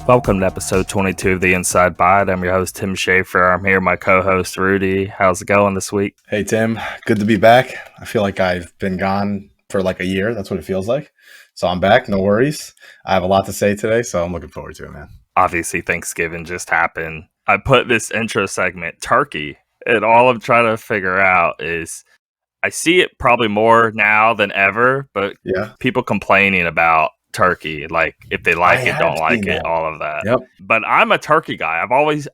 Welcome to episode 22 of the Inside Bite. I'm your host, Tim Schaefer. I'm here with my co-host, Rudy. How's it going this week? Hey, Tim. Good to be back. I feel like I've been gone for like a year. That's what it feels like. So I'm back. No worries. I have a lot to say today, so I'm looking forward to it, man. Obviously, Thanksgiving just happened. I put this intro segment, turkey, and all I'm trying to figure out is I see it probably more now than ever, but people complaining about turkey, like if they like it, don't like it, all of that. Yep. But I'm a turkey guy.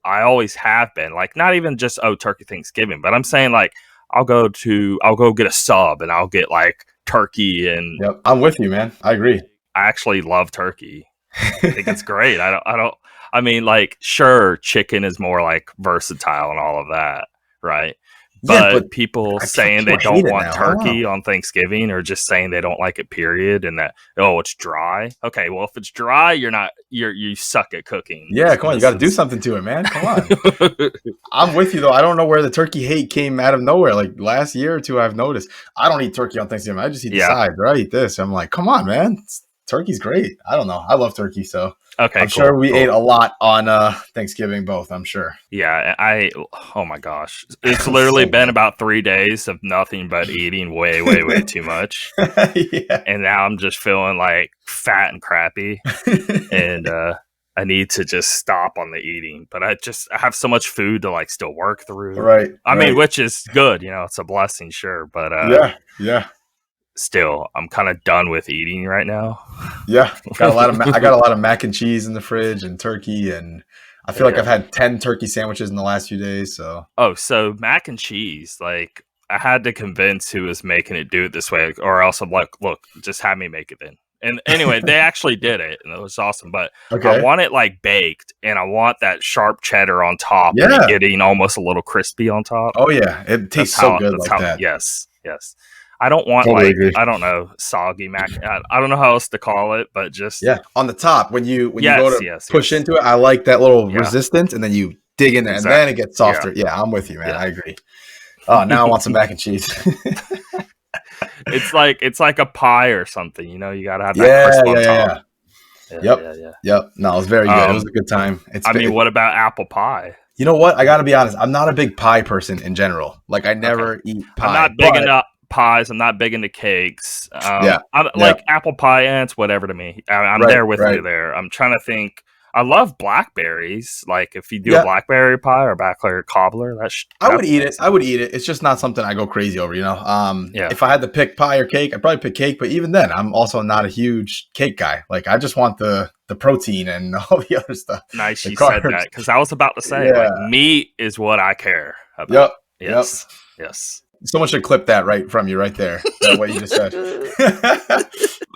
I always have been. Like, not even just turkey Thanksgiving, but I'm saying like I'll go get a sub and I'll get like turkey and. Yep, I'm with you, man. I agree. I actually love turkey. I think it's great. I mean, like, sure, chicken is more like versatile and all of that, right? But people saying they don't want turkey on Thanksgiving, or just saying they don't like it, period, and that, it's dry. Okay, well, if it's dry, you suck at cooking. Yeah, come on, you got to do something to it, man. Come on. I'm with you, though. I don't know where the turkey hate came out of nowhere. Like, last year or two, I've noticed. I don't eat turkey on Thanksgiving. I just eat the sides, or I eat this. I'm like, come on, man. Turkey's great. I don't know. I love turkey, so I'm sure we ate a lot on Thanksgiving, both, I'm sure. Yeah, oh my gosh. It's literally been about 3 days of nothing but eating way, way, way too much. Yeah. And now I'm just feeling like fat and crappy. And I need to just stop on the eating. But I have so much food to like still work through. Right. I mean, which is good, it's a blessing, sure. But yeah. Still, I'm kind of done with eating right now. Yeah, I got a lot of mac and cheese in the fridge and turkey, and I feel like I've had 10 turkey sandwiches in the last few days. So so mac and cheese, like I had to convince who was making it do it this way, or else I'm like, look, just have me make it then. And anyway, they actually did it, and it was awesome. But I want it like baked, and I want that sharp cheddar on top, and getting almost a little crispy on top. Oh yeah, it tastes so good like that. Yes. I don't want I don't know, soggy mac. I don't know how else to call it, but just on the top when you go to push into it. I like that little resistance, and then you dig in there, and then it gets softer. Yeah, I'm with you, man. I agree. Oh, now I want some mac and cheese. It's like a pie or something. You gotta have that crisp on top. Yep. No, it was very good. It was a good time. What about apple pie? You know what? I got to be honest. I'm not a big pie person in general. Like, I never eat pie. I'm not big into pies. I'm not big into cakes. Like apple pie, and it's whatever to me. I'm there with you there. I'm trying to think. I love blackberries. Like, if you do a blackberry pie or blackberry cobbler, I would eat it. I would eat it. It's just not something I go crazy over, If I had to pick pie or cake, I'd probably pick cake. But even then, I'm also not a huge cake guy. Like, I just want the protein and all the other stuff. Nice you said that, because I was about to say, like, meat is what I care about. Yes. Someone should clip that right from you right there. What you just said.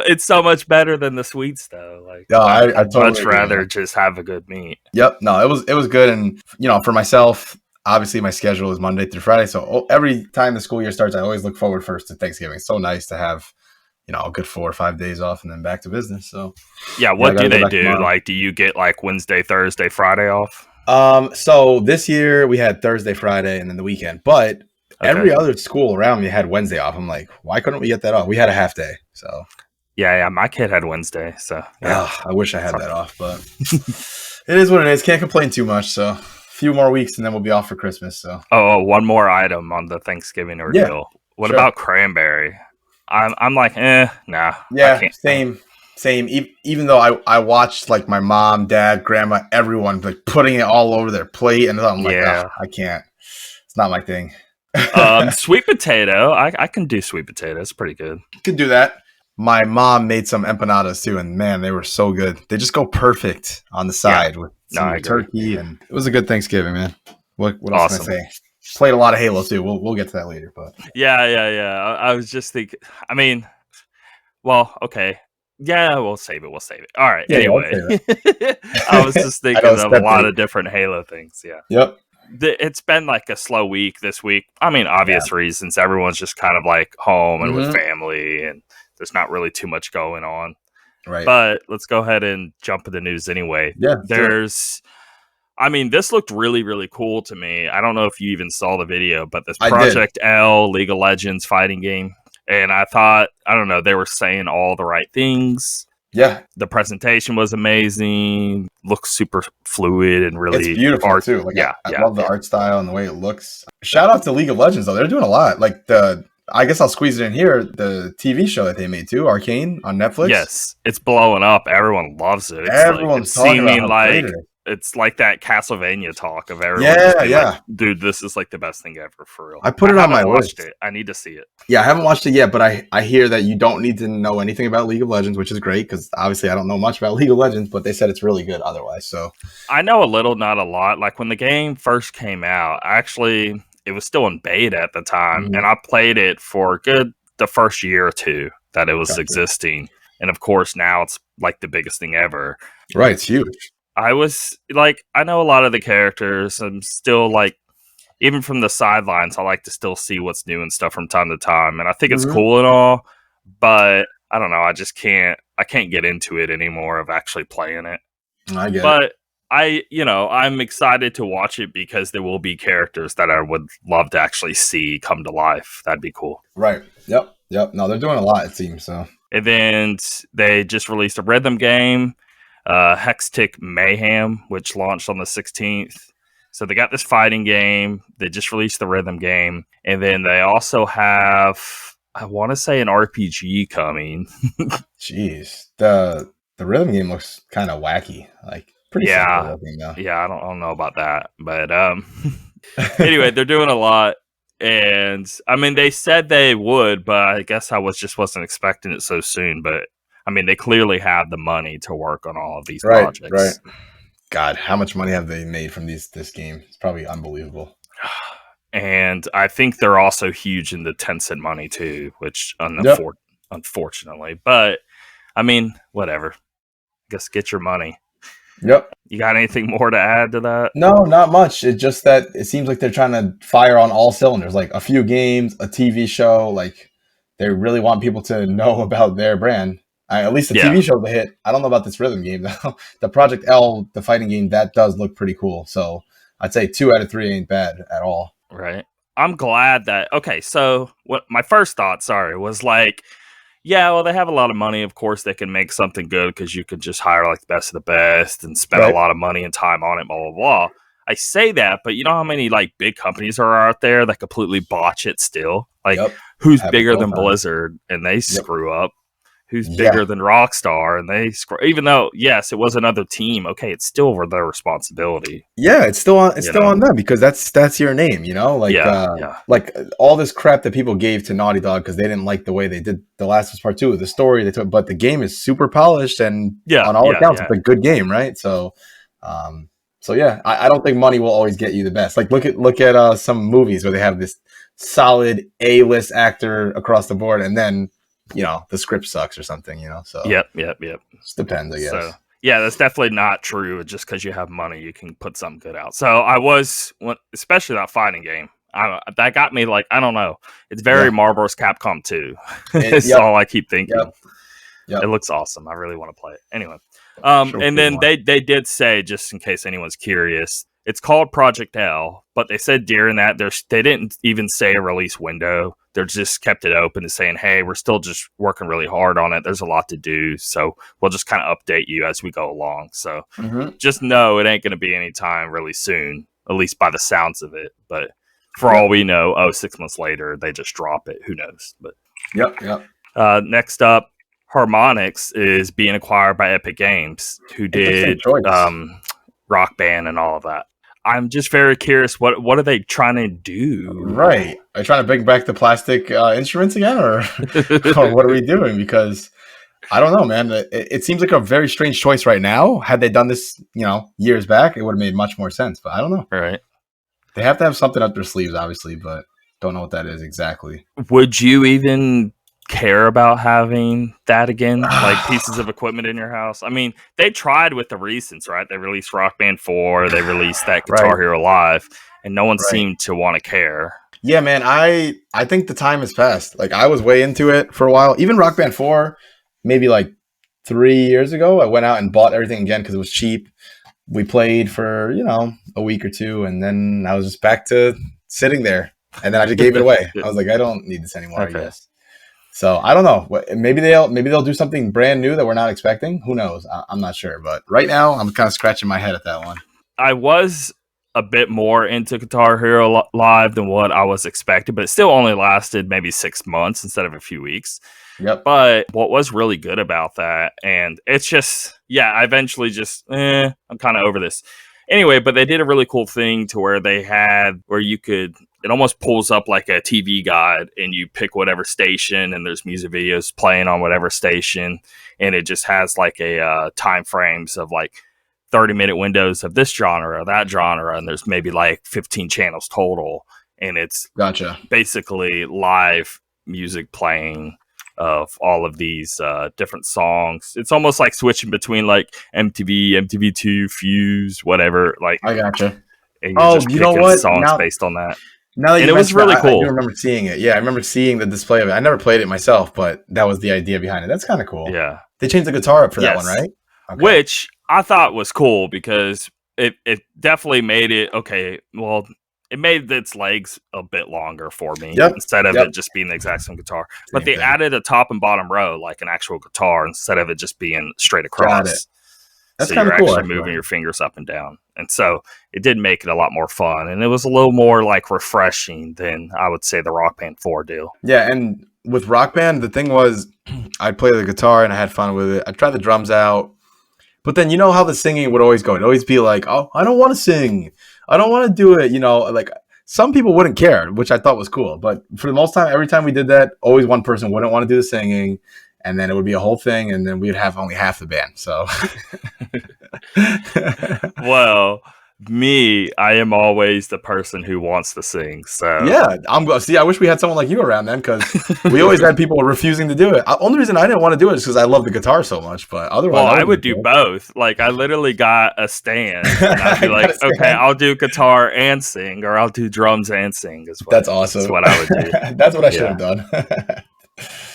It's so much better than the sweets, though. Like, I totally much rather just have a good meat. Yep. No, it was good. And, for myself, obviously my schedule is Monday through Friday. So every time the school year starts, I always look forward first to Thanksgiving. It's so nice to have, a good 4 or 5 days off and then back to business. So what do they do? Tomorrow. Like, do you get like Wednesday, Thursday, Friday off? So this year we had Thursday, Friday, and then the weekend. But every other school around me had Wednesday off. I'm like, why couldn't we get that off? We had a half day. So yeah, my kid had Wednesday. So I wish I had that off, but it is what it is. Can't complain too much. So a few more weeks and then we'll be off for Christmas. So one more item on the Thanksgiving ordeal. What about cranberry? I'm like, nah. Yeah, same. Even though I watched like my mom, dad, grandma, everyone like putting it all over their plate, and I'm like, I can't. It's not my thing. Sweet potato. I can do sweet potato. It's pretty good. Can do that. My mom made some empanadas too, and man, they were so good. They just go perfect on the side with some turkey, and it was a good Thanksgiving, man. What else can I say? Played a lot of Halo too. We'll get to that later, but yeah. I was just thinking. I mean, well, okay. Yeah, we'll save it. All right. Yeah, anyway, I was just thinking of a lot of different Halo things. Yeah. Yep. It's been like a slow week this week. I mean, obvious reasons. Everyone's just kind of like home and with family, and there's not really too much going on. Right. But let's go ahead and jump to the news anyway. Yeah. I mean, this looked really, really cool to me. I don't know if you even saw the video, but this Project L League of Legends fighting game. And I thought, I don't know, they were saying all the right things. Yeah. The presentation was amazing. Looks super fluid and really it's beautiful too. Like I love the art style and the way it looks. Shout out to League of Legends though. They're doing a lot. Like I guess I'll squeeze it in here. The TV show that they made too, Arcane on Netflix. Yes, it's blowing up. Everyone loves it. Everyone's talking about how great it is. It's like that Castlevania talk of everyone. Like, dude, this is like the best thing ever for real. I put it on my list. I need to see it. Yeah, I haven't watched it yet, but I hear that you don't need to know anything about League of Legends, which is great because obviously I don't know much about League of Legends, but they said it's really good otherwise. So I know a little, not a lot. Like when the game first came out, it was still in beta at the time, and I played it for the first year or two that it was existing. And of course, now it's like the biggest thing ever. Right, it's huge. I was like, I know a lot of the characters. I'm still like, even from the sidelines, I like to still see what's new and stuff from time to time. And I think it's cool and all, but I don't know. I can't get into it anymore of actually playing it. I get it. But I'm excited to watch it because there will be characters that I would love to actually see come to life. That'd be cool. Right. Yep. No, they're doing a lot, it seems. So. And then they just released a rhythm game. Hex Tick Mayhem, which launched on the 16th. So they got this fighting game. They just released the rhythm game. And then they also have, I want to say, an RPG coming. Jeez. The rhythm game looks kind of wacky. Like, pretty simple looking, though. Yeah, I don't know about that. But anyway, they're doing a lot. And, I mean, they said they would, but I guess I wasn't expecting it so soon. But I mean, they clearly have the money to work on all of these projects. Right. God, how much money have they made from this game? It's probably unbelievable. And I think they're also huge in the Tencent money too, which unfortunately. But I mean, whatever. I guess get your money. Yep. You got anything more to add to that? No, not much. It's just that it seems like they're trying to fire on all cylinders, like a few games, a TV show. Like they really want people to know about their brand. At least the TV show's a hit. I don't know about this rhythm game though. The Project L, the fighting game, that does look pretty cool. So I'd say 2 out of 3 ain't bad at all. Right. I'm glad that. Okay, so what my first thought, was like, yeah, well, they have a lot of money. Of course, they can make something good because you could just hire like the best of the best and spend a lot of money and time on it. Blah blah blah. I say that, but you know how many like big companies are out there that completely botch it still? Like, who's bigger than Blizzard and they screw up? Who's bigger than Rockstar and they even though yes it was another team, okay, it's still their responsibility. It's still on them because that's your name, like like all this crap that people gave to Naughty Dog because they didn't like the way they did The Last of Us Part 2, the story they took, but the game is super polished and on all accounts it's a good game, right? So I don't think money will always get you the best. Like look at some movies where they have this solid A-list actor across the board and then the script sucks or something, so Yep. Just depends, I guess. So, yeah, that's definitely not true. Just because you have money, you can put something good out. So I was, especially that fighting game, that got me like, I don't know. It's very Marvel vs. Capcom 2. It's all I keep thinking. Yep. It looks awesome. I really want to play it. Anyway, and then they did say, just in case anyone's curious, it's called Project L, but they said during that they didn't even say a release window. They just kept it open and saying, hey, we're still just working really hard on it. There's a lot to do. So we'll just kind of update you as we go along. So just know it ain't going to be anytime really soon, at least by the sounds of it. But for all we know, 6 months later, they just drop it. Who knows? But next up, Harmonix is being acquired by Epic Games, who did Rock Band and all of that. I'm just very curious. What are they trying to do? Right. Are you trying to bring back the plastic instruments again? Or what are we doing? Because I don't know, man. It seems like a very strange choice right now. Had they done this, years back, it would have made much more sense. But I don't know. Right. They have to have something up their sleeves, obviously, but don't know what that is exactly. Would you even care about having that again, like pieces of equipment in your house? I mean, they tried with the recents, right? They released Rock Band 4, they released that Guitar Hero Live, and no one seemed to want to care. Yeah, man, I think the time has passed. Like, I was way into it for a while. Even Rock Band 4, maybe like 3 years ago, I went out and bought everything again because it was cheap. We played for, a week or two, and then I was just back to sitting there. And then I just gave it away. I was like, I don't need this anymore, I guess. So I don't know. Maybe they'll do something brand new that we're not expecting. Who knows? I'm not sure. But right now, I'm kind of scratching my head at that one. I was a bit more into Guitar Hero Live than what I was expecting, but it still only lasted maybe 6 months instead of a few weeks. Yep. But what was really good about that, and it's just, I eventually just, I'm kind of over this. Anyway, but they did a really cool thing to where it almost pulls up like a TV guide and you pick whatever station and there's music videos playing on whatever station. And it just has like a time frames of like 30-minute windows of this genre or that genre. And there's maybe like 15 channels total. And it's basically live music playing of all of these different songs. It's almost like switching between like MTV, MTV2, Fuse, whatever. Like I gotcha. And you're just picking songs based on that. And it was really cool. I remember seeing it. Yeah, I remember seeing the display of it. I never played it myself, but that was the idea behind it. That's kind of cool. Yeah. They changed the guitar up for that one, right? Okay. Which I thought was cool because it definitely made it, it made its legs a bit longer for me instead of it just being the exact same guitar. But they added a top and bottom row, like an actual guitar, instead of it just being straight across. Got it. That's so you're actually moving your fingers up and down. And so it did make it a lot more fun. And it was a little more like refreshing than I would say the Rock Band 4 deal. Yeah, and with Rock Band, the thing was I'd play the guitar and I had fun with it. I'd try the drums out. But then you know how the singing would always go. It'd always be like, oh, I don't want to sing. I don't want to do it. You know, like some people wouldn't care, which I thought was cool. But for the most time, every time we did that, always one person wouldn't want to do the singing. And then it would be a whole thing. And then we'd have only half the band. So, well, I am always the person who wants to sing. So yeah, I wish we had someone like you around then because we always had people refusing to do it. Only reason I didn't want to do it is because I love the guitar so much. But otherwise, I would do both. Like I literally got a stand. And I'd be like, okay, I'll do guitar and sing, or I'll do drums and sing. That's awesome. That's what I would do. That's what I should have done.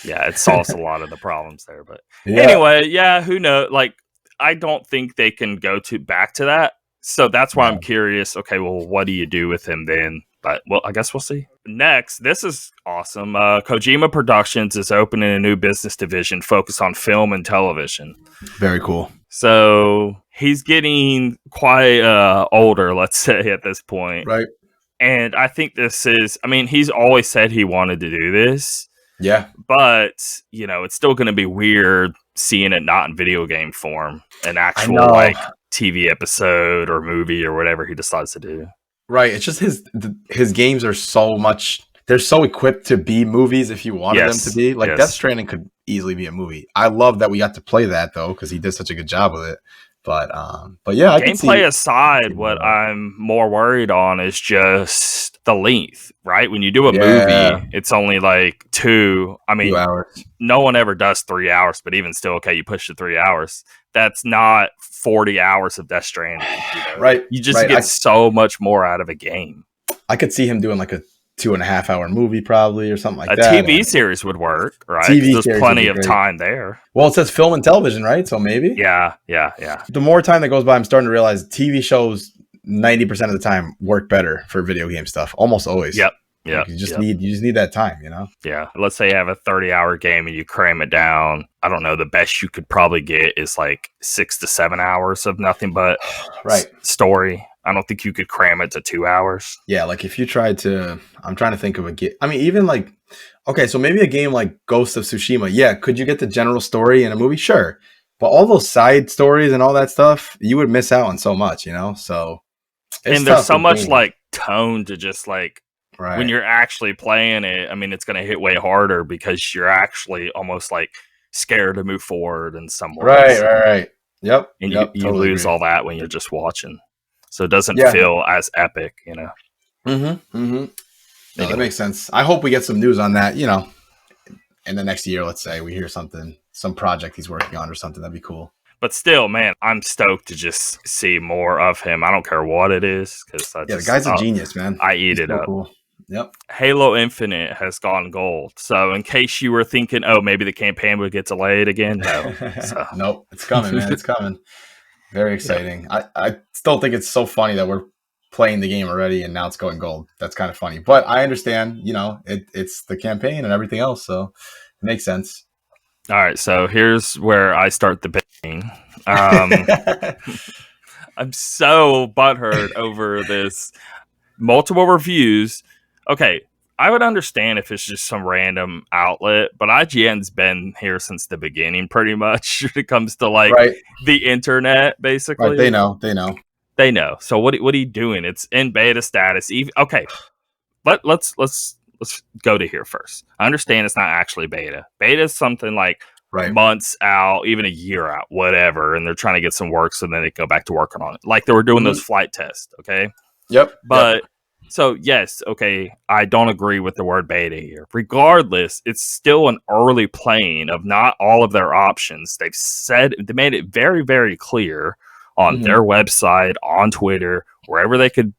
Yeah, it solves a lot of the problems there. But anyway, who knows? Like, I don't think they can go back to that. So that's why I'm curious. Okay, well, what do you do with him then? But, I guess we'll see. Next, this is awesome. Kojima Productions is opening a new business division focused on film and television. Very cool. So he's getting quite older, let's say, at this point. Right. And I think he's always said he wanted to do this. Yeah. But, it's still going to be weird seeing it not in video game form. An actual, TV episode or movie or whatever he decides to do. Right. It's just his games are they're so equipped to be movies if you wanted them to be. Like Death Stranding could easily be a movie. I love that we got to play that though, because he did such a good job with it. But yeah, gameplay aside, what I'm more worried on is just the length, right? When you do a movie, it's only like 2. I mean, 2 hours. No one ever does 3 hours, but even still, okay, you push to 3 hours. That's not 40 hours of Death Stranding. Right. You just get so much more out of a game. I could see him doing like a 2.5 hour movie probably or something like that. A TV series would work, right? There's plenty of time there. Well, it says film and television, right? So maybe. Yeah. The more time that goes by, I'm starting to realize TV shows 90% of the time work better for video game stuff. Almost always. Yep. Yeah, you just need that time, Yeah. Let's say you have a 30-hour game and you cram it down. I don't know. The best you could probably get is like 6 to 7 hours of nothing but story. I don't think you could cram it to 2 hours. Yeah, like if you tried to, I'm trying to think of a game. I mean, even like, okay, so maybe a game like Ghost of Tsushima. Yeah, could you get the general story in a movie? Sure, but all those side stories and all that stuff, you would miss out on so much, So, and there's so much like tone to just like. Right. When you're actually playing it, I mean, it's going to hit way harder because you're actually almost like scared to move forward in some ways. Right. Yep. And you totally lose all that when you're just watching. So it doesn't feel as epic, No, that makes sense. I hope we get some news on that, in the next year, let's say we hear something, some project he's working on or something. That'd be cool. But still, man, I'm stoked to just see more of him. I don't care what it is. The guy's a genius, man. I eat it up. Cool. Yep. Halo Infinite has gone gold. So in case you were thinking, maybe the campaign would get delayed again, no. Nope, it's coming, man. It's coming. Very exciting. Yep. I still think it's so funny that we're playing the game already and now it's going gold. That's kind of funny. But I understand, it's the campaign and everything else. So Makes sense. All right, so here's where I start debating. I'm so butthurt over this. Multiple reviews. Okay, I would understand if it's just some random outlet, but IGN's been here since the beginning, pretty much, when it comes to like the internet, basically. Right, they know. So what are you doing? It's in beta status. Okay, let's go to here first. I understand it's not actually beta. Beta is something like months out, even a year out, whatever, and they're trying to get some work so then they can go back to working on it. Like they were doing those flight tests, okay? Yep. But so yes, okay, I don't agree with the word beta here. Regardless, it's still an early playing of not all of their options. They made it very, very clear on their website, on Twitter, wherever they could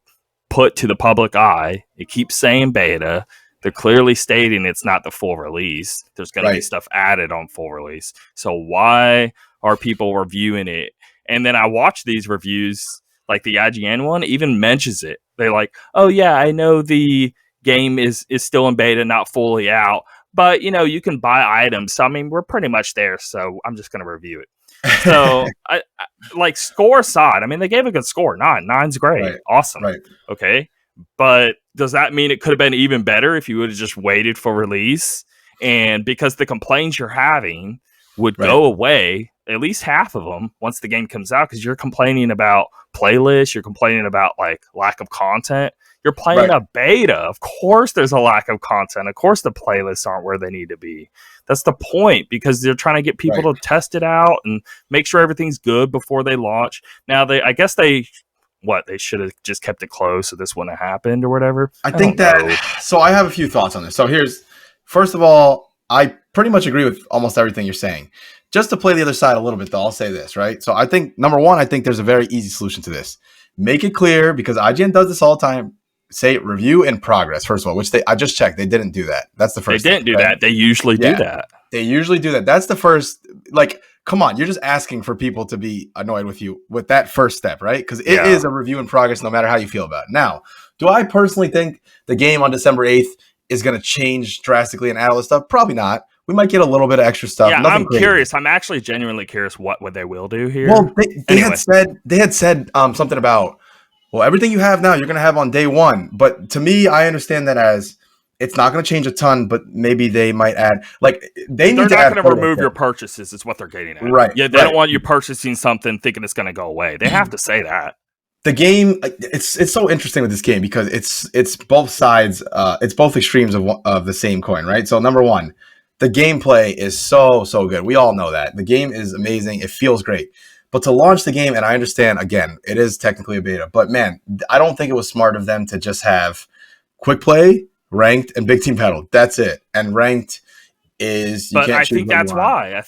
put to the public eye. It keeps saying beta. They're clearly stating it's not the full release. There's going to be stuff added on full release. So why are people reviewing it? And then I watch these reviews, like the IGN one even mentions it. They're like, oh yeah, I know the game is still in beta, not fully out, but you can buy items. So I mean, we're pretty much there. So I'm just going to review it. So I like, score aside, I mean, they gave a good score. 9. 9's great. Awesome. Okay. But does that mean it could have been even better if you would have just waited for release? And because the complaints you're having would go away, at least half of them, once the game comes out, because you're complaining about playlists, you're complaining about like lack of content. You're playing a beta. Of course there's a lack of content. Of course the playlists aren't where they need to be. That's the point, because they're trying to get people to test it out and make sure everything's good before they launch. Now I guess they should have just kept it closed so this wouldn't have happened or whatever. I think that. So I have a few thoughts on this. So first of all, I pretty much agree with almost everything you're saying. Just to play the other side a little bit, though, I'll say this, right? So I think, number one, I think there's a very easy solution to this. Make it clear, because IGN does this all the time. Say review in progress, first of all, which I just checked. They didn't do that. That's the first thing. They didn't do that. They usually do that. They usually do that. That's the first, like, come on, you're just asking for people to be annoyed with you with that first step, right? Because it is a review in progress no matter how you feel about it. Now, do I personally think the game on December 8th is going to change drastically and add all this stuff? Probably not. We might get a little bit of extra stuff. Yeah, I'm curious. I'm actually genuinely curious what they will do here. Well, they had said something about, well, everything you have now, you're going to have on day one. But to me, I understand that as it's not going to change a ton, but maybe they might add, like, they're not going to remove your purchases, is what they're getting at. Right. Yeah, they don't want you purchasing something thinking it's going to go away. They have to say that. The game, it's so interesting with this game because it's both sides, it's both extremes of the same coin, right? So number one, the gameplay is so good. We all know that. The game is amazing. It feels great. But to launch the game, and I understand, again, it is technically a beta, but man, I don't think it was smart of them to just have quick play, ranked, and big team battle. That's it. And ranked is I think that's why. I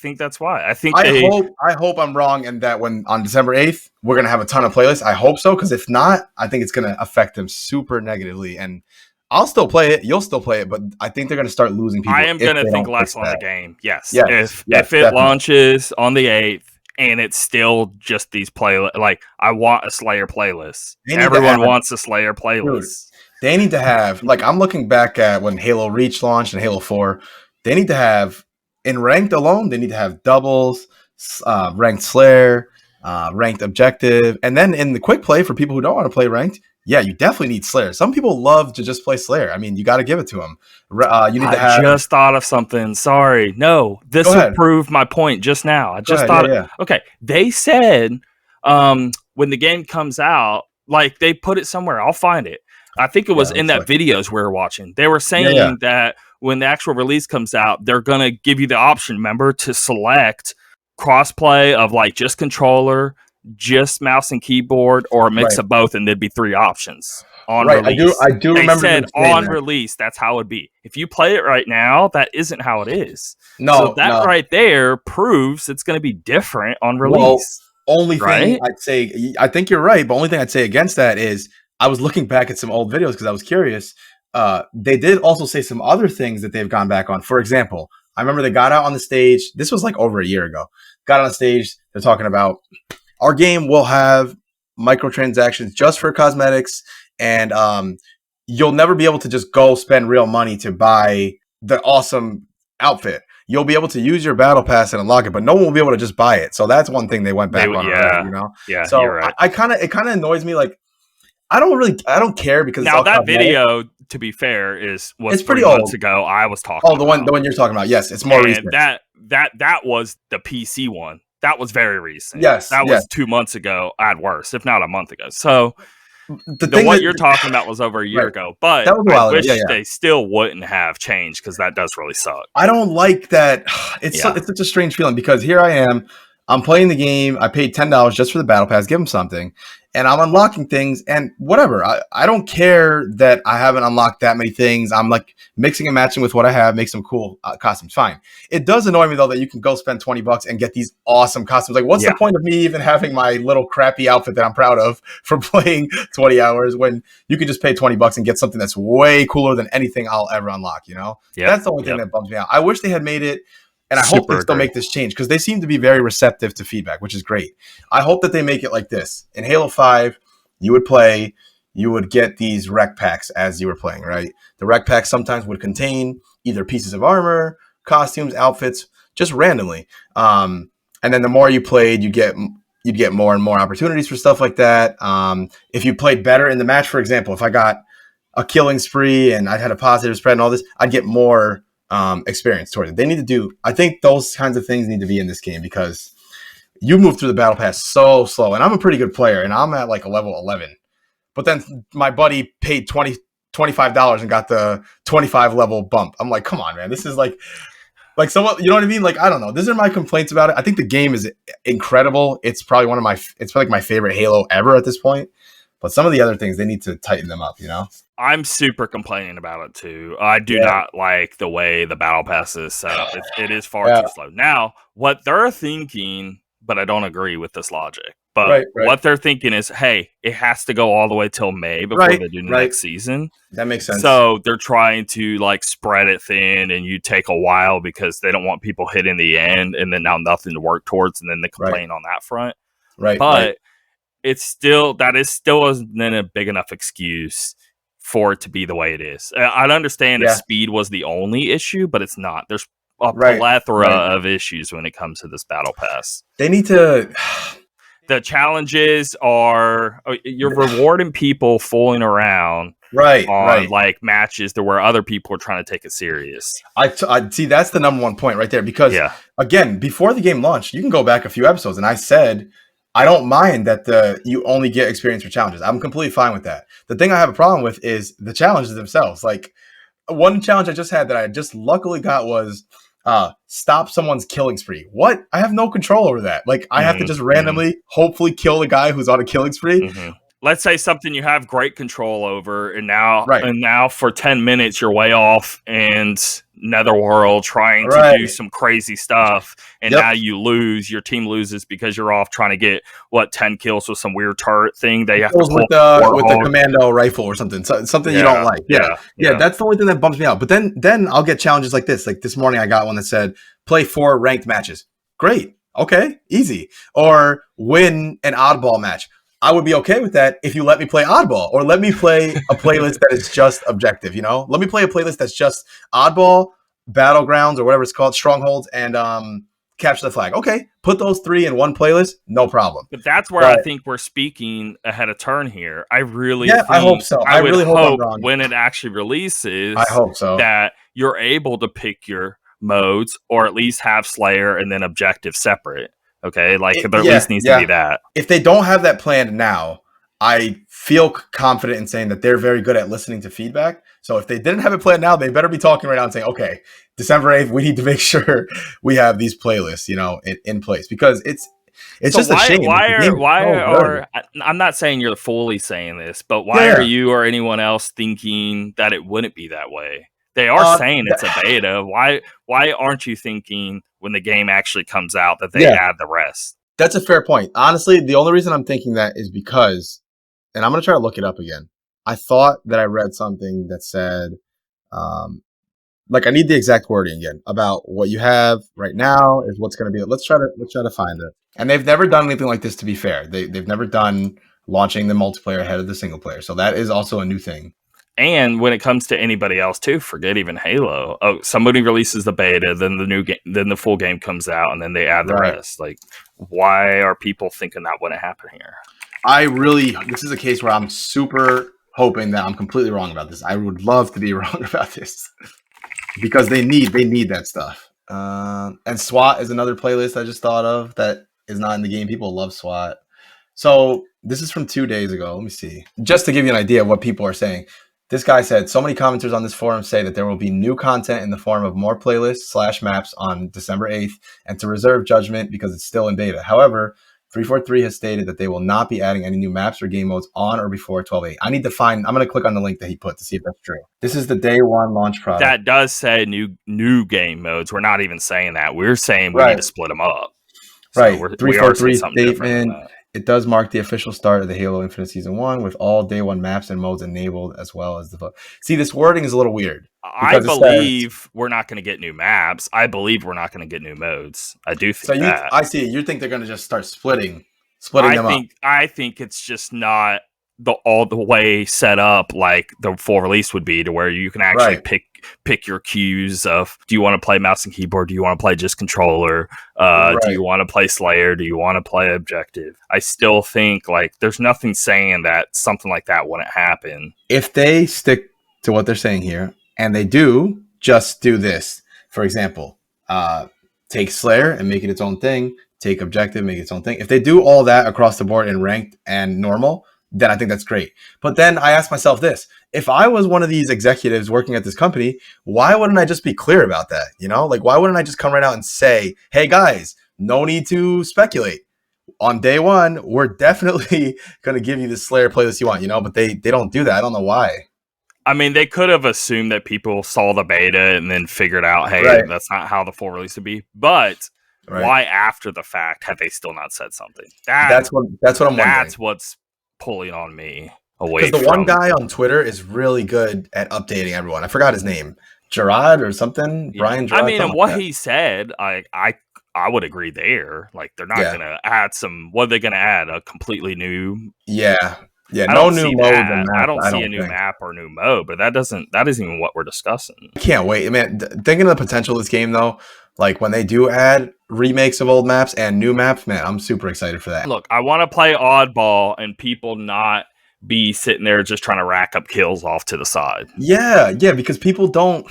think I hope I'm wrong, and that when on December 8th we're gonna have a ton of playlists. I hope so, because if not, I think it's gonna affect them super negatively. And I'll still play it. You'll still play it, but I think they're gonna start losing people. I am gonna think less on the game. Yes. If it launches on the 8th and it's still just these playlists, like I want a Slayer playlist. Everyone wants a Slayer playlist. Dude, they need to have, like, I'm looking back at when Halo Reach launched and Halo 4. They need to have, in ranked alone, they need to have doubles, ranked Slayer, ranked objective. And then in the quick play, for people who don't want to play ranked, yeah, you definitely need Slayer. Some people love to just play Slayer. I mean, you got to give it to them. You need to have. I just thought of something. Sorry. No, this will prove my point just now. I just thought. Yeah. Okay. They said when the game comes out, like they put it somewhere. I'll find it. I think it was in that videos we were watching. They were saying that when the actual release comes out, they're going to give you the option, remember, to select crossplay of like just controller, just mouse and keyboard, or a mix of both, and there'd be 3 options on release. I do remember. They said on release, that's how it'd be. If you play it right now, that isn't how it is. So that right there proves it's going to be different on release. Well, only thing I'd say, I think you're right, but only thing I'd say against that is I was looking back at some old videos because I was curious. They did also say some other things that they've gone back on. For example, I remember they got out on the stage. This was like over a year ago. Got on the stage. They're talking about our game will have microtransactions just for cosmetics, and you'll never be able to just go spend real money to buy the awesome outfit. you'll be able to use your battle pass and unlock it, but no one will be able to just buy it. So that's one thing they went back on already, you know? Yeah, so you're right. it kind of annoys me. Like, I don't care because now that video, to be fair, was pretty 3 months ago. I was talking. Oh, the one you're talking about. Yes, it's more recent. That was the PC one. That was very recent. Yes, that was 2 months ago at worst, if not a month ago. So what you're talking about was over a year ago, but I wish they still wouldn't have changed because that does really suck. I don't like that. It's such a strange feeling because here I am. I'm playing the game. I paid $10 just for the battle pass. Give them something. And I'm unlocking things and whatever. I don't care that I haven't unlocked that many things. I'm like mixing and matching with what I have, make some cool costumes. Fine. It does annoy me though that you can go spend $20 and get these awesome costumes. Like, what's the point of me even having my little crappy outfit that I'm proud of for playing 20 hours when you can just pay $20 and get something that's way cooler than anything I'll ever unlock, you know? That's the only thing that bums me out. I wish they had made it. And I hope they still make this change because they seem to be very receptive to feedback, which is great. I hope that they make it like this. In Halo 5, you would get these rec packs as you were playing, right? The rec packs sometimes would contain either pieces of armor, costumes, outfits, just randomly. And then the more you played, you'd get more and more opportunities for stuff like that. If you played better in the match, for example, if I got a killing spree and I had a positive spread and all this, I'd get more experience towards it. I think those kinds of things need to be in this game because you move through the battle pass so slow, and I'm a pretty good player and I'm at like a level 11, but then my buddy paid $25 and got the 25 level bump. I'm like, come on, man, this is like someone, you know what I mean? Like, I don't know. These are my complaints about it. I think the game is incredible. It's probably it's probably like my favorite Halo ever at this point. But some of the other things, they need to tighten them up, you know? I'm super complaining about it, too. I do not like the way the battle pass is set up. It is far too slow. Now, what they're thinking, but I don't agree with this logic, but what they're thinking is, hey, it has to go all the way till May before they do the next season. That makes sense. So they're trying to, like, spread it thin, and you take a while because they don't want people hitting the end, and then now nothing to work towards, and then they complain on that front. But that still isn't a big enough excuse for it to be the way it is. I'd understand if speed was the only issue, but it's not. There's a plethora of issues when it comes to this battle pass. They need to. The challenges are you're rewarding people fooling around, on like matches where other people are trying to take it serious. I see. That's the number one point right there. Because again, before the game launched, you can go back a few episodes, and I said, I don't mind that you only get experience for challenges. I'm completely fine with that. The thing I have a problem with is the challenges themselves. Like, one challenge I just had that I just luckily got was stop someone's killing spree. What? I have no control over that. Like, I have to just randomly, hopefully kill the guy who's on a killing spree. Let's say something you have great control over, and now for 10 minutes you're way off and Netherworld trying to do some crazy stuff, and now your team loses because you're off trying to get 10 kills with some weird turret thing. They have to with the commando rifle or something you don't like. That's the only thing that bumps me out. But then I'll get challenges like this. Like this morning I got one that said play 4 ranked matches. Great. Okay, easy. Or win an oddball match. I would be okay with that if you let me play oddball, or let me play a playlist that is just objective, you know? Let me play a playlist that's just oddball, battlegrounds, or whatever it's called, strongholds, and capture the flag. Okay, put those 3 in one playlist, no problem. But that's where I think we're speaking ahead of turn here. I really I hope so. I really hope when it actually releases, I hope so, that you're able to pick your modes, or at least have Slayer and then objective separate. Okay, there at least needs to be that. If they don't have that planned now, I feel confident in saying that they're very good at listening to feedback. So if they didn't have it planned now, they better be talking right now and saying, okay, December 8th, we need to make sure we have these playlists, you know, in place, because it's just a shame. I'm not saying you're fully saying this, but why are you or anyone else thinking that it wouldn't be that way? They are saying it's a beta. Why aren't you thinking when the game actually comes out that they add the rest? That's a fair point. Honestly, the only reason I'm thinking that is because, and I'm going to try to look it up again. I thought that I read something that said, I need the exact wording again about what you have right now is what's going to be. Let's try to find it. And they've never done anything like this, to be fair. They've never done launching the multiplayer ahead of the single player. So that is also a new thing. And when it comes to anybody else too, forget even Halo. Oh, somebody releases the beta, then the new game, then the full game comes out, and then they add the rest. Like, why are people thinking that wouldn't happen here? This is a case where I'm super hoping that I'm completely wrong about this. I would love to be wrong about this because they need that stuff. And SWAT is another playlist I just thought of that is not in the game. People love SWAT. So this is from 2 days ago. Let me see. Just to give you an idea of what people are saying. This guy said, so many commenters on this forum say that there will be new content in the form of more playlists / maps on December 8th and to reserve judgment because it's still in beta. However, 343 has stated that they will not be adding any new maps or game modes on or before 12.8. I'm going to click on the link that he put to see if that's true. This is the day one launch product. That does say new game modes. We're not even saying that. We're saying we need to split them up. So right. 343 statement. It does mark the official start of the Halo Infinite Season 1 with all day one maps and modes enabled as well as the... See, this wording is a little weird. I believe we're not going to get new maps. I believe we're not going to get new modes. I do think that. I see. You think they're going to just start splitting them up. I think it's just not all the way set up like the full release would be, to where you can actually pick your cues of, do you want to play mouse and keyboard? Do you want to play just controller? Do you want to play Slayer? Do you want to play objective? I still think like there's nothing saying that something like that wouldn't happen. If they stick to what they're saying here and they do just do this, for example, take Slayer and make it its own thing, take objective, make it its own thing. If they do all that across the board in ranked and normal, then I think that's great. But then I ask myself this: if I was one of these executives working at this company, why wouldn't I just be clear about that? You know, like, why wouldn't I just come right out and say, hey guys, no need to speculate. On day one, we're definitely going to give you the Slayer playlist you want, you know, but they don't do that. I don't know why. I mean, they could have assumed that people saw the beta and then figured out, hey, that's not how the full release would be. But why after the fact have they still not said something? That's what I'm wondering. That's what's pulling on me away. Because the one guy on Twitter is really good at updating everyone. I forgot his name, Gerard or something. Yeah. Brian Gerard. I mean, and what he said, I would agree there. Like, they're not gonna add some. What are they gonna add? A completely new? Yeah. No new mode. I don't see a new map or new mode, but that isn't even what we're discussing. I can't wait, man. Thinking of the potential of this game, though. Like, when they do add remakes of old maps and new maps, man, I'm super excited for that. Look, I want to play oddball and people not be sitting there just trying to rack up kills off to the side. Yeah, because people don't...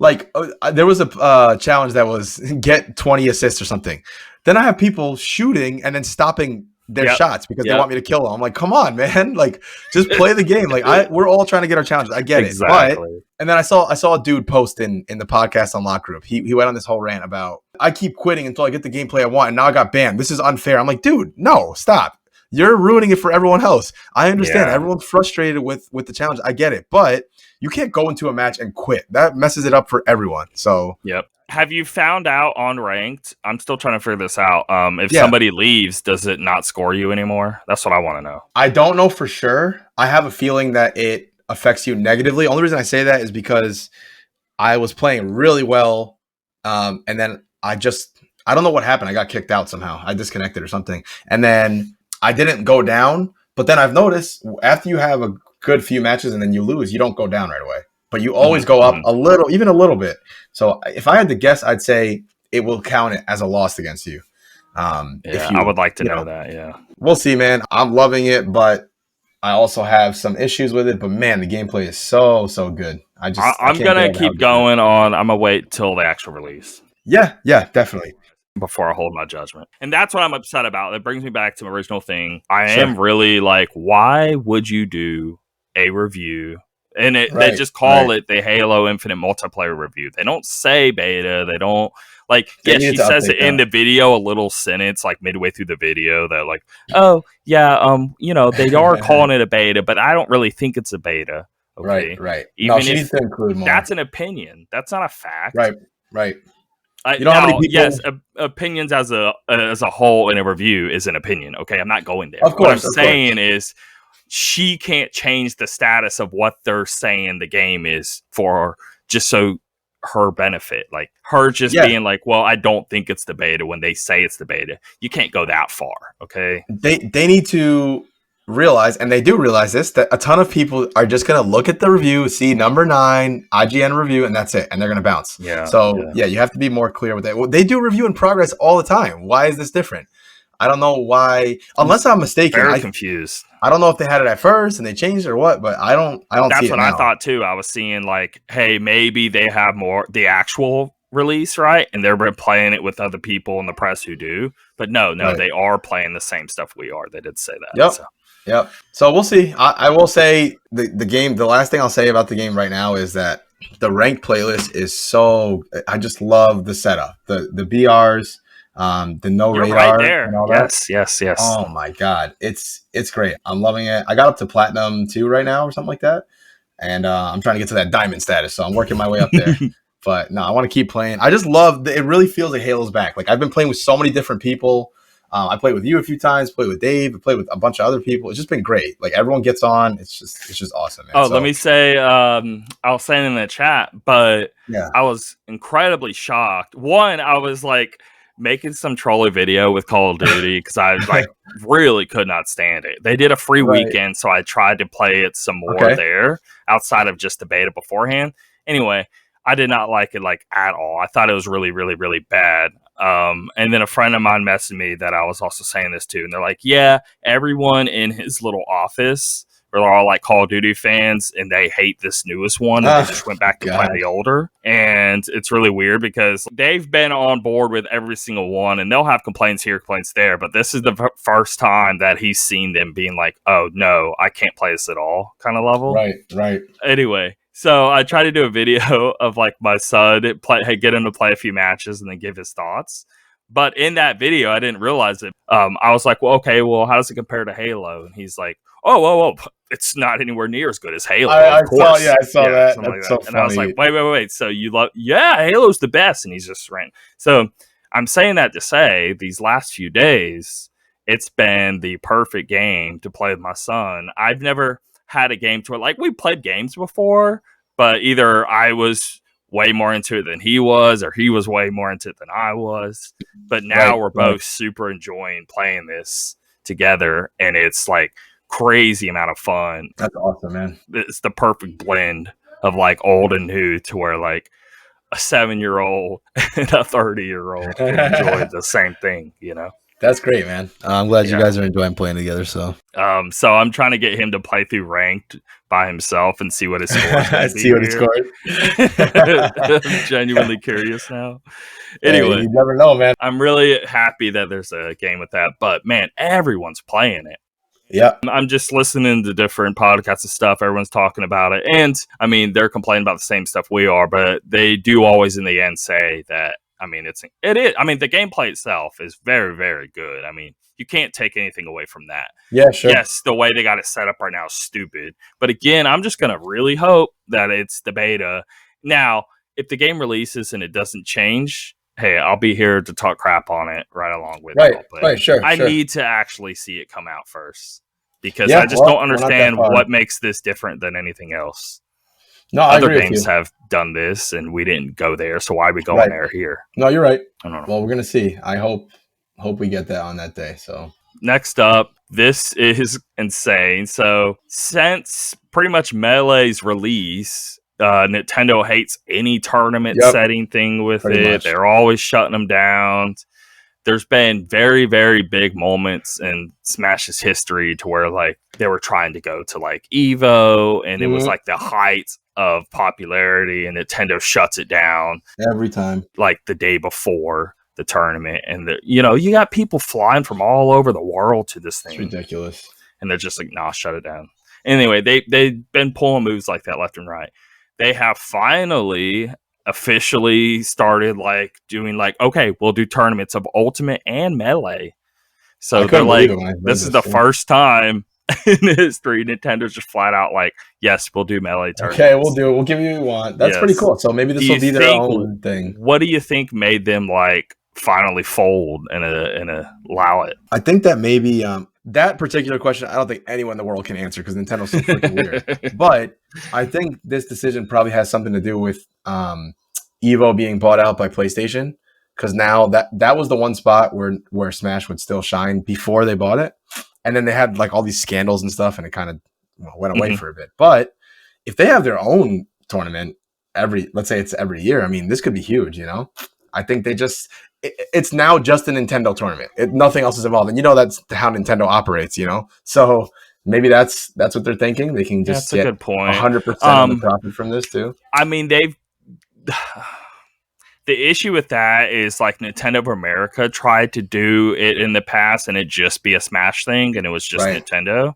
Like, there was a challenge that was get 20 assists or something. Then I have people shooting and then stopping their shots because they want me to kill them. I'm like, come on, man. Like, just play the game. Like, we're all trying to get our challenges. I get it. But, and then I saw a dude post in the podcast Unlock group. He went on this whole rant about, I keep quitting until I get the gameplay I want, and now I got banned. This is unfair. I'm like, dude, no, stop. You're ruining it for everyone else. I understand. Everyone's frustrated with the challenge. I get it. But you can't go into a match and quit. That messes it up for everyone. So, yep. Have you found out on ranked? I'm still trying to figure this out. If somebody leaves, does it not score you anymore? That's what I want to know. I don't know for sure. I have a feeling that it affects you negatively. Only reason I say that is because I was playing really well. And then I don't know what happened. I got kicked out somehow. I disconnected or something. And then I didn't go down. But then I've noticed after you have a good few matches and then you lose, you don't go down right away. But you always go up a little, even a little bit. So if I had to guess, I'd say it will count it as a loss against you. I would like to know that. Yeah, we'll see, man. I'm loving it, but I also have some issues with it. But man, the gameplay is so good. I'm gonna keep going on. I'm gonna wait till the actual release. Yeah, definitely. Before I hold my judgment. And that's what I'm upset about. That brings me back to my original thing. I am really like, why would you do a review? And they just call it the Halo Infinite multiplayer review. They don't say beta. They don't she says it in the video, a little sentence like midway through the video that like, oh yeah, they are calling it a beta, but I don't really think it's a beta. Okay? Right. Even she needs to include more. That's an opinion. That's not a fact. Right. You know how many people... Yes, opinions as a whole in a review is an opinion. Okay, I'm not going there. Of course, what I'm saying is, she can't change the status of what they're saying the game is for just so her benefit. Like her just being like, well, I don't think it's the beta when they say it's the beta. You can't go that far. Okay. They need to realize, and they do realize this, that a ton of people are just going to look at the review, see number 9 IGN review, and that's it, and they're going to bounce. Yeah. So you have to be more clear with that. Well, they do review in progress all the time. Why is this different? I don't know why, unless I'm mistaken. Very confused. I don't know if they had it at first and they changed it or what, but I don't That's see it what now. I thought too. I was seeing like, hey, maybe they have more the actual release, right? And they're playing it with other people in the press who do. But no, right. They are playing the same stuff we are. They did say that. Yep. Yep. So we'll see. I will say the game, the last thing I'll say about the game right now is that the ranked playlist is so, I just love the setup. The BRs, the no You're radar. Right there. And all yes. Oh my God. It's great. I'm loving it. I got up to platinum 2 right now or something like that. And I'm trying to get to that diamond status. So I'm working my way up there. But no, I want to keep playing. I just love it. Really feels like Halo's back. Like I've been playing with so many different people. I played with you a few times, played with Dave, I played with a bunch of other people. It's just been great. Like everyone gets on. It's just awesome, man. Let me say, I was saying in the chat, but I was incredibly shocked. One, I was like making some trolley video with Call of Duty because I like really could not stand it. They did a free weekend, so I tried to play it some more there outside of just the beta beforehand. Anyway, I did not like it like at all. I thought it was really, really, really bad. And then a friend of mine messaged me that I was also saying this to, and they're like, yeah, everyone in his little office are all like Call of Duty fans, and they hate this newest one, and they just went back to playing the older. And it's really weird because they've been on board with every single one, and they'll have complaints here, complaints there, but this is the first time that he's seen them being like, oh no, I can't play this at all kind of level. Right. Anyway, so I tried to do a video of like my son, get him to play a few matches and then give his thoughts. But in that video, I didn't realize it. I was like, well, okay, well, how does it compare to Halo? And he's like, oh, it's not anywhere near as good as Halo. I saw that. That's like so funny. And I was like, wait. So you love, Halo's the best. And he's just ran. So I'm saying that to say these last few days, it's been the perfect game to play with my son. I've never had a game to it. Like we played games before, but either I was way more into it than he was, or he was way more into it than I was. But now we're both super enjoying playing this together, and it's like crazy amount of fun. That's awesome, man. It's the perfect blend of like old and new to where like a 7-year-old and a 30-year-old can enjoy the same thing, you know? That's great, man. I'm glad you guys are enjoying playing together. So I'm trying to get him to play through ranked by himself and see what his score is. See what his score is. I'm genuinely curious now. Anyway, you never know, man. I'm really happy that there's a game with that, but man, everyone's playing it. Yeah, I'm just listening to different podcasts and stuff. Everyone's talking about it, and I mean, they're complaining about the same stuff we are, but they do always in the end say that. I mean, it is. I mean, the gameplay itself is very, very good. I mean, you can't take anything away from that. Yeah, sure. Yes, the way they got it set up right now is stupid. But again, I'm just going to really hope that it's the beta. Now, if the game releases and it doesn't change, hey, I'll be here to talk crap on it right along with it. Right, sure. I need to actually see it come out first because I just don't understand what makes this different than anything else. No, other games have done this, and we didn't go there, so why are we going there here? No, you're right. I don't know. Well, we're gonna see. I hope we get that on that day. So next up, this is insane. So since pretty much Melee's release, Nintendo hates any tournament setting thing with it. Much. They're always shutting them down. There's been very, very big moments in Smash's history to where like they were trying to go to like Evo, and it was like the height of popularity, and Nintendo shuts it down every time, like the day before the tournament. And you got people flying from all over the world to this thing. It's ridiculous, and they're just like, nah, shut it down. Anyway, they've been pulling moves like that left and right. They have finally officially started like doing like, okay, we'll do tournaments of Ultimate and Melee. So they're like, this is the first time in history Nintendo's just flat out like, yes, we'll do Melee tournaments. Okay, we'll do it. We'll give you what you want. That's pretty cool. So maybe this will be their own thing. What do you think made them like finally fold and allow it? I think that maybe that particular question, I don't think anyone in the world can answer because Nintendo's so freaking weird. But I think this decision probably has something to do with Evo being bought out by PlayStation, because now that was the one spot where Smash would still shine before they bought it. and then they had like all these scandals and stuff, and it kind of went away for a bit. But if they have their own tournament let's say it's every year, I mean, this could be huge, you know? I think it's now just a Nintendo tournament. Nothing else is involved. And that's how Nintendo operates, So maybe that's what they're thinking. They can just get a good point. 100% of the profit from this too. I mean, the issue with that is like Nintendo of America tried to do it in the past and it just be a Smash thing and it was just Nintendo.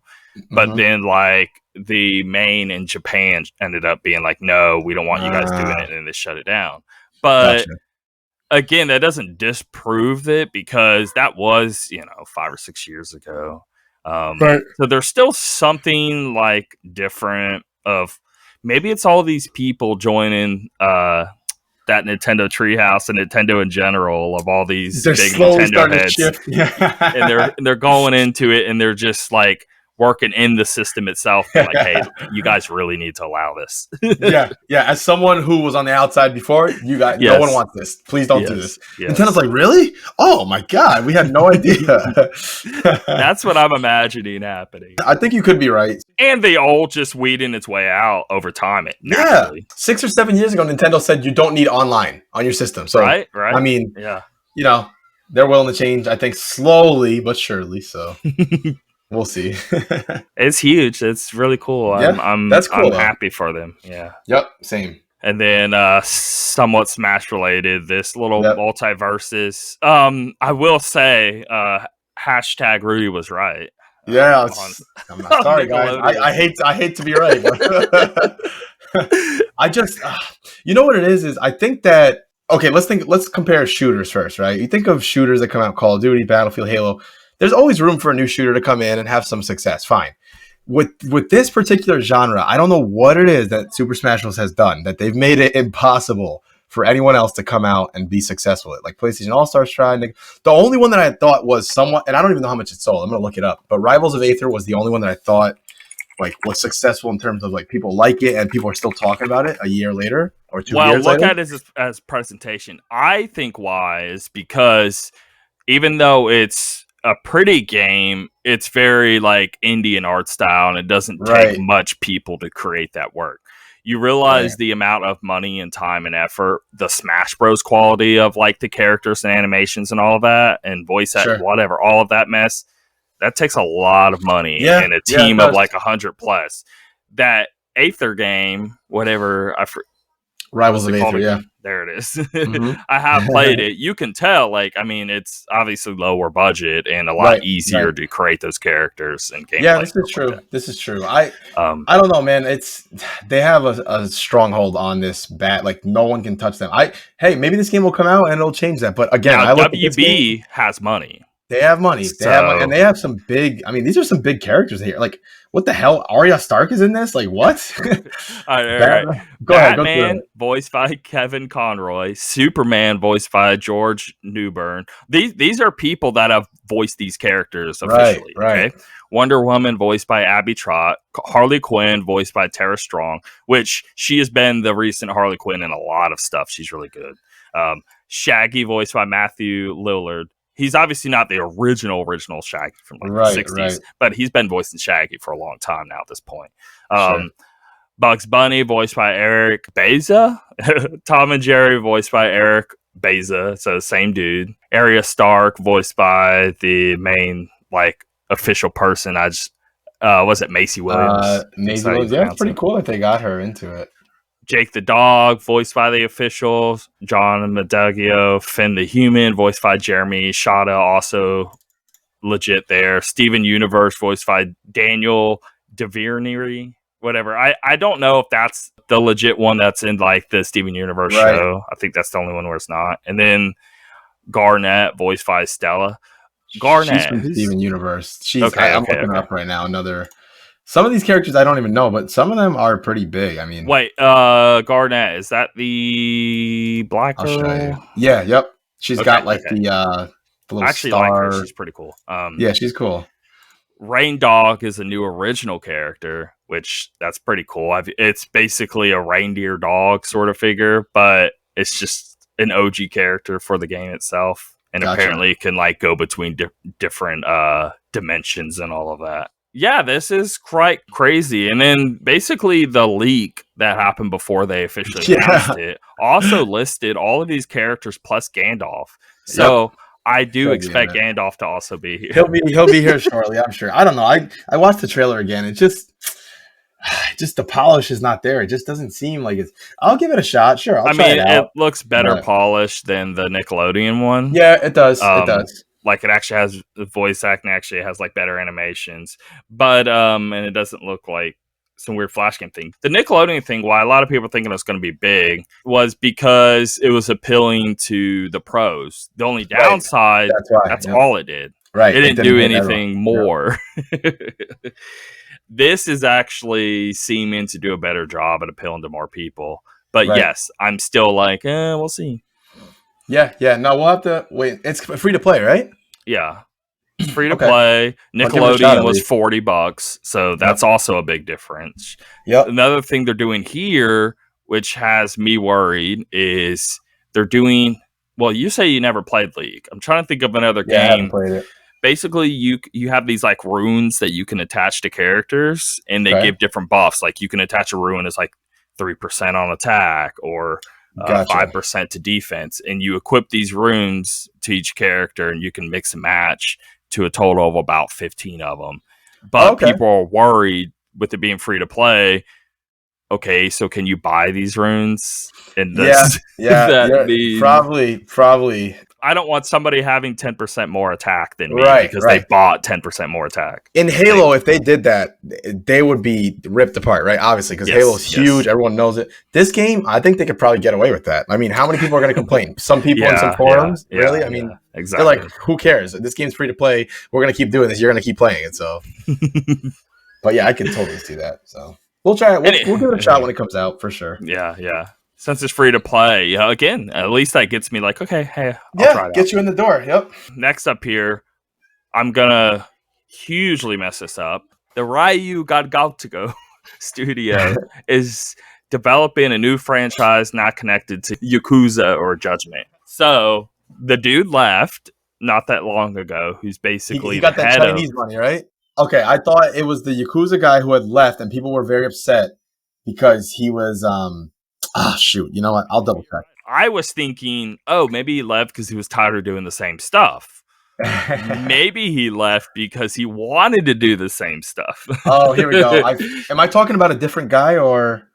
But then like the main in Japan ended up being like, no, we don't want you guys doing it, and they shut it down. But again, that doesn't disprove it because that was, 5 or 6 years ago. So there's still something like different of maybe it's all these people joining that Nintendo treehouse and Nintendo in general of all these big Nintendo heads. And they're going into it and they're just like working in the system itself. Like, hey, you guys really need to allow this. Yeah. As someone who was on the outside before, you guys, no one wants this. Please don't do this. Yes. Nintendo's like, really? Oh my God, we had no idea. That's what I'm imagining happening. I think you could be right. And they all just weeding its way out over time. Yeah. 6 or 7 years ago, Nintendo said you don't need online on your system. So, right. I mean, they're willing to change, I think, slowly but surely. So. We'll see. It's huge. It's really cool. Yeah, that's cool. I'm happy for them. Yeah. Yep. Same. And then somewhat Smash related, this little multiverses. I will say, hashtag Rudy was right. Yeah. I'm not sorry, guys. I hate to be right. But I just, you know what it is I think that, okay, let's compare shooters first, right? You think of shooters that come out, Call of Duty, Battlefield, Halo. There's always room for a new shooter to come in and have some success. Fine. With this particular genre, I don't know what it is that Super Smash Bros. Has done that they've made it impossible for anyone else to come out and be successful at. Like PlayStation All-Stars tried. The only one that I thought was somewhat, and I don't even know how much it sold. I'm going to look it up. But Rivals of Aether was the only one that I thought like was successful in terms of like people like it and people are still talking about it a year later or 2 years later. Well, look at it as presentation. I think why is because even though it's a pretty game, it's very like Indian art style and it doesn't take much people to create that work. You realize the amount of money and time and effort, the Smash Bros quality of like the characters and animations and all of that and voice whatever, all of that mess, that takes a lot of money and a team of like 100 plus. That Aether game, whatever, Rivals of Aether, there it is. Mm-hmm. I have played it. You can tell, like, I mean, it's obviously lower budget and a lot easier to create those characters and gameplay. Yeah, this is true. This is true. I don't know, man. They have a stronghold on this bat. Like, no one can touch them. Hey, maybe this game will come out and it'll change that. But again, WB has money. They have money. And they have some big. I mean, these are some big characters here. Like, what the hell? Arya Stark is in this? Like, what? all right. Batman, voiced by Kevin Conroy. Superman, voiced by George Newbern. These are people that have voiced these characters officially. Right. Okay? Wonder Woman, voiced by Abby Trott. Harley Quinn, voiced by Tara Strong, which she has been the recent Harley Quinn in a lot of stuff. She's really good. Shaggy, voiced by Matthew Lillard. He's obviously not the original Shaggy from like the 60s, but he's been voicing Shaggy for a long time now at this point. Bugs Bunny, voiced by Eric Beza. Tom and Jerry, voiced by Eric Beza, so same dude. Arya Stark, voiced by the main like official person. Was it Macy Williams? Macy Williams, yeah, it's pretty cool that they got her into it. Jake the Dog, voiced by the officials. John Medagio. Finn the Human, voiced by Jeremy Shada, also legit there. Steven Universe, voiced by Daniel DeViernery, whatever. I don't know if that's the legit one that's in like the Steven Universe show. I think that's the only one where it's not. And then Garnet, voiced by Stella. Garnet. She's from Steven Universe. I'm looking her up right now. Some of these characters I don't even know, but some of them are pretty big. I mean, wait, Garnet, is that the black girl? I'll show you. Yeah, yep. She's got like the little actually star. Like her. She's pretty cool. Yeah, she's cool. Raindog is a new original character, which that's pretty cool. It's basically a reindeer dog sort of figure, but it's just an OG character for the game itself. And apparently it can like go between different dimensions and all of that. Yeah, this is quite crazy. And then basically the leak that happened before they officially announced it also listed all of these characters plus Gandalf. So I do expect Gandalf to also be here. He'll be here shortly, I'm sure. I don't know. I watched the trailer again. It just the polish is not there. It just doesn't seem like it's. I'll give it a shot. Sure, I'll try it out. It looks better polished than the Nickelodeon one. Yeah, it does. It does. Like it actually has the voice acting, actually has like better animations, but and it doesn't look like some weird flash game thing. The Nickelodeon thing, why a lot of people are thinking it's going to be big, was because it was appealing to the pros. The only downside, that's all it did. Right, it didn't do anything more. This is actually seeming to do a better job at appealing to more people. But yes, I'm still like, we'll see. Yeah. No, we'll have to wait. It's free to play, right? Yeah. It's free to play. Nickelodeon was $40, so that's also a big difference. Yep. Another thing they're doing here, which has me worried, is they're doing. Well, you say you never played League. I'm trying to think of another game. I haven't played it. Basically, you have these like runes that you can attach to characters, and they give different buffs. Like you can attach a rune as like 3% on attack or 5% to defense, and you equip these runes to each character, and you can mix and match to a total of about 15 of them. But people are worried with it being free to play. Okay, so can you buy these runes? And probably. I don't want somebody having 10% more attack than me because they bought 10% more attack. In Halo, if they did that, they would be ripped apart, right? Obviously, because Halo's huge. Everyone knows it. This game, I think they could probably get away with that. I mean, how many people are going to complain? Some people in some forums? Really? I mean, exactly. They're like, who cares? This game's free to play. We're going to keep doing this. You're going to keep playing it. So, but yeah, I can totally see that. So we'll try it. We'll give it a shot when it comes out for sure. Yeah. Since it's free to play, again, at least that gets me like, okay, hey, I'll try it get you in the door. Yep. Next up here, I'm gonna hugely mess this up. The Ryu Gadgautogo studio is developing a new franchise not connected to Yakuza or Judgment. So the dude left not that long ago, who's basically he got that Chinese money, right? Okay, I thought it was the Yakuza guy who had left, and people were very upset because he was shoot. You know what? I'll double check. I was thinking, maybe he left because he was tired of doing the same stuff. Maybe he left because he wanted to do the same stuff. Oh, here we go. Am I talking about a different guy, or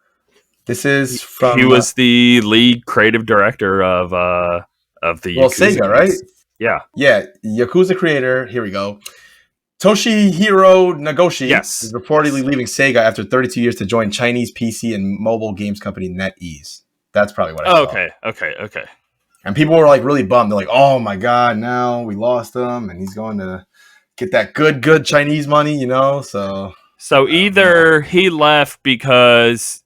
this is from? He was the lead creative director of the Yakuza Sega, right? Yeah. Yakuza creator. Here we go. Toshihiro Nagoshi is reportedly leaving Sega after 32 years to join Chinese PC and mobile games company NetEase. That's probably what I saw. Okay. And people were like really bummed. They're like, "Oh my god, now we lost him, and he's going to get that good Chinese money, you know?" So either he left because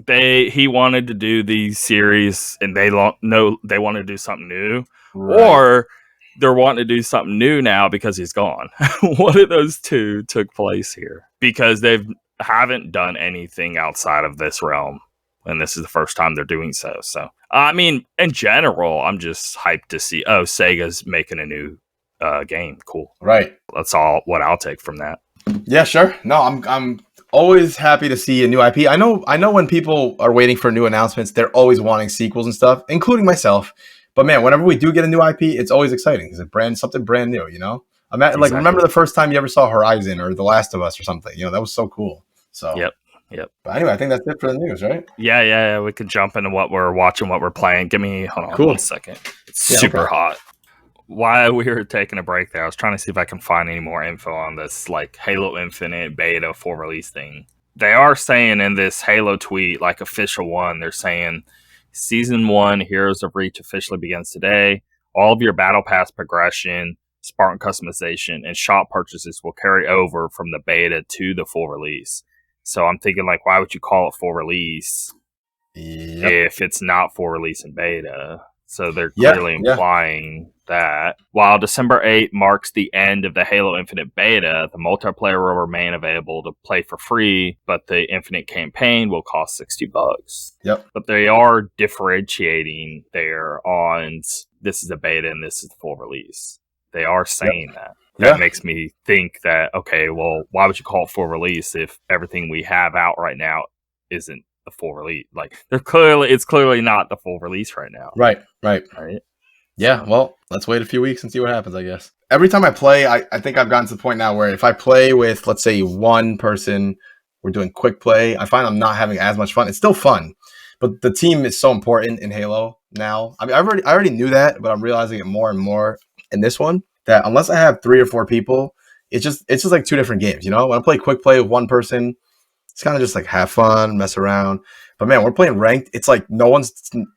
he wanted to do these series and they wanted to do something new, or they're wanting to do something new now because he's gone. One of those two took place here because they haven't done anything outside of this realm, and this is the first time they're doing so. So, I mean, in general, I'm just hyped to see, Sega's making a new game. Cool. Right. That's all what I'll take from that. Yeah, sure. No, I'm always happy to see a new IP. I know when people are waiting for new announcements, they're always wanting sequels and stuff, including myself. But man, whenever we do get a new IP, it's always exciting. It's something brand new, you know? Like, remember the first time you ever saw Horizon or The Last of Us or something? You know, that was so cool. So Yep. But anyway, I think that's it for the news, right? Yeah. We can jump into what we're watching, what we're playing. Hold on 1 second. It's super hot. While we were taking a break there, I was trying to see if I can find any more info on this, like, Halo Infinite beta full release thing. They are saying in this Halo tweet, like, official one, they're saying, Season 1, Heroes of Reach officially begins today. All of your Battle Pass progression, Spartan customization, and shop purchases will carry over from the beta to the full release. So I'm thinking, like, why would you call it full release if it's not full release in beta? So they're clearly implying that. While December 8th marks the end of the Halo Infinite beta, the multiplayer will remain available to play for free, but the Infinite campaign will cost $60. Yep. But they are differentiating there on this is a beta and this is the full release. They are saying that. That makes me think that, okay, well, why would you call it full release if everything we have out right now isn't the full release? Like, it's clearly not the full release right now. Right. Yeah, well, let's wait a few weeks and see what happens, I guess. Every time I play, I think I've gotten to the point now where if I play with, let's say, one person, we're doing quick play, I find I'm not having as much fun. It's still fun, but the team is so important in Halo now. I mean, I already knew that, but I'm realizing it more and more in this one, that unless I have 3 or 4 people, it's just like 2 different games, you know? When I play quick play with one person, it's kind of just like have fun, mess around. But man, we're playing ranked. It's like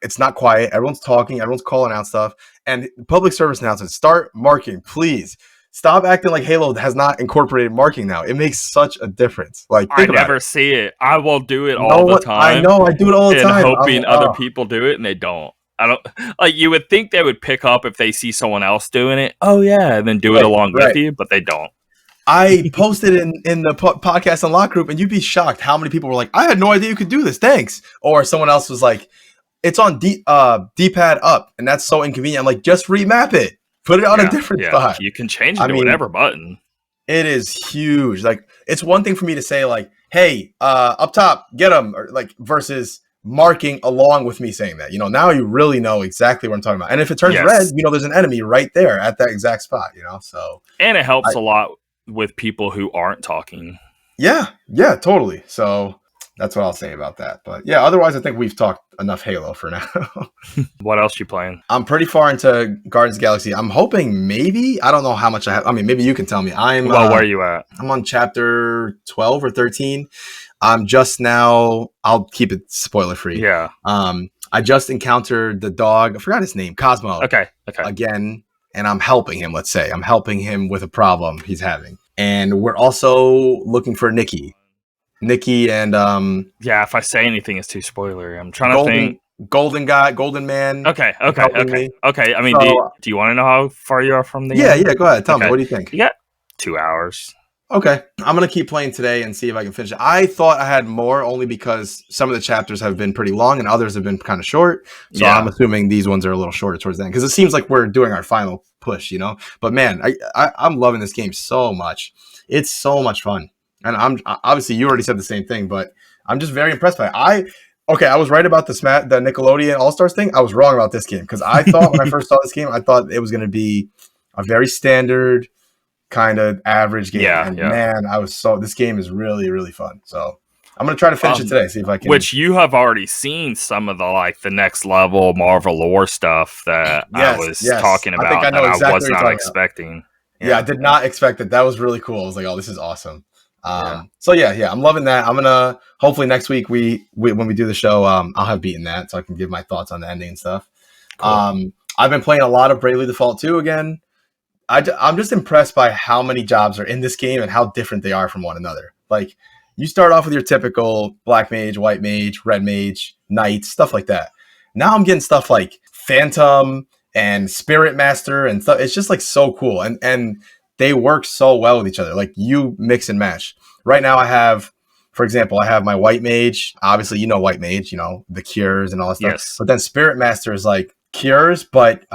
it's not quiet. Everyone's talking. Everyone's calling out stuff. And public service announcements, start marking, please. Stop acting like Halo has not incorporated marking now. It makes such a difference. Like, I never see it. I will do it all the time. I know, I do it all the time. Hoping other people do it, and they don't. I don't like. You would think they would pick up if they see someone else doing it. Oh yeah, and then do it along with you, but they don't. I posted in the podcast unlock group, and you'd be shocked how many people were like, "I had no idea you could do this. Thanks." Or someone else was like, "It's on D-pad up, and that's so inconvenient." I'm like, "Just remap it. Put it on a different spot." You can change it to whatever button. It is huge. Like, it's one thing for me to say like, "Hey, up top, get them," or like versus marking along with me saying that. You know, now you really know exactly what I'm talking about. And if it turns red, you know, there's an enemy right there at that exact spot. You know, so and it helps a lot with people who aren't talking. Yeah, totally. So that's what I'll say about that. But yeah, otherwise I think we've talked enough Halo for now. What else you playing? I'm pretty far into Guardians of the Galaxy. I'm hoping maybe, I don't know how much I have. I mean, maybe you can tell me. Where are you at? I'm on chapter 12 or 13. I'm just now, I'll keep it spoiler free. Yeah. I just encountered the dog. I forgot his name. Cosmo. Okay. Again. And I'm helping him, let's say. I'm helping him with a problem he's having. And we're also looking for Nikki and yeah, if I say anything it's too spoilery. I'm trying to think. Golden man. Okay. I mean, so, do you want to know how far you are from the end? Yeah, go ahead. Tell me, what do you think? You got 2 hours. Okay. I'm going to keep playing today and see if I can finish it. I thought I had more only because some of the chapters have been pretty long and others have been kind of short. So I'm assuming these ones are a little shorter towards the end because it seems like we're doing our final push, you know? But man, I'm loving this game so much. It's so much fun. And I'm obviously you already said the same thing, but I'm just very impressed by it. I was right about the Nickelodeon All-Stars thing. I was wrong about this game because I thought when I first saw this game, I thought it was going to be a very standard kind of average game. Man, this game is really, really fun. So I'm going to try to finish it today, see if I can. Which you have already seen some of the next level Marvel lore stuff that I was talking about that I was not expecting. Yeah, I did not expect it. That was really cool. I was like, oh, this is awesome. So I'm loving that. I'm gonna hopefully next week we when we do the show, I'll have beaten that so I can give my thoughts on the ending and stuff. Cool. I've been playing a lot of Bravely Default 2 again. I'm just impressed by how many jobs are in this game and how different they are from one another. Like, you start off with your typical black mage, white mage, red mage, knight, stuff like that. Now I'm getting stuff like Phantom and Spirit Master and stuff. It's just like so cool. And they work so well with each other. Like, you mix and match. Right now I have, for example, I have my white mage. Obviously, you know white mage, you know, the cures and all that stuff. Yes. But then Spirit Master is like cures, but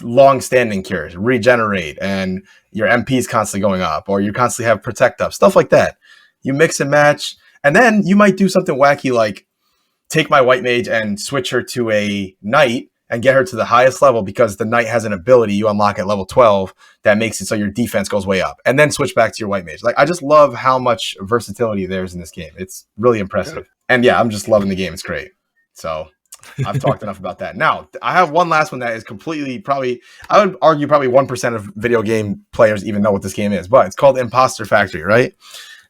long-standing cures, regenerate, and your MP is constantly going up, or you constantly have protect up, stuff like that. You mix and match, and then you might do something wacky like take my white mage and switch her to a knight and get her to the highest level because the knight has an ability you unlock at level 12 that makes it so your defense goes way up, and then switch back to your white mage. Like, I just love how much versatility there is in this game. It's really impressive. Good. And yeah, I'm just loving the game. It's great. So I've talked enough about that. Now, I have one last one that is completely, I would argue 1% of video game players even know what this game is, but it's called Imposter Factory, right?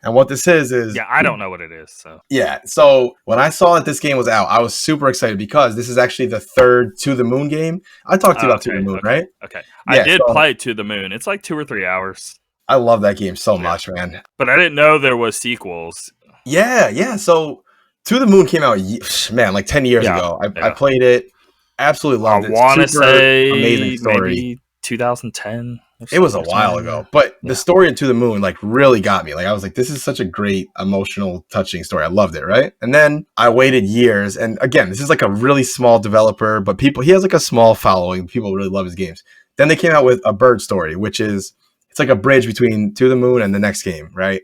And what this is... Yeah, I don't know what it is, so... Yeah, so when I saw that this game was out, I was super excited because this is actually the third To the Moon game. I talked to you about To the Moon, right? Okay. I did play To the Moon. It's like 2 or 3 hours. I love that game so much, man. But I didn't know there was sequels. Yeah. So To the Moon came out, like 10 years ago. I played it, absolutely loved it. I want to say amazing story. maybe 2010. It was a while ago, but the story in To the Moon like really got me. Like I was like, this is such a great, emotional, touching story. I loved it, right? And then I waited years, and again, this is like a really small developer, but he has like a small following. People really love his games. Then they came out with A Bird Story, which is it's like a bridge between To the Moon and the next game, right?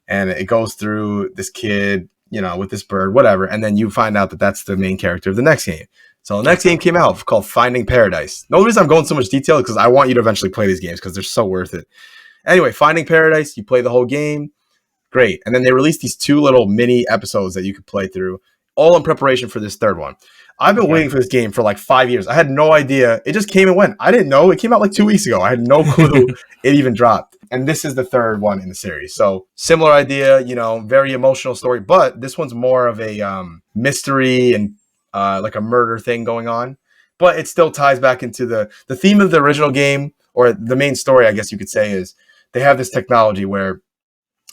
And it goes through this kid, with this bird, whatever, and then you find out that that's the main character of the next game. So the next game came out called Finding Paradise. The only reason I'm going so much detail is because I want you to eventually play these games because they're so worth it. Anyway, Finding Paradise, you play the whole game. Great. And then they released these 2 little mini episodes that you could play through, all in preparation for this third one. I've been waiting for this game for like 5 years. I had no idea. It just came and went. I didn't know. It came out like 2 weeks ago. I had no clue it even dropped. And this is the third one in the series. So similar idea, very emotional story. But this one's more of a mystery and like a murder thing going on, but it still ties back into the theme of the original game, or the main story, I guess you could say, is they have this technology where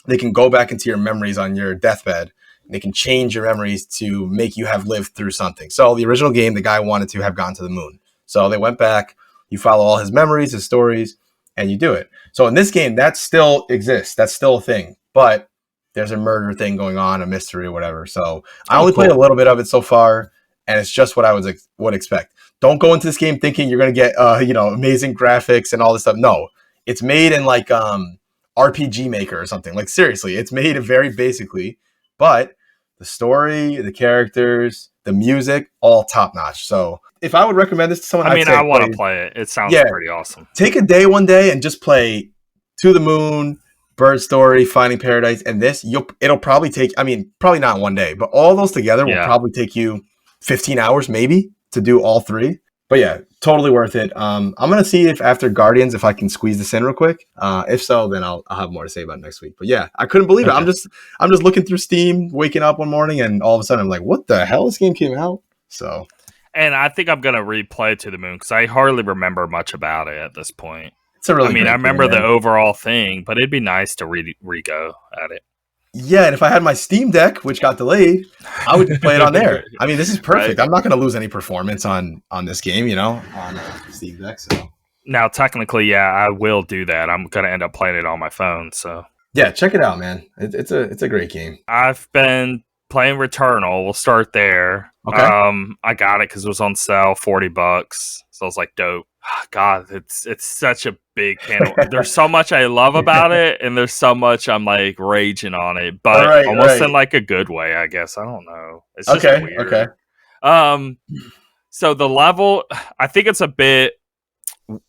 they can go back into your memories on your deathbed. And they can change your memories to make you have lived through something. So the original game, the guy wanted to have gone to the moon. So they went back, you follow all his memories, his stories, and you do it. So in this game, that still exists. That's still a thing, but there's a murder thing going on, a mystery or whatever. So I only played a little bit of it so far. And it's just what I would expect. Don't go into this game thinking you're going to get, amazing graphics and all this stuff. No, it's made in like RPG Maker or something. Like seriously, it's made very basically, but the story, the characters, the music, all top notch. So if I would recommend this to someone, I want to play it. It sounds pretty awesome. Take a day one day and just play To the Moon, Bird Story, Finding Paradise, and this. It'll probably take. Probably not one day, but all those together will probably take you 15 hours maybe to do all 3. But yeah, totally worth it. I'm going to see if after Guardians, if I can squeeze this in real quick. If so, then I'll have more to say about it next week. But yeah, I couldn't believe it. I'm just looking through Steam, waking up one morning, and all of a sudden I'm like, what the hell? This game came out? So. And I think I'm going to replay To the Moon because I hardly remember much about it at this point. It's a really I remember the overall thing, but it'd be nice to re-go at it. Yeah, and if I had my Steam Deck, which got delayed, I would play it on there. This is perfect. Right. I'm not going to lose any performance on this game, on Steam Deck. So now, technically, I will do that. I'm going to end up playing it on my phone. So yeah, check it out, man. It's a great game. I've been playing Returnal. We'll start there. Okay. I got it because it was on sale, $40. So I was like, dope. God, it's such a big panel. There's so much I love about it, and there's so much I'm like raging on it, but almost in like a good way, I guess. I don't know. It's just weird. Okay. So the level, I think it's a bit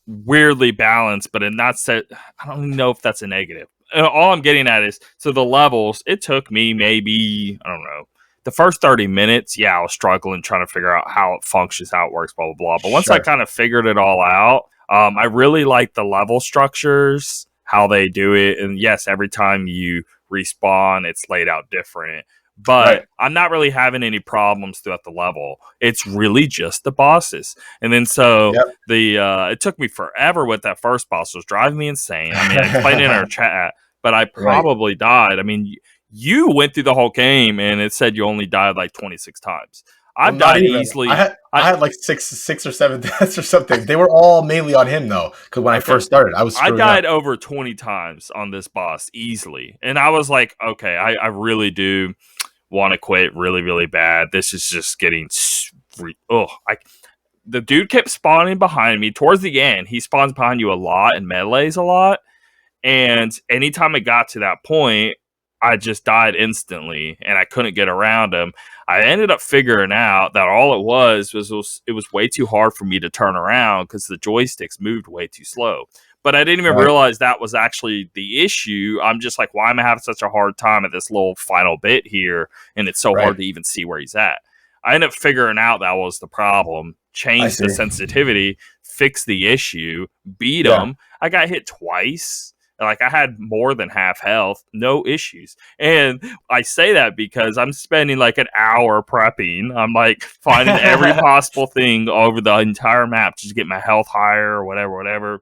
weirdly balanced, but in that set, I don't even know if that's a negative. All I'm getting at is, so the levels, it took me maybe, I don't know, the first 30 minutes, I was struggling trying to figure out how it functions, how it works, blah, blah, blah. But once I kind of figured it all out, I really like the level structures, how they do it. And yes, every time you respawn, it's laid out different. But I'm not really having any problems throughout the level. It's really just the bosses. And then it took me forever with that first boss. It was driving me insane. I explained it in our chat, but I probably died. You went through the whole game, and it said you only died like 26 times. I've died easily. I had like six or 7 deaths or something. They were all mainly on him, though, because when I first started, I died over 20 times on this boss easily. And I was like, okay, I really do want to quit really, really bad. This is just getting... the dude kept spawning behind me. Towards the end, he spawns behind you a lot and melees a lot. And anytime it got to that point, I just died instantly, and I couldn't get around him. I ended up figuring out that all it was way too hard for me to turn around because the joysticks moved way too slow. But I didn't even realize that was actually the issue. I'm just like, why am I having such a hard time at this little final bit here? And it's so hard to even see where he's at. I ended up figuring out that was the problem. Change the sensitivity, fix the issue, beat him. I got hit twice. Like, I had more than half health, no issues. And I say that because I'm spending like an hour prepping. I'm like finding every possible thing over the entire map just to get my health higher or whatever.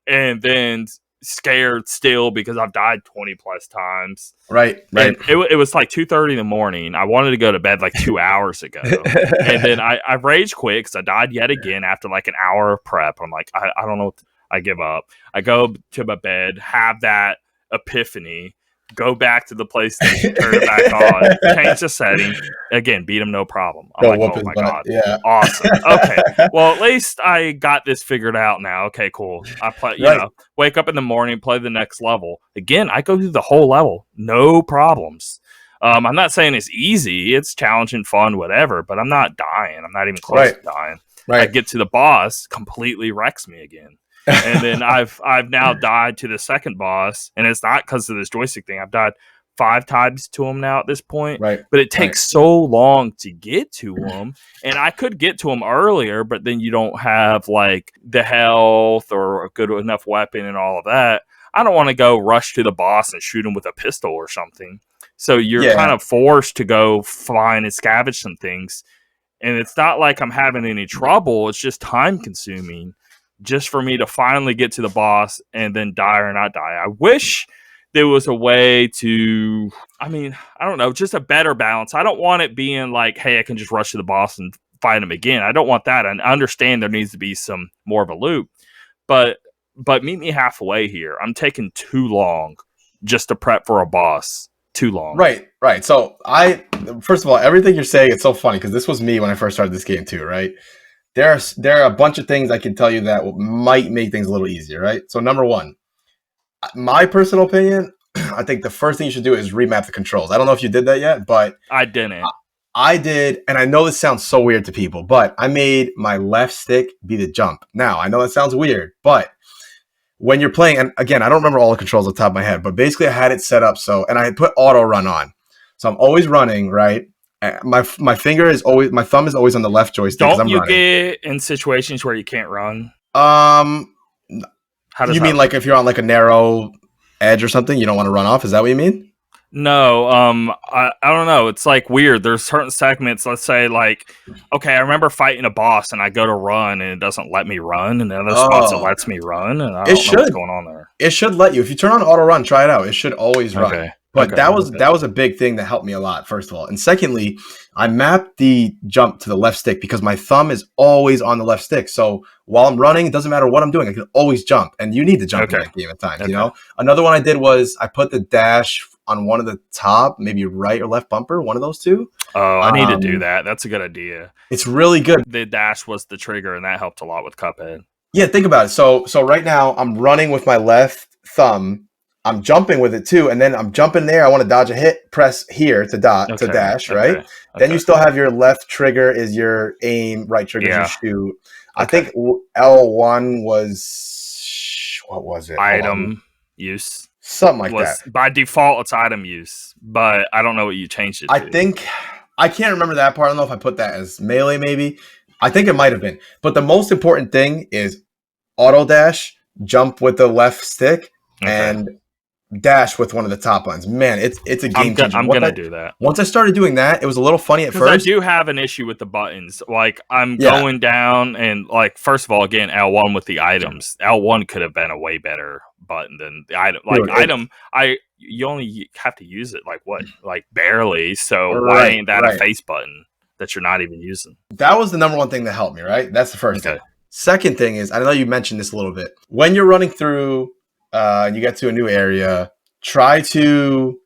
And then scared still because I've died 20 plus times. Right. And it was like 2:30 in the morning. I wanted to go to bed like 2 hours ago. And then I rage quit because I died yet again after like an hour of prep. I'm like, I don't know. I give up. I go to my bed, have that epiphany, go back to the PlayStation, turn it back on, change the setting. Again, beat him, no problem. I'm like, oh my God. Yeah. Awesome. Okay. Well, at least I got this figured out now. Okay, cool. I play, wake up in the morning, play the next level. Again, I go through the whole level. No problems. I'm not saying it's easy. It's challenging, fun, whatever, but I'm not dying. I'm not even close to dying. I get to the boss, completely wrecks me again. And then I've now died to the second boss, and it's not because of this joystick thing. I've died 5 times to him now at this point, but it takes so long to get to him, and I could get to him earlier, but then you don't have like the health or a good enough weapon and all of that. I don't want to go rush to the boss and shoot him with a pistol or something. So you're kind of forced to go find and scavenge some things, and it's not like I'm having any trouble. It's just time consuming. Just for me to finally get to the boss and then die or not die. I wish there was a way to, I don't know, just a better balance. I don't want it being like, hey, I can just rush to the boss and fight him again. I don't want that. I understand there needs to be some more of a loop, but meet me halfway here. I'm taking too long just to prep for a boss. Too long. Right. So first of all, everything you're saying, it's so funny because this was me when I first started this game too, right? There are a bunch of things I can tell you that might make things a little easier, right? So number one, my personal opinion, I think the first thing you should do is remap the controls. I don't know if you did that yet, but I didn't. I did, and I know this sounds so weird to people, but I made my left stick be the jump. Now, I know that sounds weird, but when you're playing, and again, I don't remember all the controls off the top of my head, but basically I had it set up so, and I had put auto run on. So I'm always running, right? My thumb is always on the left joystick. Don't you get in situations where you can't run? How does you mean like if you're on like a narrow edge or something, you don't want to run off? Is that what you mean? No, I don't know. It's like weird. There's certain segments, let's say like, okay, I remember fighting a boss and I go to run and it doesn't let me run, and the other spots it lets me run, and I don't know what's going on there. It should let you. If you turn on auto run, try it out. It should always run. Okay. But that was a big thing that helped me a lot, first of all. And secondly, I mapped the jump to the left stick because my thumb is always on the left stick. So while I'm running, it doesn't matter what I'm doing. I can always jump. And you need to jump in that game at times, you know? Another one I did was I put the dash on one of the top, maybe right or left bumper, one of those two. Oh, I need to do that. That's a good idea. It's really good. The dash was the trigger, and that helped a lot with Cuphead. Yeah, think about it. So right now, I'm running with my left thumb. I'm jumping with it too, and then I'm jumping there. I want to dodge a hit. Press here to dash, right? Okay. Then you still have your left trigger is your aim, right trigger is your shoot. I think L1 was, what was it? Item use. Something like that. By default, it's item use, but I don't know what you changed it to. I think, I can't remember that part. I don't know if I put that as melee maybe. I think it might have been. But the most important thing is auto dash, jump with the left stick, and dash with one of the top lines. Man, it's a game changer. I'm going to do that. Once I started doing that, it was a little funny at first. I do have an issue with the buttons. Like, I'm going down, and, like, first of all, again, L1 with the items. L1 could have been a way better button than the item. Like, you only have to use it, like, what? Like, barely. So why ain't that a face button that you're not even using? That was the number one thing that helped me, right? That's the first thing. Second thing is, I know you mentioned this a little bit. When you're running through... and you get to a new area, try to,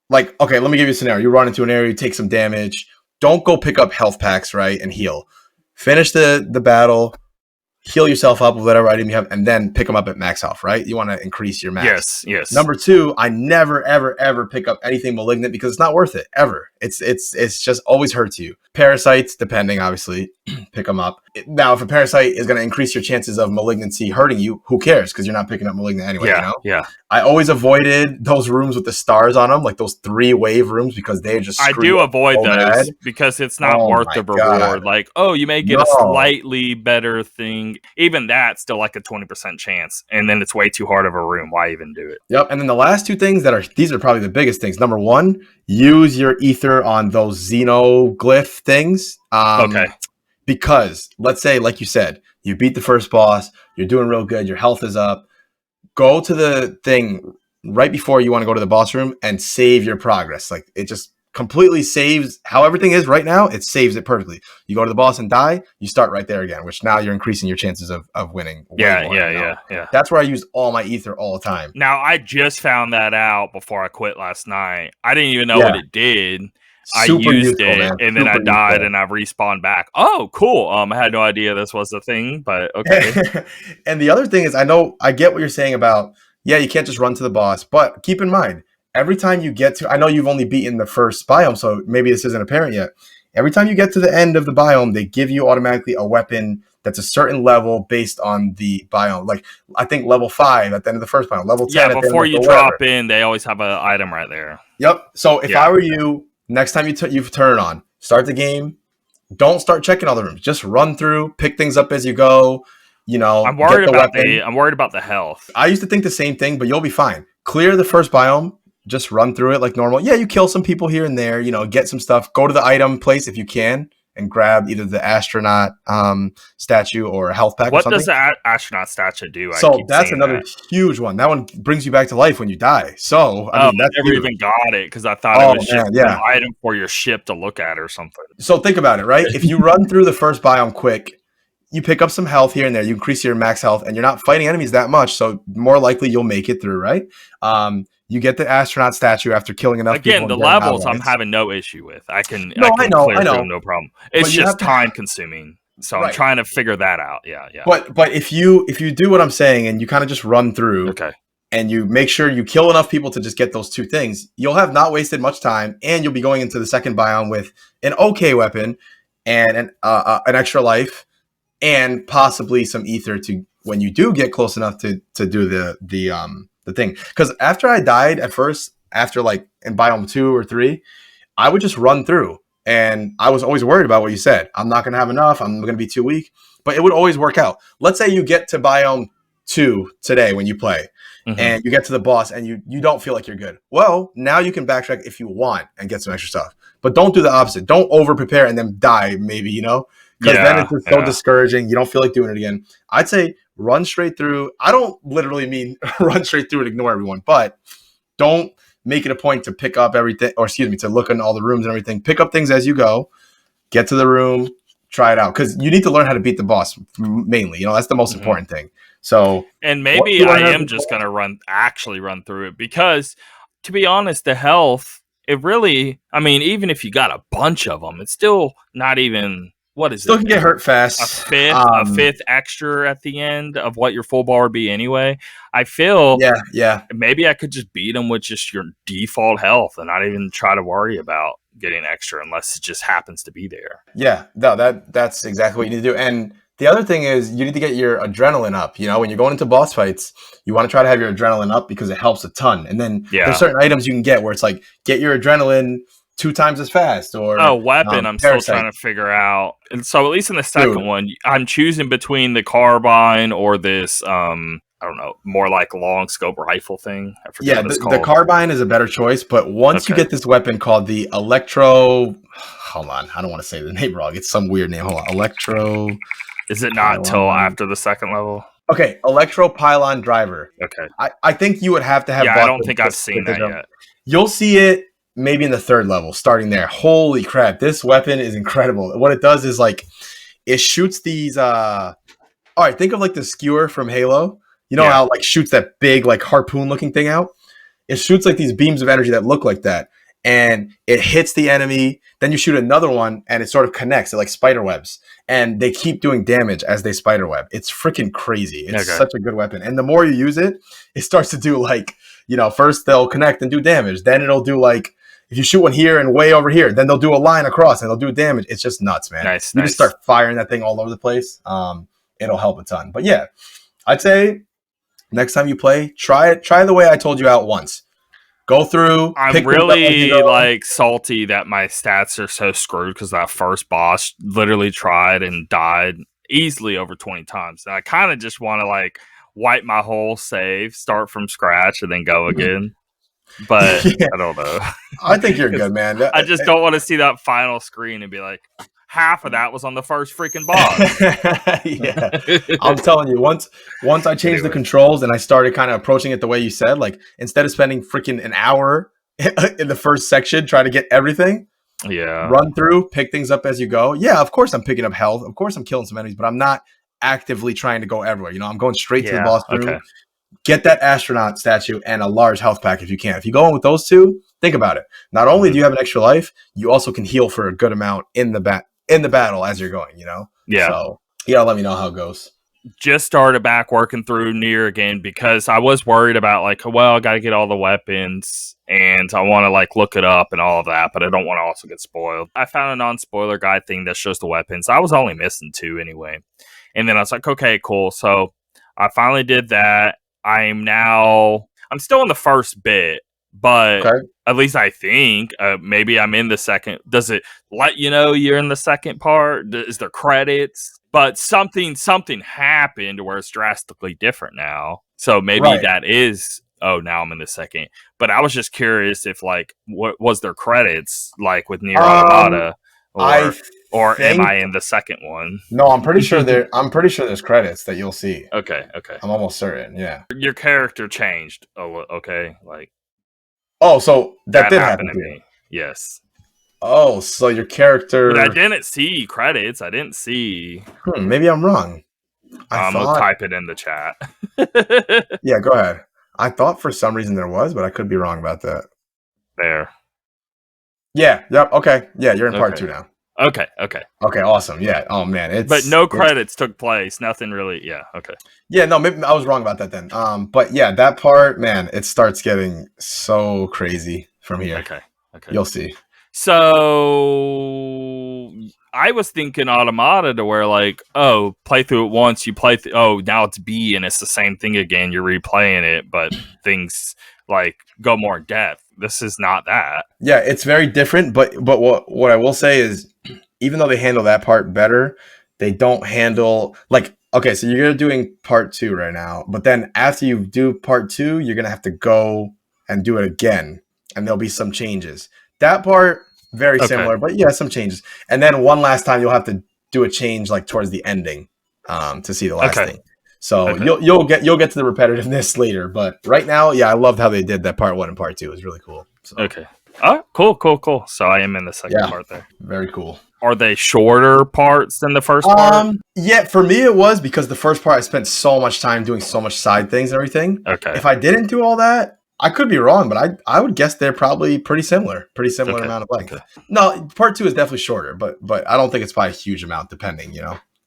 like, okay, let me give you a scenario. You run into an area, you take some damage. Don't go pick up health packs, right, and heal. Finish the battle, heal yourself up with whatever item you have, and then pick them up at max health, right? You want to increase your max. Yes. Number two, I never, ever, ever pick up anything malignant because it's not worth it, ever. It's just always hurts you. Parasites, depending, obviously, pick them up. Now, if a parasite is going to increase your chances of malignancy hurting you, who cares? Because you're not picking up malignant anyway, you know? Yeah. I always avoided those rooms with the stars on them, like those 3-wave rooms, because they just I do avoid those because it's not worth the reward. God. Like, oh, you may get a slightly better thing. Even that's still like a 20% chance. And then it's way too hard of a room. Why even do it? Yep. And then the last two things these are probably the biggest things. Number one, use your ether on those xenoglyph things. Because let's say, like you said, you beat the first boss, you're doing real good, your health is up. Go to the thing right before you want to go to the boss room and save your progress. Like, it just completely saves how everything is right now. It saves it perfectly. You go to the boss and die, you start right there again, which now you're increasing your chances of winning. Yeah. That's where I use all my ether all the time. Now, I just found that out before I quit last night. I didn't even know what it did. Super I used useful, it, man. and then I died, and I respawned back. Oh, cool. I had no idea this was a thing, but okay. And the other thing is, I get what you're saying about, you can't just run to the boss, but keep in mind, every time you get to, I know you've only beaten the first biome, so maybe this isn't apparent yet. Every time you get to the end of the biome, they give you automatically a weapon that's a certain level based on the biome. Like, I think level 5 at the end of the first biome, level 10 Yeah, before you drop in, they always have an item right there. Yep. So if I were you, next time you turn it on, start the game, don't start checking all the rooms. Just run through, pick things up as you go. I'm worried about the health. I used to think the same thing, but you'll be fine. Clear the first biome. Just run through it like normal. Yeah, you kill some people here and there, get some stuff. Go to the item place if you can and grab either the astronaut statue or a health pack or something. What does the astronaut statue do? So that's another huge one. That one brings you back to life when you die. So I never even got it because I thought it was just an item for your ship to look at or something. So think about it, right? If you run through the first biome quick, you pick up some health here and there. You increase your max health, and you're not fighting enemies that much, so more likely you'll make it through, right? You get the astronaut statue after killing enough people. Again, the levels I'm having no issue with. I can clear them, no problem. It's just time consuming. So I'm trying to figure that out. Yeah. But if you do what I'm saying and you kind of just run through, and you make sure you kill enough people to just get those two things, you'll have not wasted much time, and you'll be going into the second biome with an okay weapon and an extra life, and possibly some ether to when you do get close enough to do the thing. Because after I died at first, after like in biome 2 or 3, I would just run through, and I was always worried about what you said. I'm not going to have enough. I'm going to be too weak, but it would always work out. Let's say you get to biome 2 today when you play, and you get to the boss and you don't feel like you're good. Well, now you can backtrack if you want and get some extra stuff, but don't do the opposite. Don't over prepare and then die, maybe, because then it's just so discouraging. You don't feel like doing it again. I'd say run straight through. I don't literally mean run straight through and ignore everyone, but don't make it a point to pick up everything, or to look in all the rooms and everything. Pick up things as you go. Get to the room, try it out, because you need to learn how to beat the boss mainly. That's the most important thing. So, and maybe I am just gonna run through it, because to be honest, the health, it really, even if you got a bunch of them, it's still not even. What is still can get hurt fast. A fifth extra at the end of what your full bar would be anyway. I feel maybe I could just beat them with just your default health and not even try to worry about getting extra unless it just happens to be there. Yeah, no, that's exactly what you need to do. And the other thing is you need to get your adrenaline up. When you're going into boss fights, you want to try to have your adrenaline up because it helps a ton. And then there's certain items you can get where it's like, get your adrenaline 2 times as fast, or weapon. I'm still trying to figure out. And so at least in the second one, I'm choosing between the carbine or this I don't know, more like long scope rifle thing. I forget what it's called. The carbine is a better choice, but once you get this weapon called the Electro, hold on, I don't want to say the name wrong. It's some weird name. Hold on, Electro. Is it not till after the second level? Okay, Electro Pylon Driver. Okay, I think you would have to have. Yeah, I don't think I've seen that yet. You'll see it maybe in the third level, starting there. Holy crap, this weapon is incredible. What it does is like it shoots these all right, think of like the skewer from Halo. How it like shoots that big like harpoon looking thing out? It shoots like these beams of energy that look like that, and it hits the enemy. Then you shoot another one and it sort of connects. It like spider webs, and they keep doing damage as they spider web. It's freaking crazy. It's such a good weapon. And the more you use it, it starts to do like, first they'll connect and do damage. Then it'll do like, if you shoot one here and way over here, then they'll do a line across and they'll do damage. It's just nuts, man. Nice. Just start firing that thing all over the place. It'll help a ton. But yeah, I'd say next time you play, try the way I told you out once. Go through. I'm really like salty that my stats are so screwed because that first boss literally tried and died easily over 20 times. And I kind of just want to like wipe my whole save, start from scratch, and then go again. But I don't know. I think you're good, man. I just don't want to see that final screen and be like, half of that was on the first freaking boss. Yeah. I'm telling you, once I changed the controls and I started kind of approaching it the way you said, like instead of spending freaking an hour in the first section, try to get everything. Yeah. Run through, pick things up as you go. Yeah, of course I'm picking up health. Of course I'm killing some enemies, but I'm not actively trying to go everywhere. I'm going straight to the boss room. Okay. Get that astronaut statue and a large health pack if you can. If you go in with those two, think about it. Not only do you have an extra life, you also can heal for a good amount in the battle as you're going, Yeah. So you gotta let me know how it goes. Just started back working through Nier again because I was worried about I got to get all the weapons and I want to look it up and all of that, but I don't want to also get spoiled. I found a non-spoiler guide thing that shows the weapons. I was only missing 2 anyway. And then I was like, okay, cool. So I finally did that. I'm still in the first bit, but at least I think maybe I'm in the second. Does it let you know you're in the second part? Is there credits? But something happened where it's drastically different now. So maybe that is, now I'm in the second. But I was just curious if what was there credits with Nier Automata, or am I in the second one? No, I'm pretty sure there's credits that you'll see. Okay. I'm almost certain. Yeah. Your character changed. Okay, so that did happen to me. Yes. Oh, so your character... But I didn't see credits. I didn't see... maybe I'm wrong. I'll type it in the chat. Yeah, go ahead. I thought for some reason there was, but I could be wrong about that. There. Yeah, yep, okay. Yeah, you're in part 2 now. Okay. Okay, awesome. Yeah. Oh, man. But no credits took place. Nothing really... Yeah, okay. Yeah, no, maybe I was wrong about that then. But yeah, that part, man, it starts getting so crazy from here. Okay. You'll see. So I was thinking Automata to where play through it once, you play now it's B and it's the same thing again, you're replaying it, but things go more in depth. This is not that. Yeah, it's very different, but what I will say is even though they handle that part better, they don't handle okay, so you're doing part 2 right now, but then after you do part 2, you're gonna have to go and do it again, and there'll be some changes. That part, very similar, but yeah, some changes. And then one last time, you'll have to do a change towards the ending to see the last thing. So you'll get to the repetitiveness later. But right now, yeah, I loved how they did that part 1 and part 2. It was really cool. So. Okay. Oh, cool. So I am in the second part there. Very cool. Are they shorter parts than the first part? Yeah, for me it was because the first part I spent so much time doing so much side things and everything. Okay. If I didn't do all that, I could be wrong, but I would guess they're probably pretty similar amount of length. Okay. No, part 2 is definitely shorter, but I don't think it's by a huge amount, depending,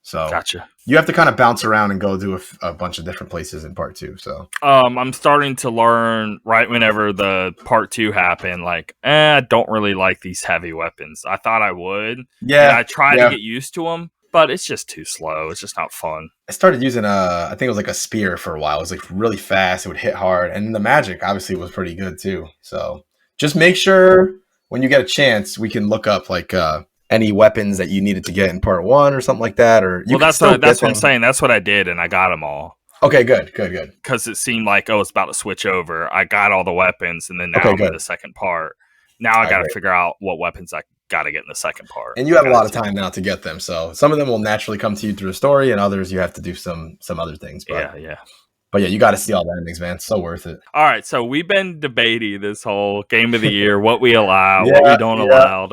So gotcha. You have to kind of bounce around and go do a bunch of different places in part 2. So I'm starting to learn right whenever the part 2 happened. I don't really like these heavy weapons. I thought I would. Yeah, and I tried to get used to them. But it's just too slow. It's just not fun. I started using I think it was a spear for a while. It was really fast. It would hit hard. And the magic obviously was pretty good too. So just make sure when you get a chance, we can look up any weapons that you needed to get in part 1 or something like that. Or that's what I'm saying. That's what I did. And I got them all. Okay, good. Because it seemed it's about to switch over. I got all the weapons. And then now I'm in the second part. Now I got to figure out what weapons I got to get in the second part. And you have a lot of time now to get them. So some of them will naturally come to you through the story, and others you have to do some other things. But, yeah. But yeah, you got to see all the endings, man. It's so worth it. All right, so we've been debating this whole game of the year, what we allow, what we don't allow,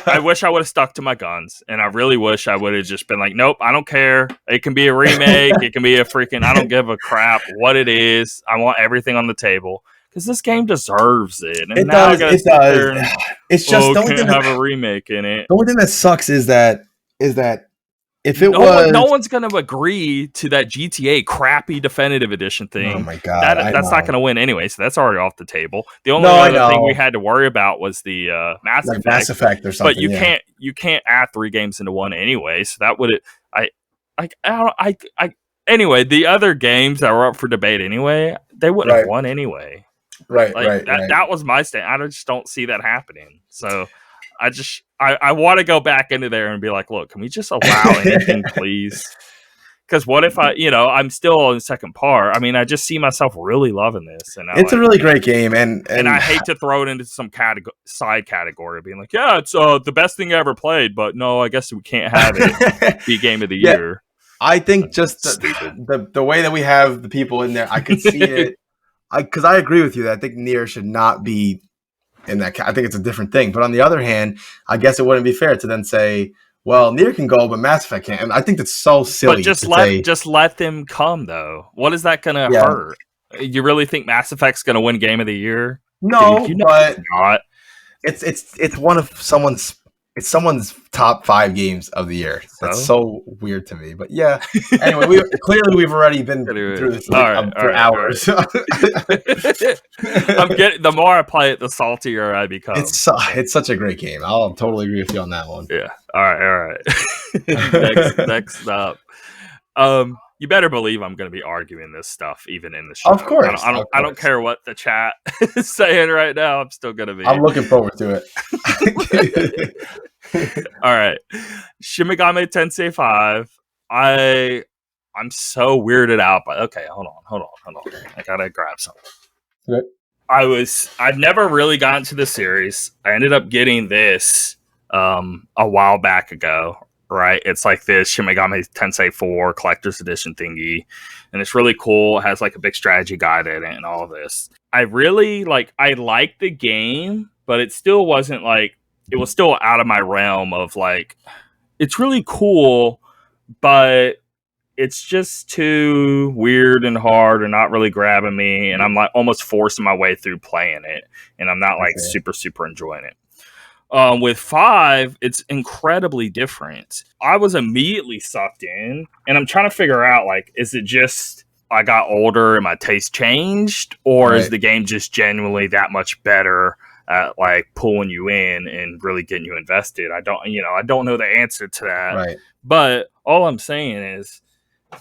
I wish I would have stuck to my guns, and I really wish I would have just been nope, I don't care. It can be a remake. It can be a freaking, I don't give a crap what it is. I want everything on the table. Because this game deserves it. And it does. It does. It's just the only thing have a remake in it. The only thing that sucks is that if it no one's going to agree to that GTA crappy definitive edition thing. Oh my god, that's not going to win anyway. So that's already off the table. The only other thing we had to worry about was the Mass Effect. Mass Effect or something. But you can't add 3 games into one anyway. So that would anyway. The other games that were up for debate anyway, they wouldn't have won anyway. Right. That was my stand. I just don't see that happening. So I want to go back into there and be look, can we just allow anything, please? Because what if I'm still in the second part? I mean, I just see myself really loving this, and it's a really great game, and I hate to throw it into some side category, being yeah, it's the best thing I ever played, but no, I guess we can't have it be game of the year. I think just the way that we have the people in there, I could see it. Because I agree with you that I think Nier should not be in that. I think it's a different thing. But on the other hand, I guess it wouldn't be fair to then say, well, Nier can go, but Mass Effect can't. And I think that's so silly. But just let them come, though. What is that going to hurt? You really think Mass Effect's going to win Game of the Year? No, but not. It's one of someone's top 5 games of the year. That's so weird to me. But yeah. Anyway, we've already been through this for hours. The more I play it, the saltier I become. It's such a great game. I'll totally agree with you on that one. Yeah. All right. Next up. You better believe I'm going to be arguing this stuff even in the show. Of course. I don't care what the chat is saying right now. I'm still going to be. I'm looking forward to it. All right. Shin Megami Tensei 5. I'm so weirded out by. Okay, hold on. I got to grab something. Okay. I'd never really gotten to the series. I ended up getting this a while back ago. Right, it's like this Shin Megami Tensei 4 collector's edition thingy, and it's really cool. It has like a big strategy guide in it and all of this. I really I liked the game, but it still wasn't it was still out of my realm of it's really cool, but it's just too weird and hard and not really grabbing me, and I'm almost forcing my way through playing it, and I'm not super enjoying it. With 5, it's incredibly different. I was immediately sucked in, and I'm trying to figure out, is it just I got older and my taste changed, or is the game just genuinely that much better at pulling you in and really getting you invested? I don't know the answer to that. Right. But all I'm saying is,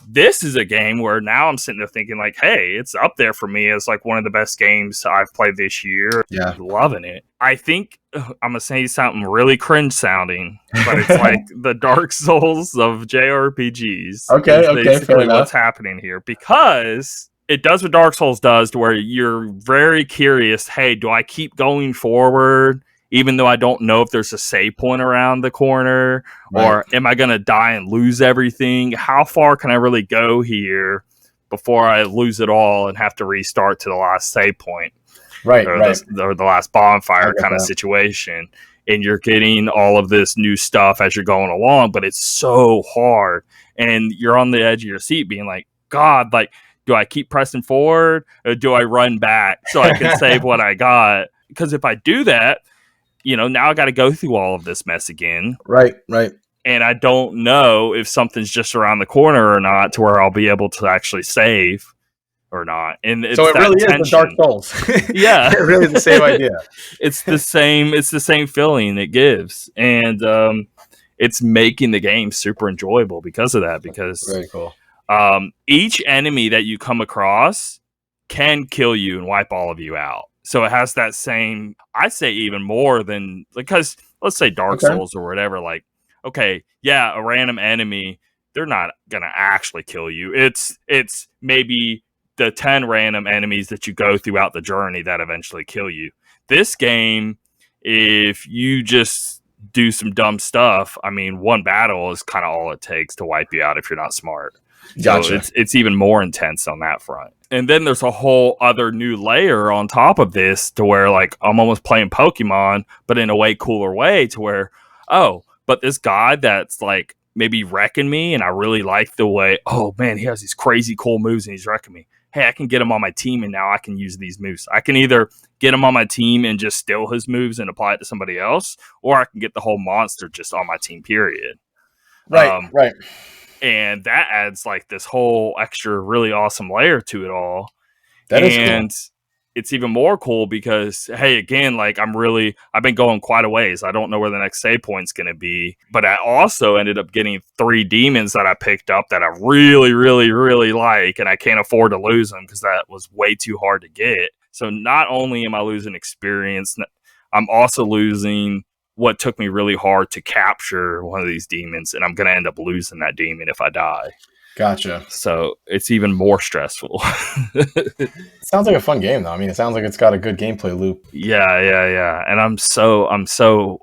this is a game where now I'm sitting there thinking hey, it's up there for me as one of the best games I've played this year. Yeah. Loving it. I think I'm going to say something really cringe sounding, but it's the Dark Souls of JRPGs. Okay. Basically what's happening here, because it does what Dark Souls does, to where you're very curious. Hey, do I keep going forward even though I don't know if there's a save point around the corner, or am I going to die and lose everything? How far can I really go here before I lose it all and have to restart to the last save point? Right. Or the last bonfire kind of situation. And you're getting all of this new stuff as you're going along, but it's so hard. And you're on the edge of your seat being God, do I keep pressing forward, or do I run back so I can save what I got? Because if I do that, now I got to go through all of this mess again. Right. And I don't know if something's just around the corner or not, to where I'll be able to actually save or not. And it's so it really is the Dark Souls. Yeah. It's really the same idea. It's the same feeling it gives. And it's making the game super enjoyable because of that. Because very cool. Each enemy that you come across can kill you and wipe all of you out. So it has that same, I say even more than, because let's say Dark Souls or whatever, a random enemy, they're not going to actually kill you. It's maybe the 10 random enemies that you go throughout the journey that eventually kill you. This game, if you just do some dumb stuff, one battle is kind of all it takes to wipe you out if you're not smart. Gotcha. So it's even more intense on that front. And then there's a whole other new layer on top of this, to where I'm almost playing Pokemon, but in a way cooler way, to where, but this guy that's maybe wrecking me, and I really like the way, oh man, he has these crazy cool moves and he's wrecking me. Hey, I can get him on my team, and now I can use these moves. I can either get him on my team and just steal his moves and apply it to somebody else, or I can get the whole monster just on my team, period. Right. And that adds this whole extra really awesome layer to it all. That is cool. It's even more cool because, hey, again, I've been going quite a ways. I don't know where the next save point's going to be, but I also ended up getting 3 demons that I picked up that I really, really, really like, and I can't afford to lose them because that was way too hard to get. So not only am I losing experience, I'm also losing what took me really hard to capture one of these demons, and I'm going to end up losing that demon if I die. Gotcha. So it's even more stressful. It sounds like a fun game, though. It sounds like it's got a good gameplay loop. Yeah. And I'm so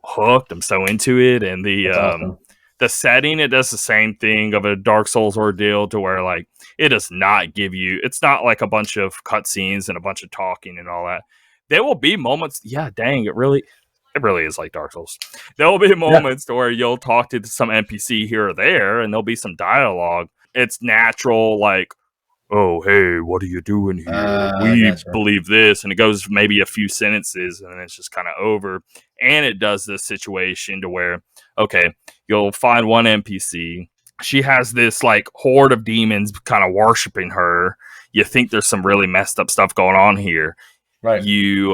hooked. I'm so into it. And the setting, it does the same thing of a Dark Souls ordeal, to where it does not give you. It's not like a bunch of cutscenes and a bunch of talking and all that. there will be moments. Yeah, dang, it really is like Dark Souls. There will be moments where you'll talk to some NPC here or there, and there'll be some dialogue. It's natural, like, oh, hey, what are you doing here? We believe this. And it goes maybe a few sentences, and then it's just kind of over. And it does this situation to where, okay, you'll find one NPC. She has this like horde of demons kind of worshiping her. You think there's some really messed up stuff going on here. Right. You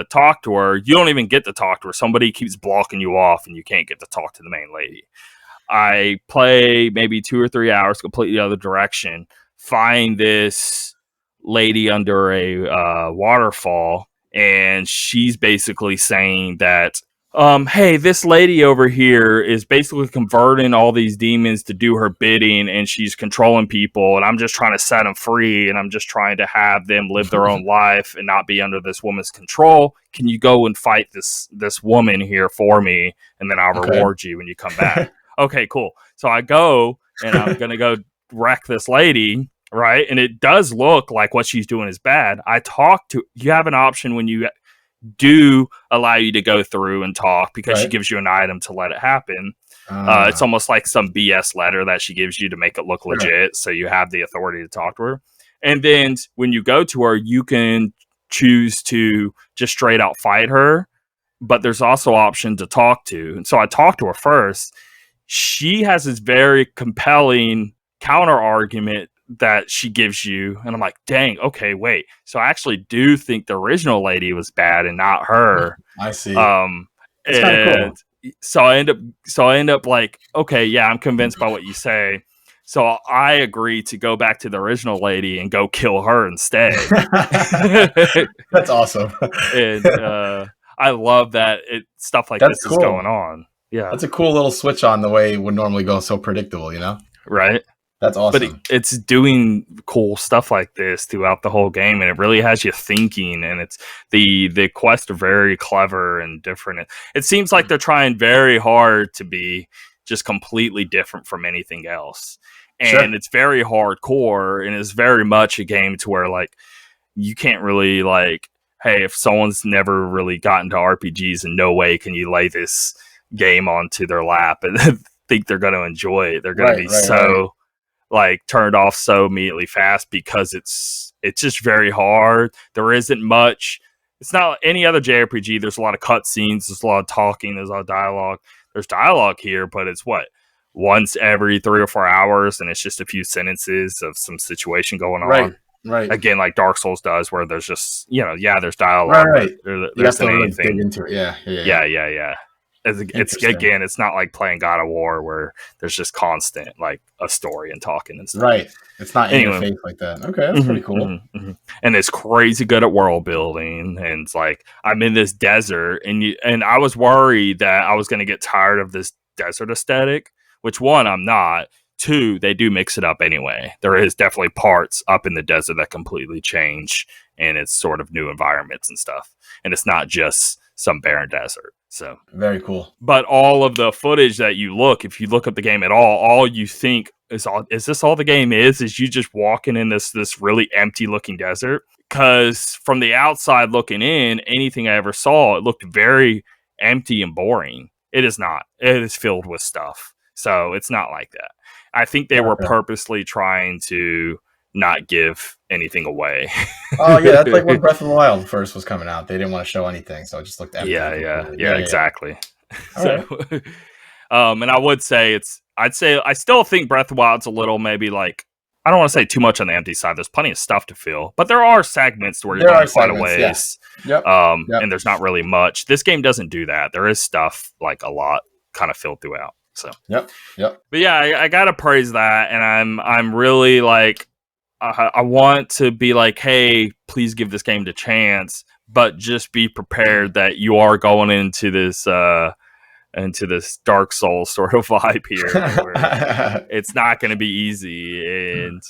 talk to her. You don't even get to talk to her. Somebody keeps blocking you off, and you can't get to talk to the main lady. I play maybe 2 or 3 hours completely other direction. Find this lady under a waterfall, and she's basically saying that, hey, this lady over here is basically converting all these demons to do her bidding, and she's controlling people, and I'm just trying to set them free, and I'm just trying to have them live their own life and not be under this woman's control. Can you go and fight this woman here for me, and then I'll reward you when you come back? Okay, cool. So I go, and I'm going to go wreck this lady, right? And it does look like what she's doing is bad. You have an option when you do allow you to go through and talk, because she gives you an item to let it happen. It's almost like some BS letter that she gives you to make it look legit, so you have the authority to talk to her. And then when you go to her, you can choose to just straight out fight her, but there's also option to talk to. And so I talked to her first. She has this very compelling counter argument that she gives you, and I'm like, dang, okay, wait. So I actually do think the original lady was bad and not her. I see. It's kind of cool. So I end up like, okay, yeah, I'm convinced by what you say. So I agree to go back to the original lady and go kill her instead. That's awesome. And I love that stuff like this is going on. Yeah, that's a cool little switch on the way it would normally go. So predictable, right? That's awesome. But it's doing cool stuff like this throughout the whole game, and it really has you thinking. And it's the quests are very clever and different. It seems like they're trying very hard to be just completely different from anything else. And it's very hardcore, and it's very much a game to where like you can't really like, hey, if someone's never really gotten to RPGs, in no way can you lay this game onto their lap and think they're going to enjoy it. They're going to be like turned off so immediately fast, because it's just very hard. There isn't much. It's not any other JRPG. There's a lot of cutscenes. There's a lot of talking. There's a lot of dialogue. There's dialogue here, but it's once every 3 or 4 hours, and it's just a few sentences of some situation going on. Right. Again, like Dark Souls does, where there's just, there's dialogue. Right. There's anything. Dig into it. Yeah. It's not like playing God of War where there's just constant like a story and talking and stuff. Right. It's not in your face like that. Okay, that's pretty cool. And it's crazy good at world building. And it's like, I'm in this desert, and I was worried that I was going to get tired of this desert aesthetic, which, one, I'm not. 2, they do mix it up anyway. There is definitely parts up in the desert that completely change, and it's sort of new environments and stuff. And it's not just some barren desert. So very cool. But all of the footage that if you look at the game at all you think is this all the game is you just walking in this really empty looking desert? Because from the outside looking in, anything I ever saw, it looked very empty and boring. It is not. It is filled with stuff. So it's not like that. I think they were purposely trying to not give anything away. Oh yeah, that's like when Breath of the Wild first was coming out. They didn't want to show anything, so it just looked empty. Yeah, exactly. So, and I would say I still think Breath of the Wild's a little maybe like, I don't want to say too much on the empty side. There's plenty of stuff to fill, but there are segments where you're going quite a ways. Yeah. And there's not really much. This game doesn't do that. There is stuff like a lot kind of filled throughout. So Yep. But yeah, I gotta praise that, and I'm really like, I want to be like, hey, please give this game a chance, but just be prepared that you are going into this Dark Souls sort of vibe here, where it's not going to be easy, and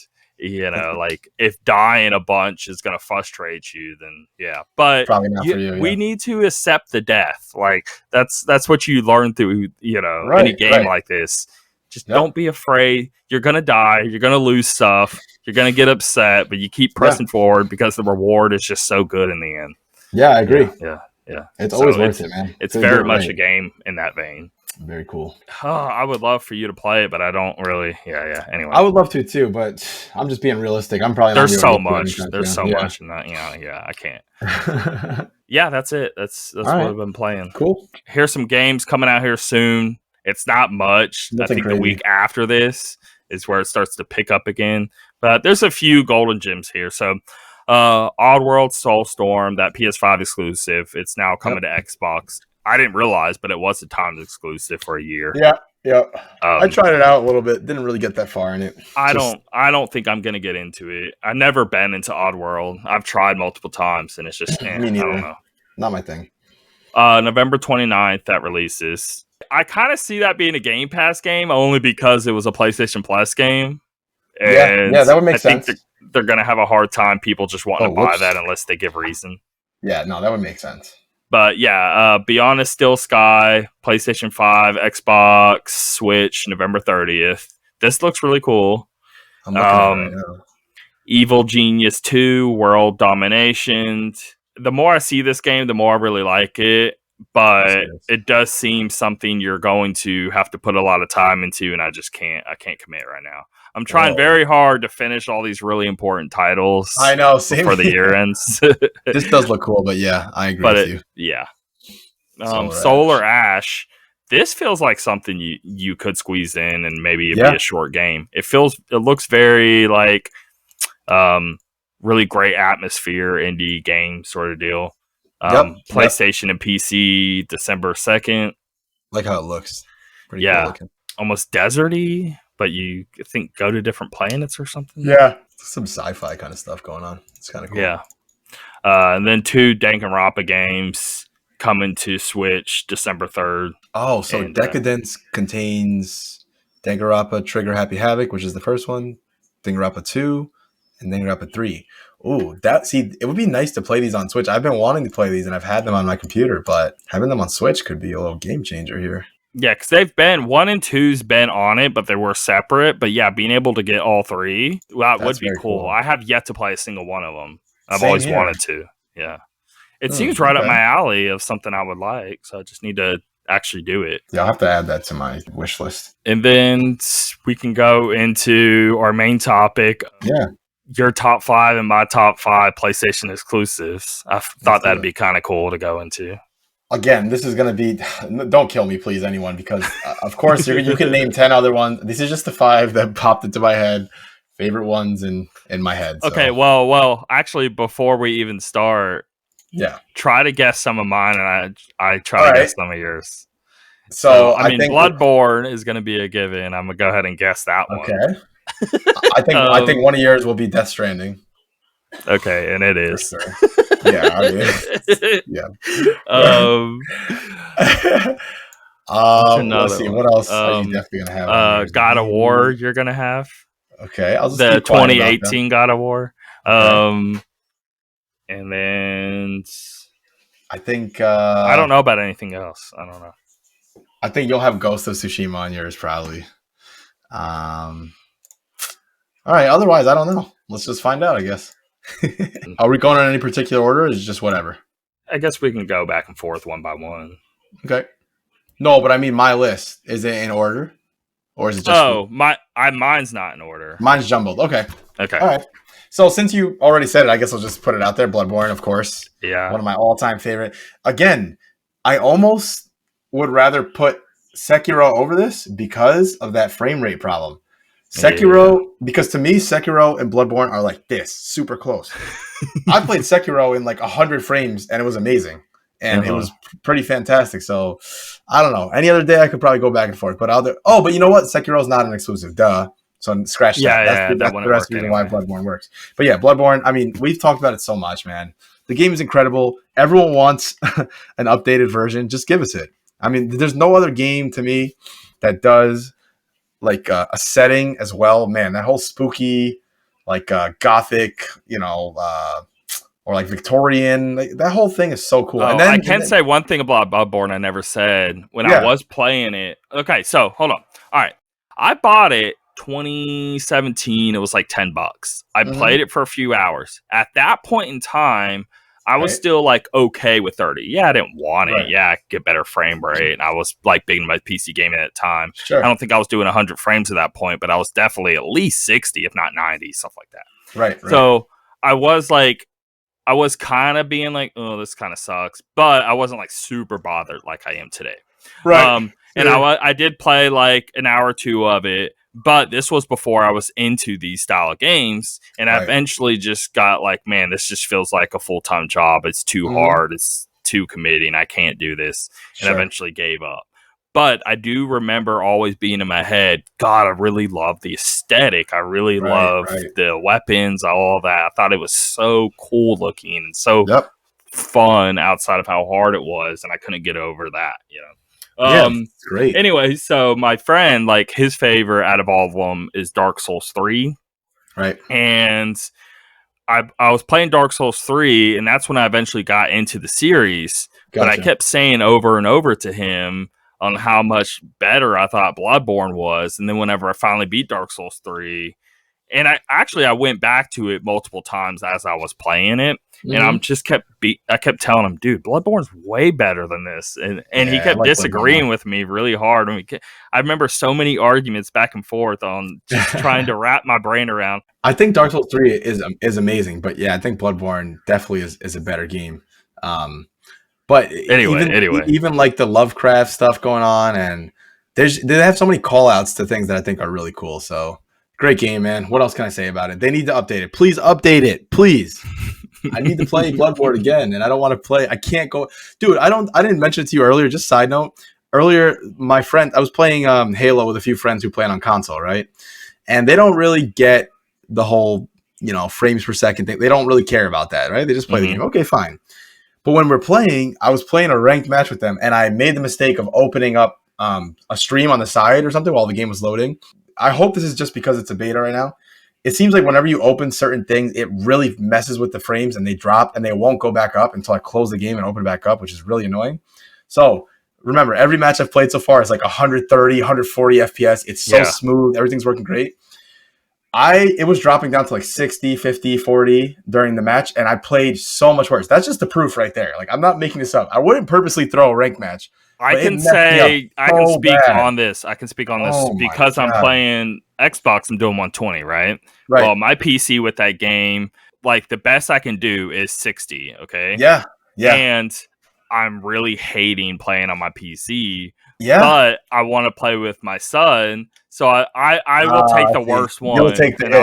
like if dying a bunch is going to frustrate you, then yeah. But probably not for you. We need to accept the death. Like that's what you learn through any game like this. Just don't be afraid. You're going to die. You're going to lose stuff. You're going to get upset, but you keep pressing forward because the reward is just so good in the end. Yeah, I agree. Yeah. It's always worth it, man. It's very much a game in that vein. Very cool. I would love for you to play it, but I don't really. Yeah. Anyway, I would love to too, but I'm just being realistic. I'm probably there's so much. There's so much in that. I can't. Yeah, that's it. That's what I've been playing. Cool. Here's some games coming out here soon. It's not much. Nothing I think crazy. The week after this is where it starts to pick up again. But there's a few golden gems here. So, Oddworld Soulstorm, that PS5 exclusive, it's now coming to Xbox. I didn't realize, but it was a timed exclusive for a year. Yeah. I tried it out a little bit. Didn't really get that far in it. I don't think I'm gonna get into it. I've never been into Oddworld. I've tried multiple times, and it's just Me neither. I don't know. Not my thing. November 29th that releases. I kind of see that being a Game Pass game only because it was a PlayStation Plus game. And yeah, that would make sense. I think they're gonna have a hard time people just wanting to buy that unless they give reason. Yeah, no, that would make sense. But yeah, Beyond the Still Sky, PlayStation 5, Xbox, Switch, November 30th. This looks really cool. I'm looking at it right now. Evil Genius 2, World Domination. The more I see this game, the more I really like it. But it does seem something you're going to have to put a lot of time into, and I can't commit right now. I'm trying very hard to finish all these really important titles. I know, before the year ends. This does look cool, but yeah, I agree with you. Yeah. Solar Ash. This feels like something you could squeeze in, and maybe it'd be a short game. It looks very like really great atmosphere, indie game sort of deal. PlayStation and PC, December 2nd. Like how it looks. Pretty cool looking. Almost deserty, but you think go to different planets or something. Yeah, some sci-fi kind of stuff going on. It's kind of cool. Yeah. And then 2 Danganronpa games coming to Switch December 3rd. Oh, so Decadence contains Danganronpa Trigger Happy Havoc, which is the first one, Danganronpa 2, and Danganronpa 3. Ooh, it would be nice to play these on Switch. I've been wanting to play these, and I've had them on my computer, but having them on Switch could be a little game changer here. Yeah, because they've been 1 and 2's been on it, but they were separate. But yeah, being able to get all 3, that would be cool. I have yet to play a single one of them. I've always wanted to. Yeah, it seems right up my alley of something I would like. So I just need to actually do it. Yeah, I'll have to add that to my wish list. And then we can go into our main topic. Yeah. Your top 5 and my top 5 PlayStation exclusives. I thought that'd be kind of cool to go into. Again, this is going to be... Don't kill me, please, anyone, because, of course, you can name 10 other ones. This is just the 5 that popped into my head. Favorite ones in my head. So. Okay, well, actually, before we even start, try to guess some of mine, and I try to guess some of yours. So I mean, Bloodborne is going to be a given. I'm going to go ahead and guess that one. Okay. I think one of yours will be Death Stranding. Okay, and it is. For sure. Yeah, I mean, yeah. Let's see. What else are you definitely gonna have? God of War. You're gonna have. Okay, I'll just the 2018 God of War. And then I think I don't know about anything else. I don't know. I think you'll have Ghost of Tsushima on yours probably. All right. Otherwise, I don't know. Let's just find out, I guess. Are we going in any particular order? Or is it just whatever? I guess we can go back and forth one by one. Okay. No, but I mean my list. Is it in order? Or is it just mine's not in order. Mine's jumbled. Okay. All right. So since you already said it, I guess I'll just put it out there. Bloodborne, of course. Yeah. One of my all-time favorite. Again, I almost would rather put Sekiro over this because of that frame rate problem. Sekiro, because to me, Sekiro and Bloodborne are like this, super close. I played Sekiro in like 100 frames, and it was amazing. And it was pretty fantastic. So, I don't know. Any other day, I could probably go back and forth. But but you know what? Sekiro's not an exclusive. Duh. So, scratch that. That's the rest of the reason why Bloodborne works. But yeah, Bloodborne, I mean, we've talked about it so much, man. The game is incredible. Everyone wants an updated version. Just give us it. I mean, there's no other game to me that does like a setting as well. Man, that whole spooky, like gothic, or like Victorian, that whole thing is so cool. And then I can say one thing about Bloodborne I never said when I was playing it. Okay, so hold on. All right, I bought it 2017. It was like $10. I played it for a few hours. At that point in time, I was still like okay with 30. Yeah, I didn't want it. Right. Yeah, I could get better frame rate. And I was like big in my PC gaming at the time. Sure. I don't think I was doing 100 frames at that point, but I was definitely at least 60, if not 90, stuff like that. Right. So I was kind of being like, oh, this kind of sucks, but I wasn't like super bothered like I am today. Right. And I did play like an hour or two of it, but this was before I was into these style of games. And I eventually just got like, man, this just feels like a full-time job. It's too hard. It's too committing. I can't do this. And I eventually gave up. But I do remember always being in my head, God, I really love the aesthetic. I really love the weapons, all that. I thought it was so cool looking and so fun outside of how hard it was. And I couldn't get over that, you know. Great. Anyway, so my friend, like his favorite out of all of them is Dark Souls 3. Right. And I was playing Dark Souls 3, and that's when I eventually got into the series. Gotcha. But I kept saying over and over to him on how much better I thought Bloodborne was. And then whenever I finally beat Dark Souls 3, and I went back to it multiple times as I was playing it, and I'm just I kept telling him, dude, Bloodborne's way better than this, and he kept disagreeing with me really hard. I remember so many arguments back and forth on just trying to wrap my brain around. I think Dark Souls 3 is amazing, but yeah, I think Bloodborne definitely is a better game. But anyway, even like the Lovecraft stuff going on, and they have so many call outs to things that I think are really cool. So great game, man. What else can I say about it? They need to update it. Please update it. Please. I need to play Bloodborne again, and I don't want to play. I can't go, dude. I didn't mention it to you earlier. Just side note. Earlier, my friend, I was playing Halo with a few friends who play it on console, right? And they don't really get the whole, frames per second thing. They don't really care about that, right? They just play the game. Okay, fine. But when we're playing, I was playing a ranked match with them, and I made the mistake of opening up a stream on the side or something while the game was loading. I hope this is just because it's a beta right now. It seems like whenever you open certain things, it really messes with the frames, and they drop, and they won't go back up until I close the game and open it back up, which is really annoying. So remember, every match I've played so far is like 130, 140 FPS. It's so smooth. Everything's working great. It was dropping down to like 60, 50, 40 during the match, and I played so much worse. That's just the proof right there. Like, I'm not making this up. I wouldn't purposely throw a ranked match. I can speak on this because I'm playing Xbox. I'm doing 120, right? Well, my PC with that game, like the best I can do is 60. Okay. Yeah. And I'm really hating playing on my PC. Yeah. But I want to play with my son, so I will take the worst one. You'll take the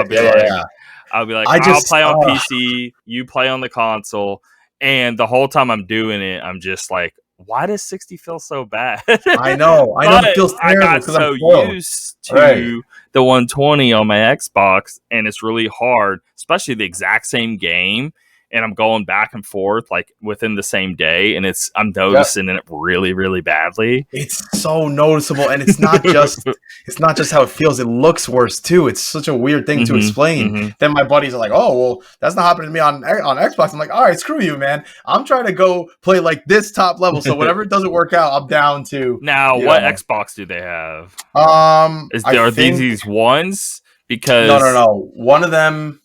I'll be like, I'll play on PC, you play on the console, and the whole time I'm doing it, I'm just like, why does 60 feel so bad? I know it feels terrible. I got so used to the 120 on my Xbox, and it's really hard, especially the exact same game. And I'm going back and forth like within the same day, and I'm noticing it really, really badly. It's so noticeable, and it's not just how it feels. It looks worse too. It's such a weird thing to explain. Then my buddies are like, "Oh, well, that's not happening to me on Xbox." I'm like, "All right, screw you, man. I'm trying to go play like this top level. So whatever doesn't work out, I'm down to." Now, what Xbox do they have? Are these ones? Because no. One of them,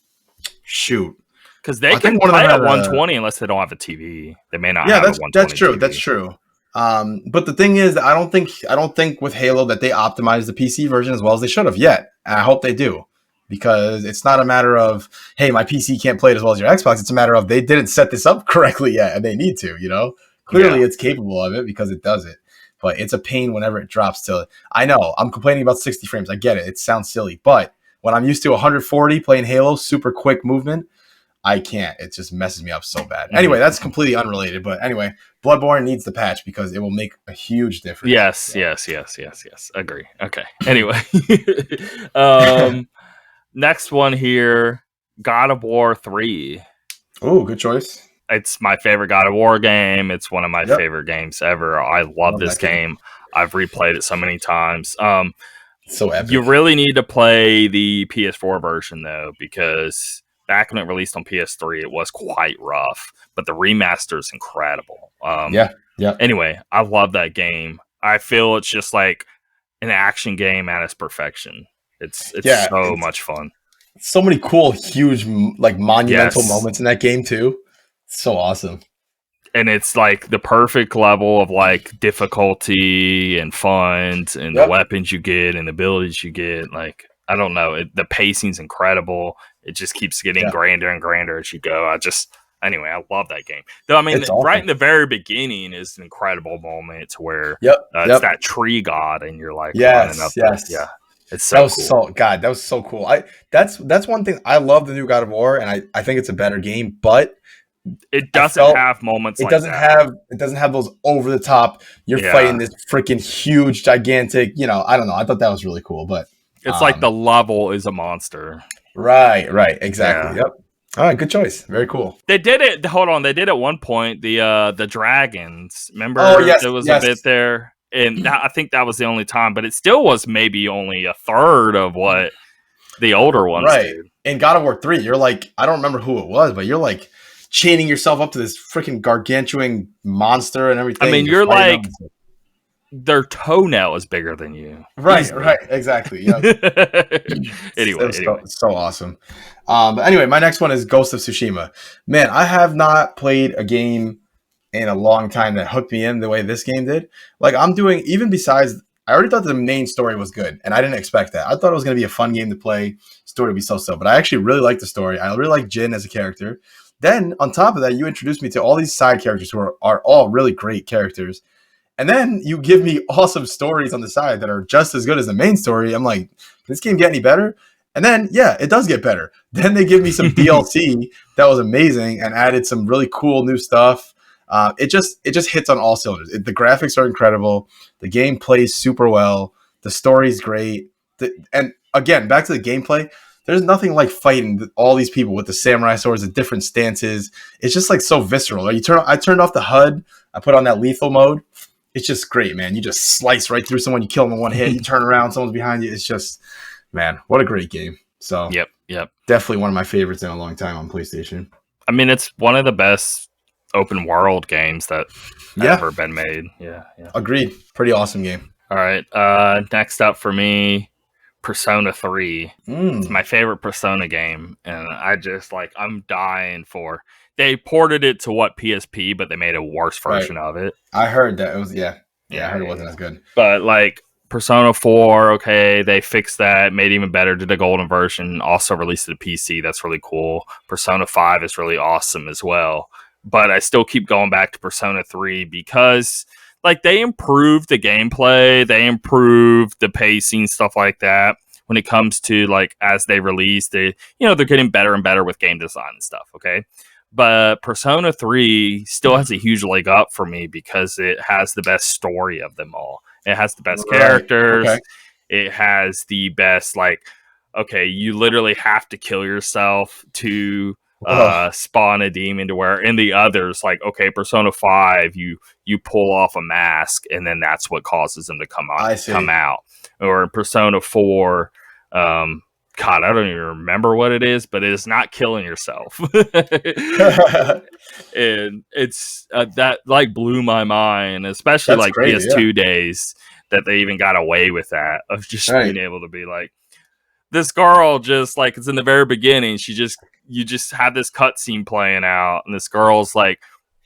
shoot. Because they can play at 120 unless they don't have a TV. They may not have a 120 that's true. TV. That's true. But the thing is, I don't think with Halo that they optimized the PC version as well as they should have yet. And I hope they do. Because it's not a matter of, hey, my PC can't play it as well as your Xbox. It's a matter of they didn't set this up correctly yet, and they need to, Clearly it's capable of it because it does it. But it's a pain whenever it drops to, I know, I'm complaining about 60 frames. I get it. It sounds silly. But when I'm used to 140 playing Halo, super quick movement, I can't. It just messes me up so bad. Anyway, that's completely unrelated. But anyway, Bloodborne needs the patch because it will make a huge difference. Yes. Agree. Okay. Anyway. Next one here, God of War 3. Oh, good choice. It's my favorite God of War game. It's one of my favorite games ever. I love this game. I've replayed it so many times. So epic. You really need to play the PS4 version, though, because back when it released on PS3, it was quite rough, but the remaster is incredible. Anyway, I love that game. I feel it's just like an action game at its perfection. It's much fun. So many cool, huge, like monumental moments in that game too. So awesome. And it's like the perfect level of like difficulty and fun and the weapons you get and the abilities you get. Like, I don't know. The pacing's incredible. It just keeps getting grander and grander as you go. Anyway, I love that game. Though, I mean, right in the very beginning is an incredible moment where it's that tree god and you're like running up. Yeah. It's so cool. That was so cool. That's one thing. I love the new God of War, and I think it's a better game, but it doesn't have moments like that. It doesn't have those over the top, you're fighting this freaking huge, gigantic, I don't know. I thought that was really cool, but it's like the level is a monster. Right, exactly. Yeah. Yep. All right, good choice. Very cool. They did it. Hold on, they did at one point the dragons. Remember, there was a bit there, and I think that was the only time. But it still was maybe only a third of what the older ones did. In God of War 3, you're like, I don't remember who it was, but you're like chaining yourself up to this freaking gargantuan monster and everything. I mean, you're like, their toenail is bigger than you. Right, exactly. Yeah. anyway. So awesome. But anyway, my next one is Ghost of Tsushima. Man, I have not played a game in a long time that hooked me in the way this game did. Like, I'm doing, even besides, I already thought the main story was good, and I didn't expect that. I thought it was going to be a fun game to play. Story would be so, but I actually really like the story. I really like Jin as a character. Then, on top of that, you introduced me to all these side characters who are all really great characters. And then you give me awesome stories on the side that are just as good as the main story. I'm like, can this game get any better? And then, it does get better. Then they give me some DLC that was amazing and added some really cool new stuff. It just hits on all cylinders. The graphics are incredible. The game plays super well. The story's great. And again, back to the gameplay. There's nothing like fighting all these people with the samurai swords at different stances. It's just like so visceral. I turned off the HUD. I put on that lethal mode. It's just great, man. You just slice right through someone. You kill them in one hit. You turn around, someone's behind you. It's just, man, what a great game. So yep. Definitely one of my favorites in a long time on PlayStation. I mean, it's one of the best open world games that ever been made. Yeah. Agreed. Pretty awesome game. All right. Next up for me, Persona 3. It's my favorite Persona game, and I'm dying for. They ported it to PSP, but they made a worse version of it. I heard that it was I heard it wasn't as good. But like Persona 4, okay, they fixed that, made it even better, did a golden version, also released it to PC. That's really cool. Persona 5 is really awesome as well. But I still keep going back to Persona 3 because like they improved the gameplay, they improved the pacing, stuff like that. When it comes to like as they release, they're getting better and better with game design and stuff, okay? But Persona 3 still has a huge leg up for me because it has the best story of them all. It has the best characters. Okay. It has the best, you literally have to kill yourself to spawn a demon to where in the others, Persona 5, you pull off a mask and then that's what causes them to come out. Or in Persona 4, God, I don't even remember what it is, but it is not killing yourself. And it's that blew my mind, especially That's crazy, PS2 days that they even got away with that of just being able to be like, this girl just it's in the very beginning. You just have this cutscene playing out, and this girl's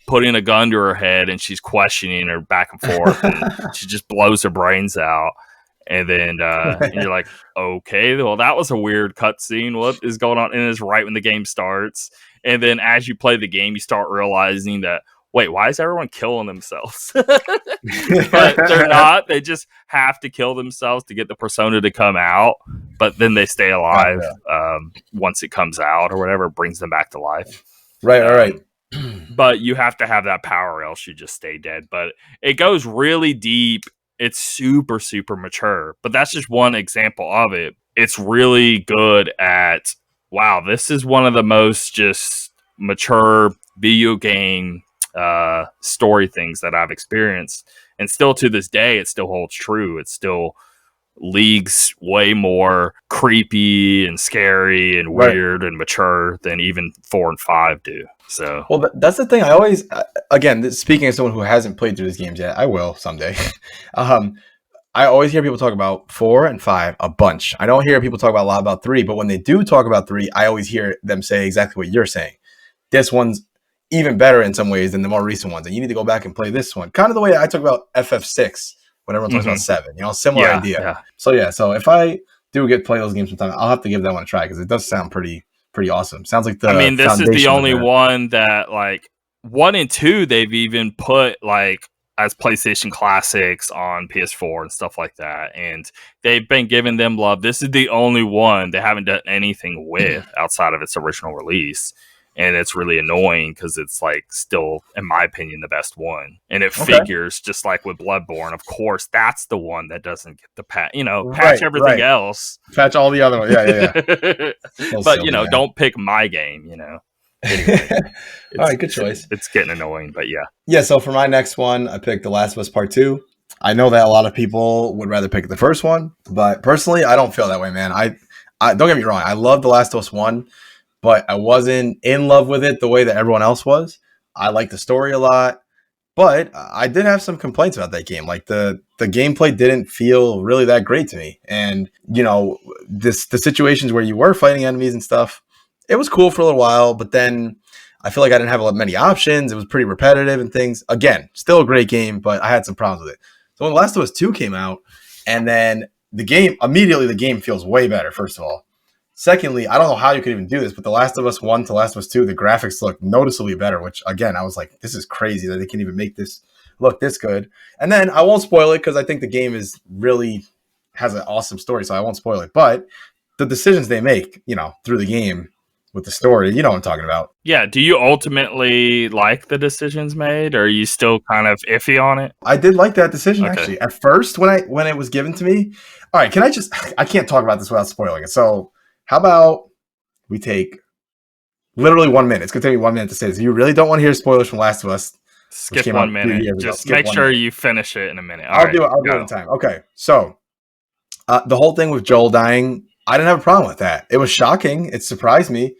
putting a gun to her head, and she's questioning her back and forth, and she just blows her brains out. And then and you're like, okay, well, that was a weird cutscene. What is going on? And it's right when the game starts. And then as you play the game, you start realizing that, wait, why is everyone killing themselves? But they're not. They just have to kill themselves to get the persona to come out. But then they stay alive once it comes out or whatever, brings them back to life. Right, all right. But you have to have that power or else you just stay dead. But it goes really deep. It's super, super mature, but that's just one example of it. It's really good at, wow, this is one of the most just mature video game story things that I've experienced. And still to this day, it still holds true. It's still leagues way more creepy and scary and weird and mature than even 4 and 5 do. So, well, that's the thing. I always, again, speaking as someone who hasn't played through these games yet, I will someday. I always hear people talk about 4 and 5 a bunch. I don't hear people talk a lot about 3, but when they do talk about 3, I always hear them say exactly what you're saying. This one's even better in some ways than the more recent ones. And you need to go back and play this one. Kind of the way I talk about FF6 when everyone talks about 7. You know, similar idea. Yeah. So if I do get play those games sometime, I'll have to give that one a try because it does sound pretty awesome. Sounds like this is the only one that like 1 and 2 they've even put like as PlayStation classics on PS4 and stuff like that, and they've been giving them love. This is the only one they haven't done anything with outside of its original release, and it's really annoying because it's like still, in my opinion, the best one. And it figures just like with Bloodborne. Of course, that's the one that doesn't get the patch. You know, patch everything else, patch all the other ones. Yeah. But silly, don't pick my game. Anyway, all right, good choice. It's getting annoying, but yeah. So for my next one, I picked The Last of Us Part 2. I know that a lot of people would rather pick the first one, but personally, I don't feel that way, man. I don't get me wrong. I love The Last of Us 1, but I wasn't in love with it the way that everyone else was. I like the story a lot, but I did have some complaints about that game. Like the gameplay didn't feel really that great to me, and the situations where you were fighting enemies and stuff. It was cool for a little while, but then I feel like I didn't have many options. It was pretty repetitive and things. Again, still a great game, but I had some problems with it. So when Last of Us 2 came out, and then the game feels way better, first of all. Secondly, I don't know how you could even do this, but The Last of Us 1 to Last of Us 2, the graphics look noticeably better, which, again, I was like, this is crazy that they can even make this look this good. And then I won't spoil it because I think the game has an awesome story, so I won't spoil it. But the decisions they make, through the game, with the story, you know what I'm talking about. Yeah. Do you ultimately like the decisions made, or are you still kind of iffy on it? I did like that decision, actually. At first, when it was given to me. All right, I can't talk about this without spoiling it. So how about we take literally 1 minute? It's going to take me 1 minute to say this. If you really don't want to hear spoilers from Last of Us, skip 1 minute. Just make sure you finish it in a minute. I'll do it in time. Okay, so the whole thing with Joel dying, I didn't have a problem with that. It was shocking. It surprised me.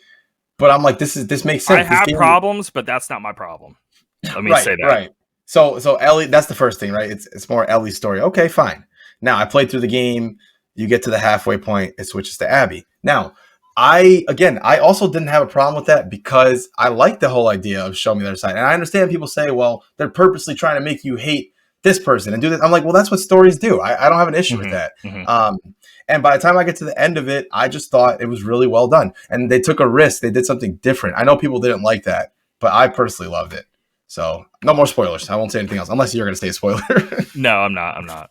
But I'm like, this makes sense. I have problems, but that's not my problem. Let me say that. Right. So Ellie, that's the first thing, right? It's more Ellie's story. Okay, fine. Now I played through the game. You get to the halfway point. It switches to Abby. Now, I also didn't have a problem with that because I like the whole idea of show me the other side. And I understand people say, well, they're purposely trying to make you hate this person and do this. I'm like, well, that's what stories do. I don't have an issue with that. And by the time I get to the end of it, I just thought it was really well done. And they took a risk. They did something different. I know people didn't like that, but I personally loved it. So no more spoilers. I won't say anything else unless you're going to say a spoiler. No, I'm not.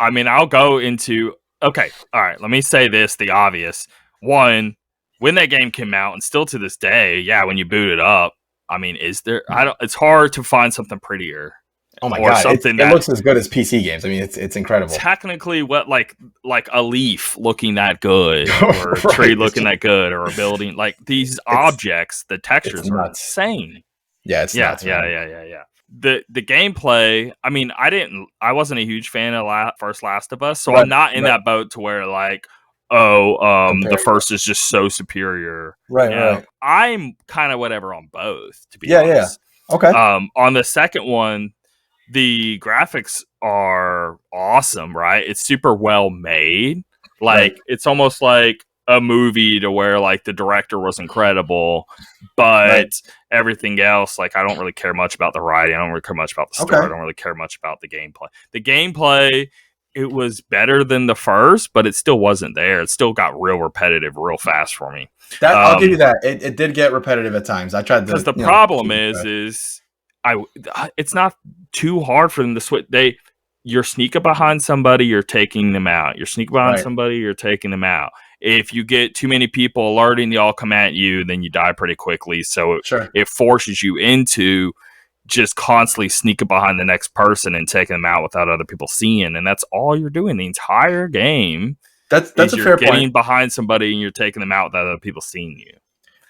I mean, I'll go into... Okay, all right. Let me say this, the obvious. One, when that game came out, and still to this day, when you boot it up, I mean, it's hard to find something prettier. Oh my god! It looks as good as PC games. I mean, it's incredible. Technically, what like a leaf looking that good, or a tree looking that good, or a building like these objects, the textures are insane. Yeah, it's nuts. Yeah. The gameplay. I mean, I wasn't a huge fan of first Last of Us, so I'm not in that boat to where like, the first is just so superior. Right. I'm kind of whatever on both. To be honest. Yeah. Okay. On the second one, the graphics are awesome, right? It's super well made. Like it's almost like a movie to where like the director was incredible, but everything else, like I don't really care much about the writing. I don't really care much about the story. I don't really care much about the gameplay. The gameplay, it was better than the first, but it still wasn't there. It still got real repetitive real fast for me. I'll give you that. It did get repetitive at times. I tried to, because the problem is it's not too hard for them to switch. You're sneaking behind somebody, you're taking them out. You're sneaking behind somebody, you're taking them out. If you get too many people alerting, they all come at you, then you die pretty quickly. So it forces you into just constantly sneaking behind the next person and taking them out without other people seeing. And that's all you're doing the entire game. That's a fair point. You're getting behind somebody and you're taking them out without other people seeing you.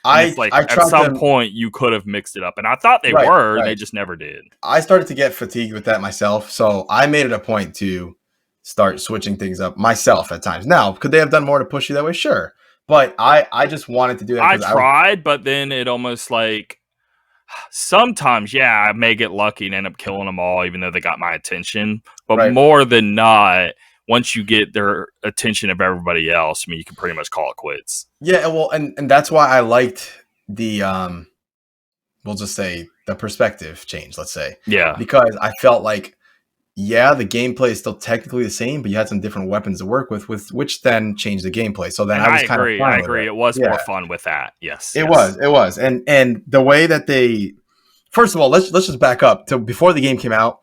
At some point you could have mixed it up, and I thought they were. They just never did. I started to get fatigued with that myself, so I made it a point to start switching things up myself at times. Now, could they have done more to push you that way? Sure, but I just wanted to do that. I tried, but then it almost like sometimes, I may get lucky and end up killing them all, even though they got my attention. But more than not, once you get their attention of everybody else, I mean, you can pretty much call it quits. Yeah, well, and that's why I liked the we'll just say the perspective changed, let's say. Yeah. Because I felt like, yeah, the gameplay is still technically the same, but you had some different weapons to work with which then changed the gameplay. So then I was kind of fine I with agree. It was more fun with that. Yes. It was. And the way that first of all, let's just back up to before the game came out.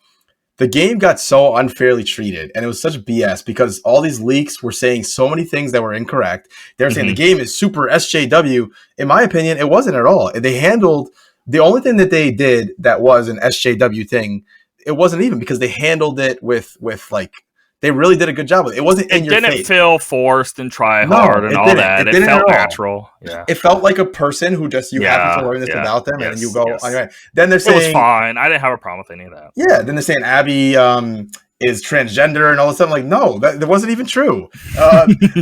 The game got so unfairly treated, and it was such BS because all these leaks were saying so many things that were incorrect. They were saying the game is super SJW. In my opinion, it wasn't at all. They handled the only thing that they did that was an SJW thing. It wasn't even because they handled it with like they really did a good job with it. It wasn't in your face. It didn't feel forced and try hard and all that. It felt natural. Yeah. It felt like a person who just happen to learn this about them, and then you go on your way. Then they're saying it was fine. I didn't have a problem with any of that. Yeah. Then they're saying Abby is transgender and all of a sudden, like, no, that wasn't even true.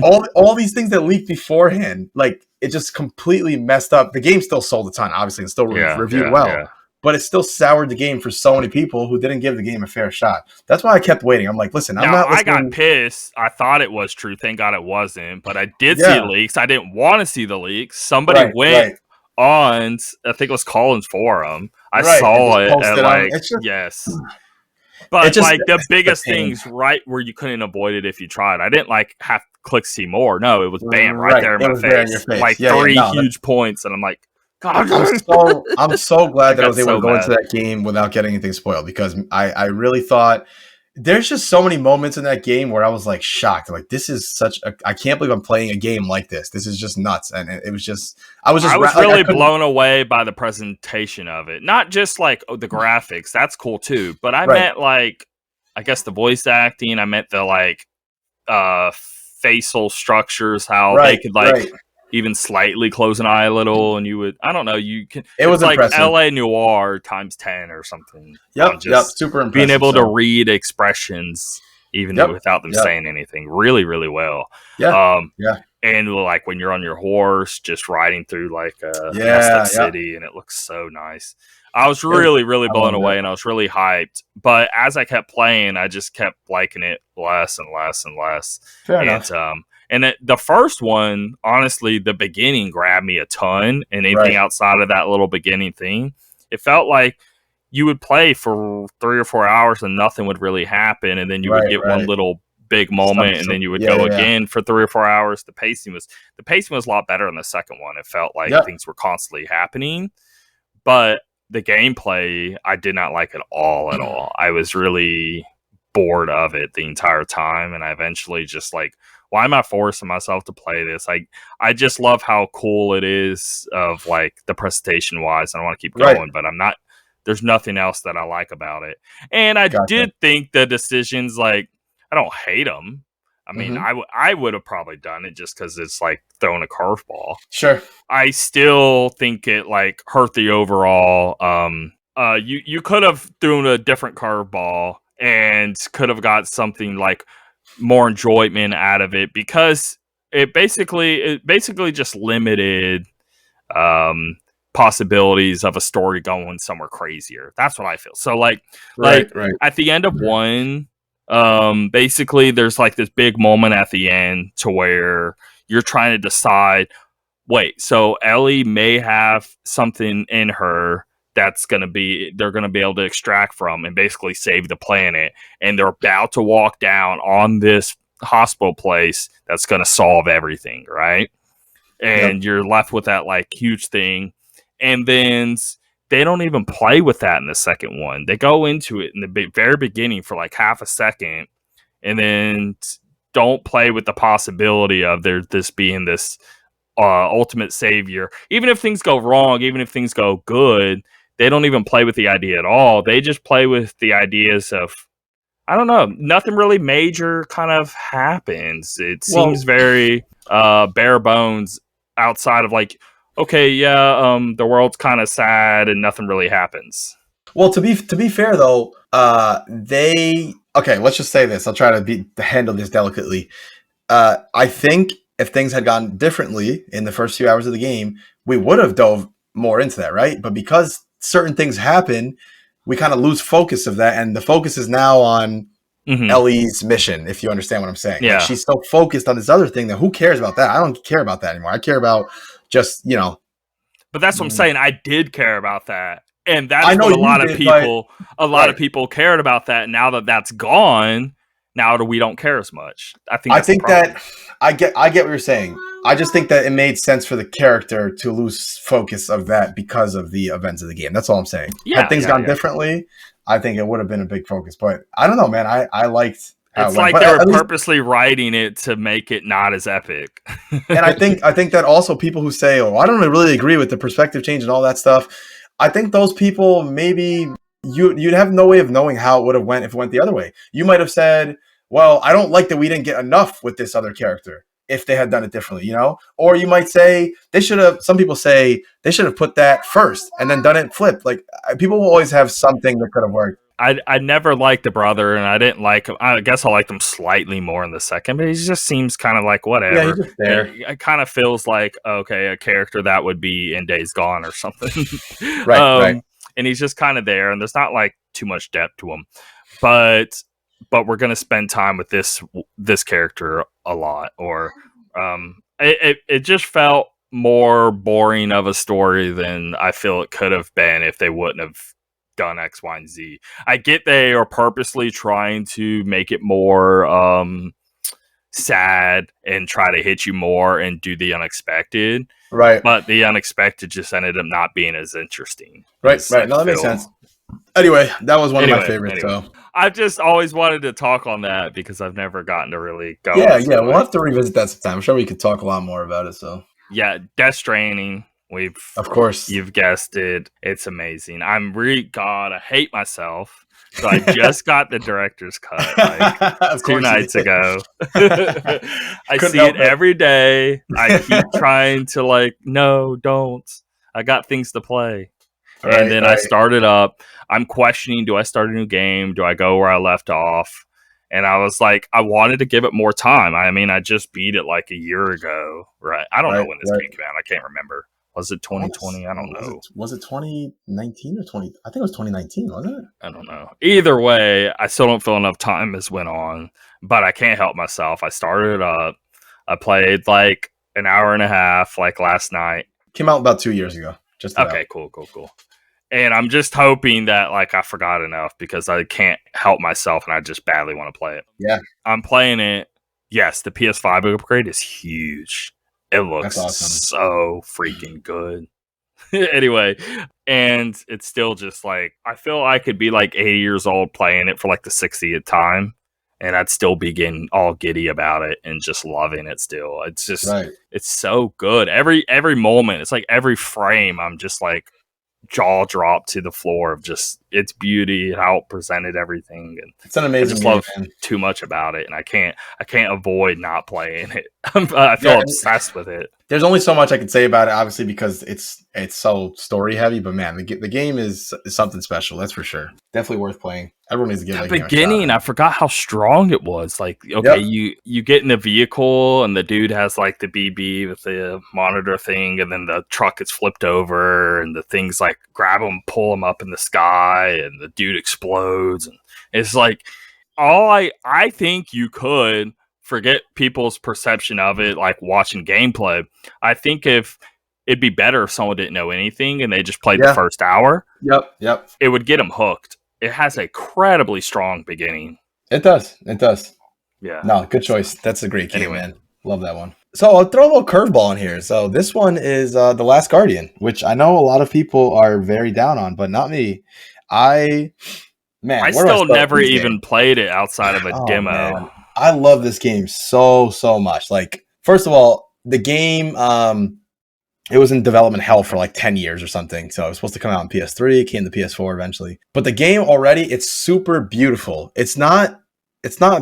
All these things that leaked beforehand, like it just completely messed up. The game still sold a ton, obviously, and still reviewed well. Yeah. But it still soured the game for so many people who didn't give the game a fair shot. That's why I kept waiting. I'm like, listen, I'm not listening. I got pissed. I thought it was true. Thank God it wasn't. But I did see the leaks. I didn't want to see the leaks. Somebody went on, I think it was Colin's forum. I saw it. And yes. But like the biggest things right where you couldn't avoid it if you tried. I didn't like have to click see more. No, it was bam right there in my face. Like three huge points. And I'm like, God, I'm so glad that I was able to go into that game without getting anything spoiled because I really thought there's just so many moments in that game where I was like shocked. Like this is I can't believe I'm playing a game like this. This is just nuts. And it was just, I was really blown away by the presentation of it. Not just like the graphics. That's cool too. But I meant like, I guess the voice acting. I meant the like facial structures, how they could like even slightly close an eye a little, and you would, I don't know, you can. It was like impressive. LA Noire times 10 or something. Yep, super impressive. Being able to read expressions even without them saying anything, really, really well. Yeah, and like when you're on your horse, just riding through like a messed up city, and it looks so nice. I was really, really blown away, and I was really hyped. But as I kept playing, I just kept liking it less and less and less. Fair enough. And the first one, honestly, the beginning grabbed me a ton. And anything outside of that little beginning thing, it felt like you would play for 3 or 4 hours and nothing would really happen. And then you would get one little big moment, and then you would go again for 3 or 4 hours. The pacing was a lot better in the second one. It felt like things were constantly happening. But the gameplay, I did not like it all at all. I was really bored of it the entire time. And I eventually just like, why am I forcing myself to play this? I just love how cool it is of like the presentation wise. I want to keep going, but there's nothing else that I like about it. And I did think the decisions, like, I don't hate them. I mean, I would have probably done it just because it's like throwing a curveball. Sure. I still think it like hurt the overall. You could have thrown a different curveball and could have got something like more enjoyment out of it, because it basically just limited possibilities of a story going somewhere crazier. That's what I feel. So like at the end of one, basically there's like this big moment at the end to where you're trying to decide, wait, so Ellie may have something in her they're going to be able to extract from and basically save the planet. And they're about to walk down on this hospital place that's going to solve everything, right? And you're left with that like huge thing. And then they don't even play with that in the second one. They go into it in the very beginning for like half a second, and then don't play with the possibility of this being this ultimate savior. Even if things go wrong, even if things go good, they don't even play with the idea at all. They just play with the ideas of, I don't know, nothing really major kind of happens. It seems very bare bones outside of like, okay, the world's kind of sad and nothing really happens. Well, to be fair though, let's just say this. I'll try to handle this delicately. I think if things had gone differently in the first few hours of the game, we would have dove more into that, right? But because certain things happen, we kind of lose focus of that, and the focus is now on Ellie's mission, if you understand what I'm saying. Yeah. Like, she's so focused on this other thing that who cares about that? I don't care about that anymore. I care about just, But that's what I'm saying. I did care about that. And that's what a lot of people cared about that. Now that that's gone, now we don't care as much. I think that I get what you're saying. I just think that it made sense for the character to lose focus of that because of the events of the game. That's all I'm saying. Had things gone differently, I think it would have been a big focus. But I don't know, man. I liked how it's like they were purposely writing it to make it not as epic. And I think that also people who say, "Oh, I don't really agree with the perspective change and all that stuff," I think those people maybe you'd have no way of knowing how it would have went if it went the other way. You might have said, "Well, I don't like that we didn't get enough with this other character if they had done it differently," you know? Or you might say they should have. Some people say they should have put that first and then done it flipped. Like people will always have something that could have worked. I never liked the brother, and I didn't like him. I guess I liked him slightly more in the second, but he just seems kind of like whatever. Yeah, he's just there. It kind of feels like, okay, a character that would be in Days Gone or something. Right. And he's just kind of there, and there's not like too much depth to him. But we're gonna spend time with this character a lot, or it just felt more boring of a story than I feel it could have been if they wouldn't have done X, Y, and Z. I get they are purposely trying to make it more sad and try to hit you more and do the unexpected. Right. But the unexpected just ended up not being as interesting. Right. No, that makes sense. Anyway, that was one of my favorites. So I've just always wanted to talk on that because I've never gotten to really go. Yeah. We'll have to revisit that sometime. I'm sure we could talk a lot more about it. So yeah, Death Stranding. Of course, you've guessed it. It's amazing. I hate myself. So I just got the director's cut like 2 nights ago. I see it every day. I keep trying to like, no, don't. I got things to play. And then I started up. I'm questioning, do I start a new game? Do I go where I left off? And I was like, I wanted to give it more time. I mean, I just beat it like a year ago, right? I don't know when this game came out. I can't remember. Was it 2020? I don't know. Was it 2019 or 20? I think it was 2019, wasn't it? I don't know. Either way, I still don't feel enough time has went on, but I can't help myself. I started it up. I played like an hour and a half, like last night. Came out about 2 years ago. Okay, cool. And I'm just hoping that like I forgot enough because I can't help myself and I just badly want to play it. Yeah. I'm playing it. Yes, the PS5 upgrade is huge. It looks so freaking good. Anyway, and it's still just like, I feel I could be like 80 years old playing it for like the 60th time, and I'd still be getting all giddy about it and just loving it still. It's just, It's so good. Every moment, it's like every frame, I'm just like jaw drop to the floor of just its beauty, how it presented everything, and it's an amazing game, love too much about it, and I can't avoid not playing it. I feel obsessed with it. There's only so much I can say about it, obviously, because it's so story heavy. But man, the game is something special. That's for sure. Definitely worth playing. Everyone needs to get the beginning. I forgot how strong it was. Like, okay, you get in the vehicle, and the dude has like the BB with the monitor thing, and then the truck gets flipped over, and the things like grab him, pull him up in the sky, and the dude explodes. And it's like I think you could forget people's perception of it, like watching gameplay. I think if it'd be better if someone didn't know anything and they just played the first hour. Yep. It would get them hooked. It has a incredibly strong beginning. It does. Yeah. No, good choice. That's a great game, man. Love that one. So I'll throw a little curveball in here. So this one is The Last Guardian, which I know a lot of people are very down on, but not me. I still never even played it outside of a demo. Man. I love this game so much. Like, first of all, the game, it was in development hell for like 10 years or something. So it was supposed to come out on PS3. It came to PS4 eventually. But the game already, it's super beautiful. It's not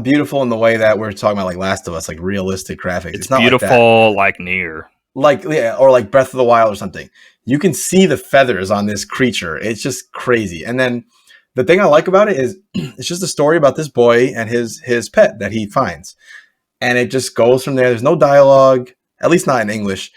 beautiful in the way that we're talking about like Last of Us, like realistic graphics. It's not beautiful like Nier. Or like Breath of the Wild or something. You can see the feathers on this creature. It's just crazy. And then the thing I like about it is it's just a story about this boy and his pet that he finds. And it just goes from there. There's no dialogue, at least not in English.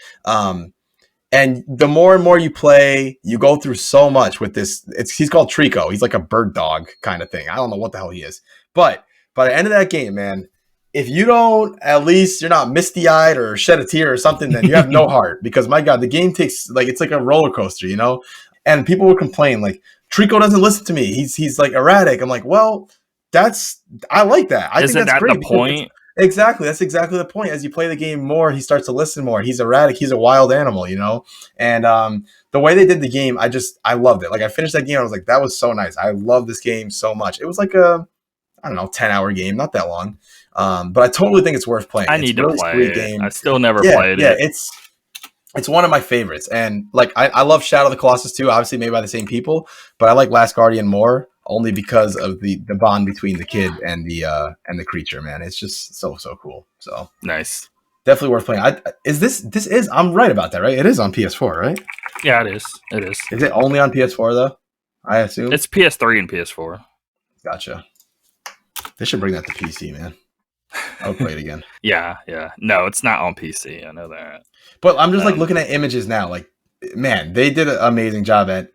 And the more and more you play, you go through so much with this. He's called Trico. He's like a bird dog kind of thing. I don't know what the hell he is. But by the end of that game, man, if you don't, at least you're not misty-eyed or shed a tear or something, then you have no heart. Because my God, the game takes like it's like a roller coaster, you know. And people would complain like Trico doesn't listen to me. He's like erratic. I'm like, well, I like that. I think that's great. The point? Exactly. That's exactly the point. As you play the game more, he starts to listen more. He's erratic. He's a wild animal, you know. And the way they did the game, I loved it. Like I finished that game, I was like, that was so nice. I love this game so much. It was like a, I don't know, 10-hour game, not that long. But I totally think it's worth playing. I need to play it. Game. I still never played it. Yeah, it's one of my favorites. And like I love Shadow of the Colossus too, obviously made by the same people, but I like Last Guardian more only because of the bond between the kid and the creature, man. It's just so cool. So nice. Definitely worth playing. I'm right about that, right? It is on PS4, right? Yeah, it is. It is. Is it only on PS4 though? I assume it's PS3 and PS4. Gotcha. They should bring that to PC, man. I'll play it again. Yeah. No, it's not on PC. I know that. But I'm just like looking at images now. Like, man, they did an amazing job at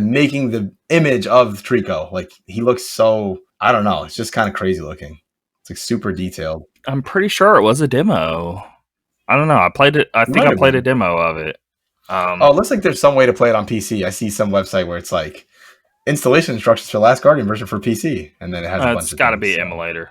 making the image of Trico. Like, he looks so, I don't know. It's just kind of crazy looking. It's like super detailed. I'm pretty sure it was a demo. I don't know. I played it. I think I played a demo of it. It looks like there's some way to play it on PC. I see some website where it's like installation instructions for Last Guardian version for PC, and then it has a bunch. It's got to be emulator.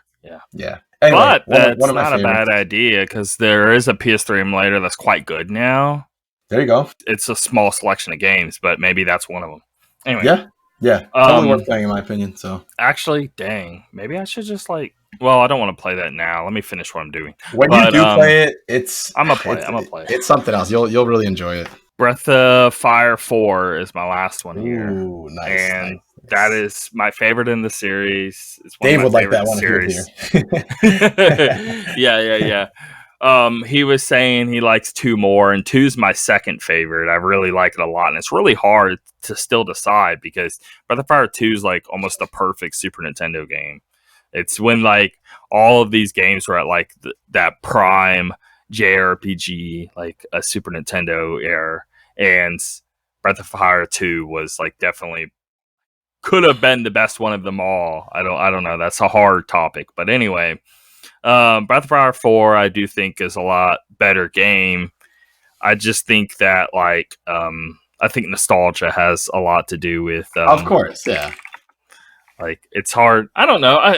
Yeah. Anyway, but that's not a bad idea because there is a PS3 emulator that's quite good now. There you go. It's a small selection of games, but maybe that's one of them. Anyway. Yeah. Totally worth playing in my opinion. So actually, dang, maybe I should just well, I don't want to play that now. Let me finish what I'm doing. When you do play it, I'm gonna play it. It's something else. You'll really enjoy it. Breath of Fire 4 is my last one here. Ooh, nice. And that is my favorite in the series. It's Dave would like that one series. Yeah. He was saying he likes 2 more, and 2's my second favorite. I really like it a lot, and it's really hard to still decide because Breath of Fire 2 is like almost the perfect Super Nintendo game. It's when like all of these games were at like that prime JRPG, like a Super Nintendo era, and Breath of Fire 2 was like definitely could have been the best one of them all. I don't know. That's a hard topic, but anyway, Breath of Fire 4 I do think is a lot better game. I just think that like I think nostalgia has a lot to do with of course, yeah. Like it's hard. I don't know.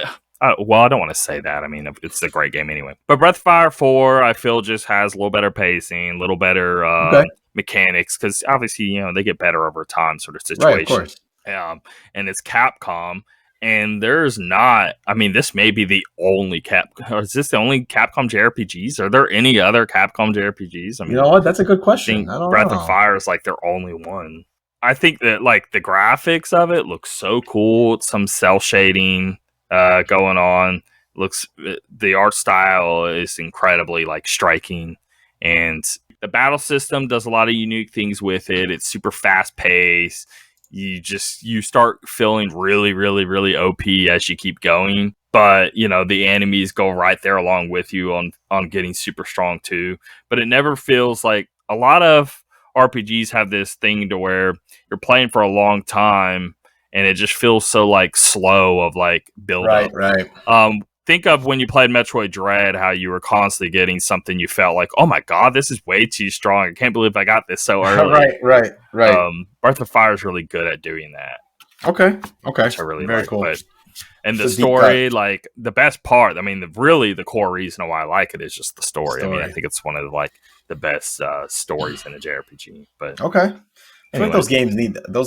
Well, I don't want to say that. I mean, it's a great game anyway. But Breath of Fire 4, I feel just has a little better pacing, a little better mechanics, because obviously, they get better over time sort of situation. Right, of course. And it's Capcom, and there's not, I mean, this may be the only is this the only Capcom JRPGs? Are there any other Capcom JRPGs? I mean, you know what? That's a good question. I don't Breath of Fire is like their only one. I think that like the graphics of it looks so cool. Some cell shading going on. The art style is incredibly like striking, and the battle system does a lot of unique things with it. It's super fast paced. You start feeling really, really, really OP as you keep going, but the enemies go right there along with you on getting super strong too. But it never feels like, a lot of RPGs have this thing to where you're playing for a long time and it just feels so like slow of like build up. Right. Think of when you played Metroid Dread, how you were constantly getting something you felt like, oh my God, this is way too strong. I can't believe I got this so early. Right. Breath of Fire is really good at doing that. Okay. Which I really very like. Cool. And the story, like the best part, I mean, the core reason why I like it is just the story. I mean, I think it's one of like the best stories in a JRPG. But okay. I think those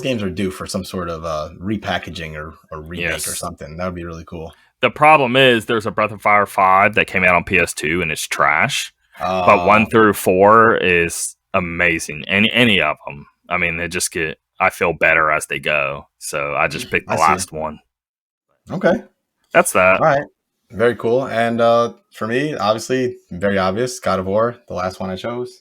games are due for some sort of repackaging or remake or something. That would be really cool. The problem is there's a Breath of Fire 5 that came out on PS2 and it's trash. But 1 through 4 is amazing. Any of them. I mean, I feel better as they go. So I just picked the last one. Okay. That's that. All right. Very cool. And for me, obviously, very obvious, God of War, the last one I chose.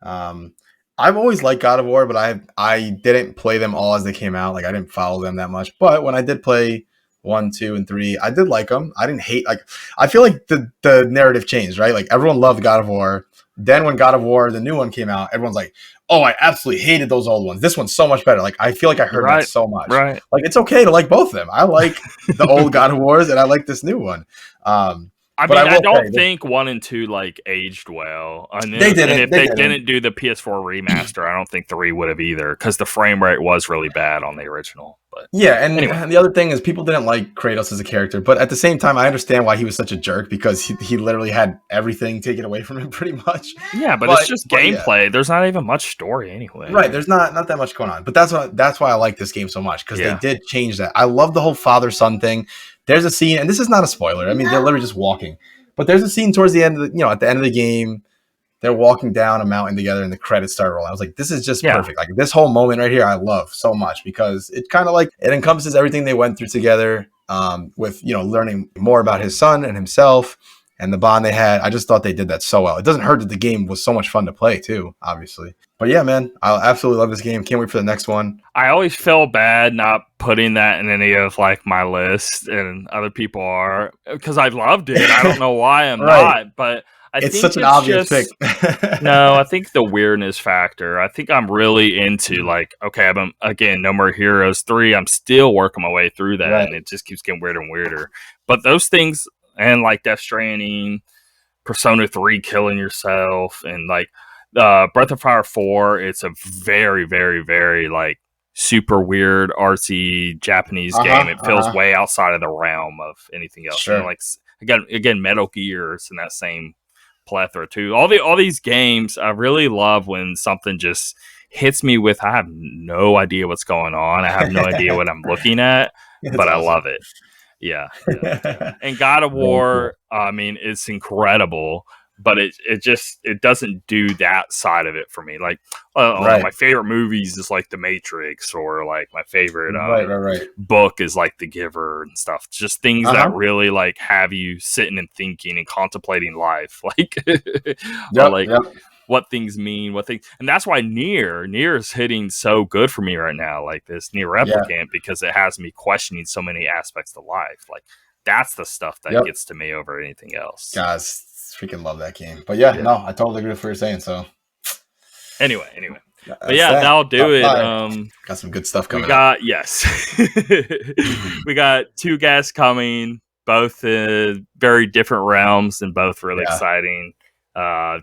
I've always liked God of War, but I didn't play them all as they came out. Like I didn't follow them that much. But when I did play 1, 2, and 3, I did like them. I didn't hate. Like I feel like the narrative changed, right? Like everyone loved God of War. Then when God of War, the new one came out, everyone's like, "Oh, I absolutely hated those old ones. This one's so much better." Like I feel like I heard that so much. Right. Like it's okay to like both of them. I like the old God of Wars and I like this new one. I mean, I don't think 1 and 2 like aged well. They didn't. And if they didn't do the PS4 remaster, I don't think 3 would have either, because the frame rate was really bad on the original. But yeah, and the other thing is people didn't like Kratos as a character, but at the same time, I understand why he was such a jerk, because he literally had everything taken away from him pretty much. Yeah, but it's just gameplay. Yeah. There's not even much story anyway. Right, there's not that much going on. But that's why I like this game so much, because they did change that. I love the whole father-son thing. There's a scene, and this is not a spoiler. I mean, they're literally just walking. But there's a scene towards the end of at the end of the game, they're walking down a mountain together and the credits start rolling. I was like, this is just perfect. Like, this whole moment right here, I love so much, because it kind of like, it encompasses everything they went through together, with, learning more about his son and himself and the bond they had. I just thought they did that so well. It doesn't hurt that the game was so much fun to play too, obviously. But yeah, man, I absolutely love this game. Can't wait for the next one. I always feel bad not putting that in any of like my list, and other people are, because I loved it. I don't know why I'm not, but I think such an obvious pick. No, I think the weirdness factor. I think I'm really into like, okay, again, No More Heroes 3. I'm still working my way through that, and it just keeps getting weirder and weirder. But those things, and like Death Stranding, Persona 3 killing yourself, and like Breath of Fire 4, it's a very, very, very like super weird, artsy Japanese game. It feels way outside of the realm of anything else. Sure. And like again, Metal Gear's in that same plethora too. All these games, I really love when something just hits me with, I have no idea what's going on. I have no idea what I'm looking at, but awesome. I love it. Yeah. And God of War, cool. I mean, it's incredible, but it doesn't do that side of it for me. Like, my favorite movies is like The Matrix, or like my favorite book is like The Giver and stuff. Just things that really like have you sitting and thinking and contemplating life, like, what things mean, and that's why Nier is hitting so good for me right now. Like this Nier Replicant, because it has me questioning so many aspects of life. Like that's the stuff that gets to me over anything else. Guys, freaking love that game. But yeah, no, I totally agree with what you're saying. So anyway, but yeah, that'll do it. Got some good stuff coming. We got 2 guests coming, both in very different realms, and both really exciting.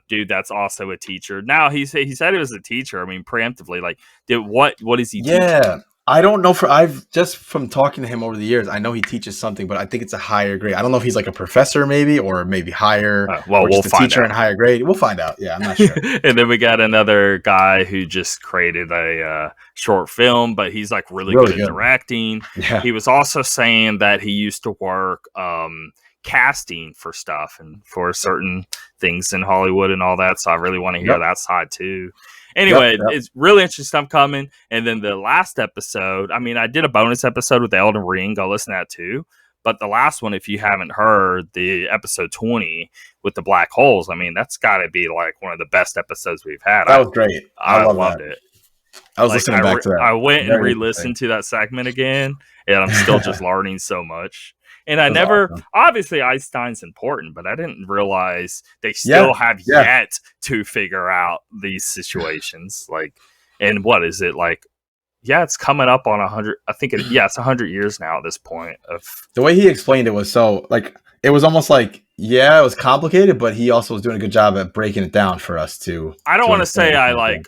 Dude that's also a teacher. Now he said he was a teacher. I mean, preemptively, like, what is he teaching? I don't know. I've just from talking to him over the years, I know he teaches something, but I think it's a higher grade. I don't know if he's like a professor, maybe, or maybe higher. Well, we'll find teacher out. In higher grade. We'll find out. Yeah, I'm not sure. And then we got another guy who just created a short film, but he's like really good at directing. Yeah. He was also saying that he used to work casting for stuff and for certain things in Hollywood and all that. So I really want to hear that side too. Anyway, it's really interesting stuff coming. And then the last episode, I mean, I did a bonus episode with Elden Ring. Go listen to that too. But the last one, if you haven't heard, the episode 20 with the black holes, I mean, that's got to be like one of the best episodes we've had. That was great. I loved it. I was listening back to that. I went and re-listened to that segment again, and I'm still just learning so much. And I never, obviously Einstein's important, but I didn't realize they still have yet to figure out these situations. Like, and what is it like? Yeah, it's coming up on 100. I think it's 100 years now at this point. Of the way he explained it was so like, it was almost like, it was complicated, but he also was doing a good job at breaking it down for us to. I don't want to say I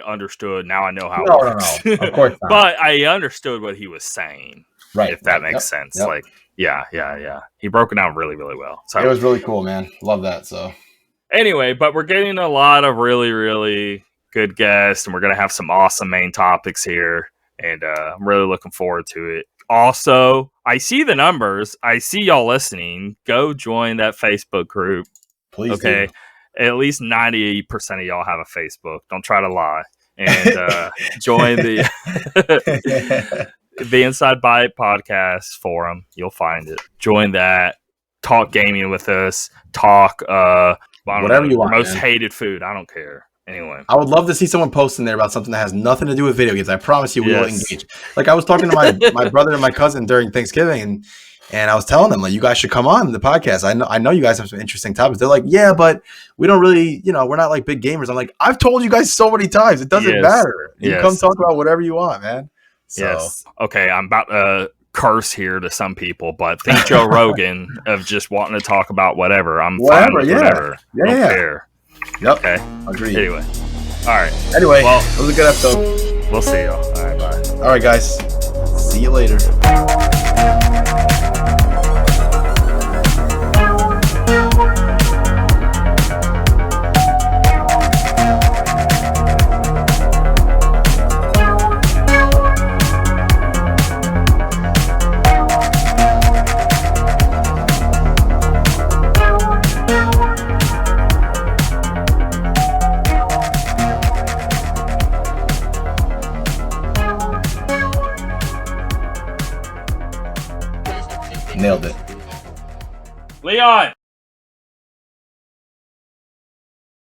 understood. Now I know how it works. No, of course not. But I understood what he was saying. Right. If that makes sense. Yep. Like, yeah. He broke it down really, really well. So it was really cool, man. Love that. So anyway, but we're getting a lot of really, really good guests, and we're going to have some awesome main topics here. And I'm really looking forward to it. Also, I see the numbers. I see y'all listening. Go join that Facebook group. Please. Okay. Do. At least 90% of y'all have a Facebook. Don't try to lie. And join the the Inside Bite podcast forum. You'll find it. Join that. Talk gaming with us. Talk whatever you want. Most hated food. I don't care. Anyway, I would love to see someone post in there about something that has nothing to do with video games. I promise you, we will engage. Like, I was talking to my brother and my cousin during Thanksgiving, and I was telling them, like, you guys should come on the podcast. I know you guys have some interesting topics. They're like, yeah, but we don't really, we're not like big gamers. I'm like, I've told you guys so many times, it doesn't matter. You come talk about whatever you want, man. So. Yes. Okay, I'm about to curse here to some people, but think Joe Rogan of just wanting to talk about whatever. I'm fine with whatever. Yeah, don't care. Yep. Okay. Agreed. Anyway. All right. Anyway, well, it was a good episode. We'll see y'all. All right, bye. All right, guys. See you later. Nailed it. Leon!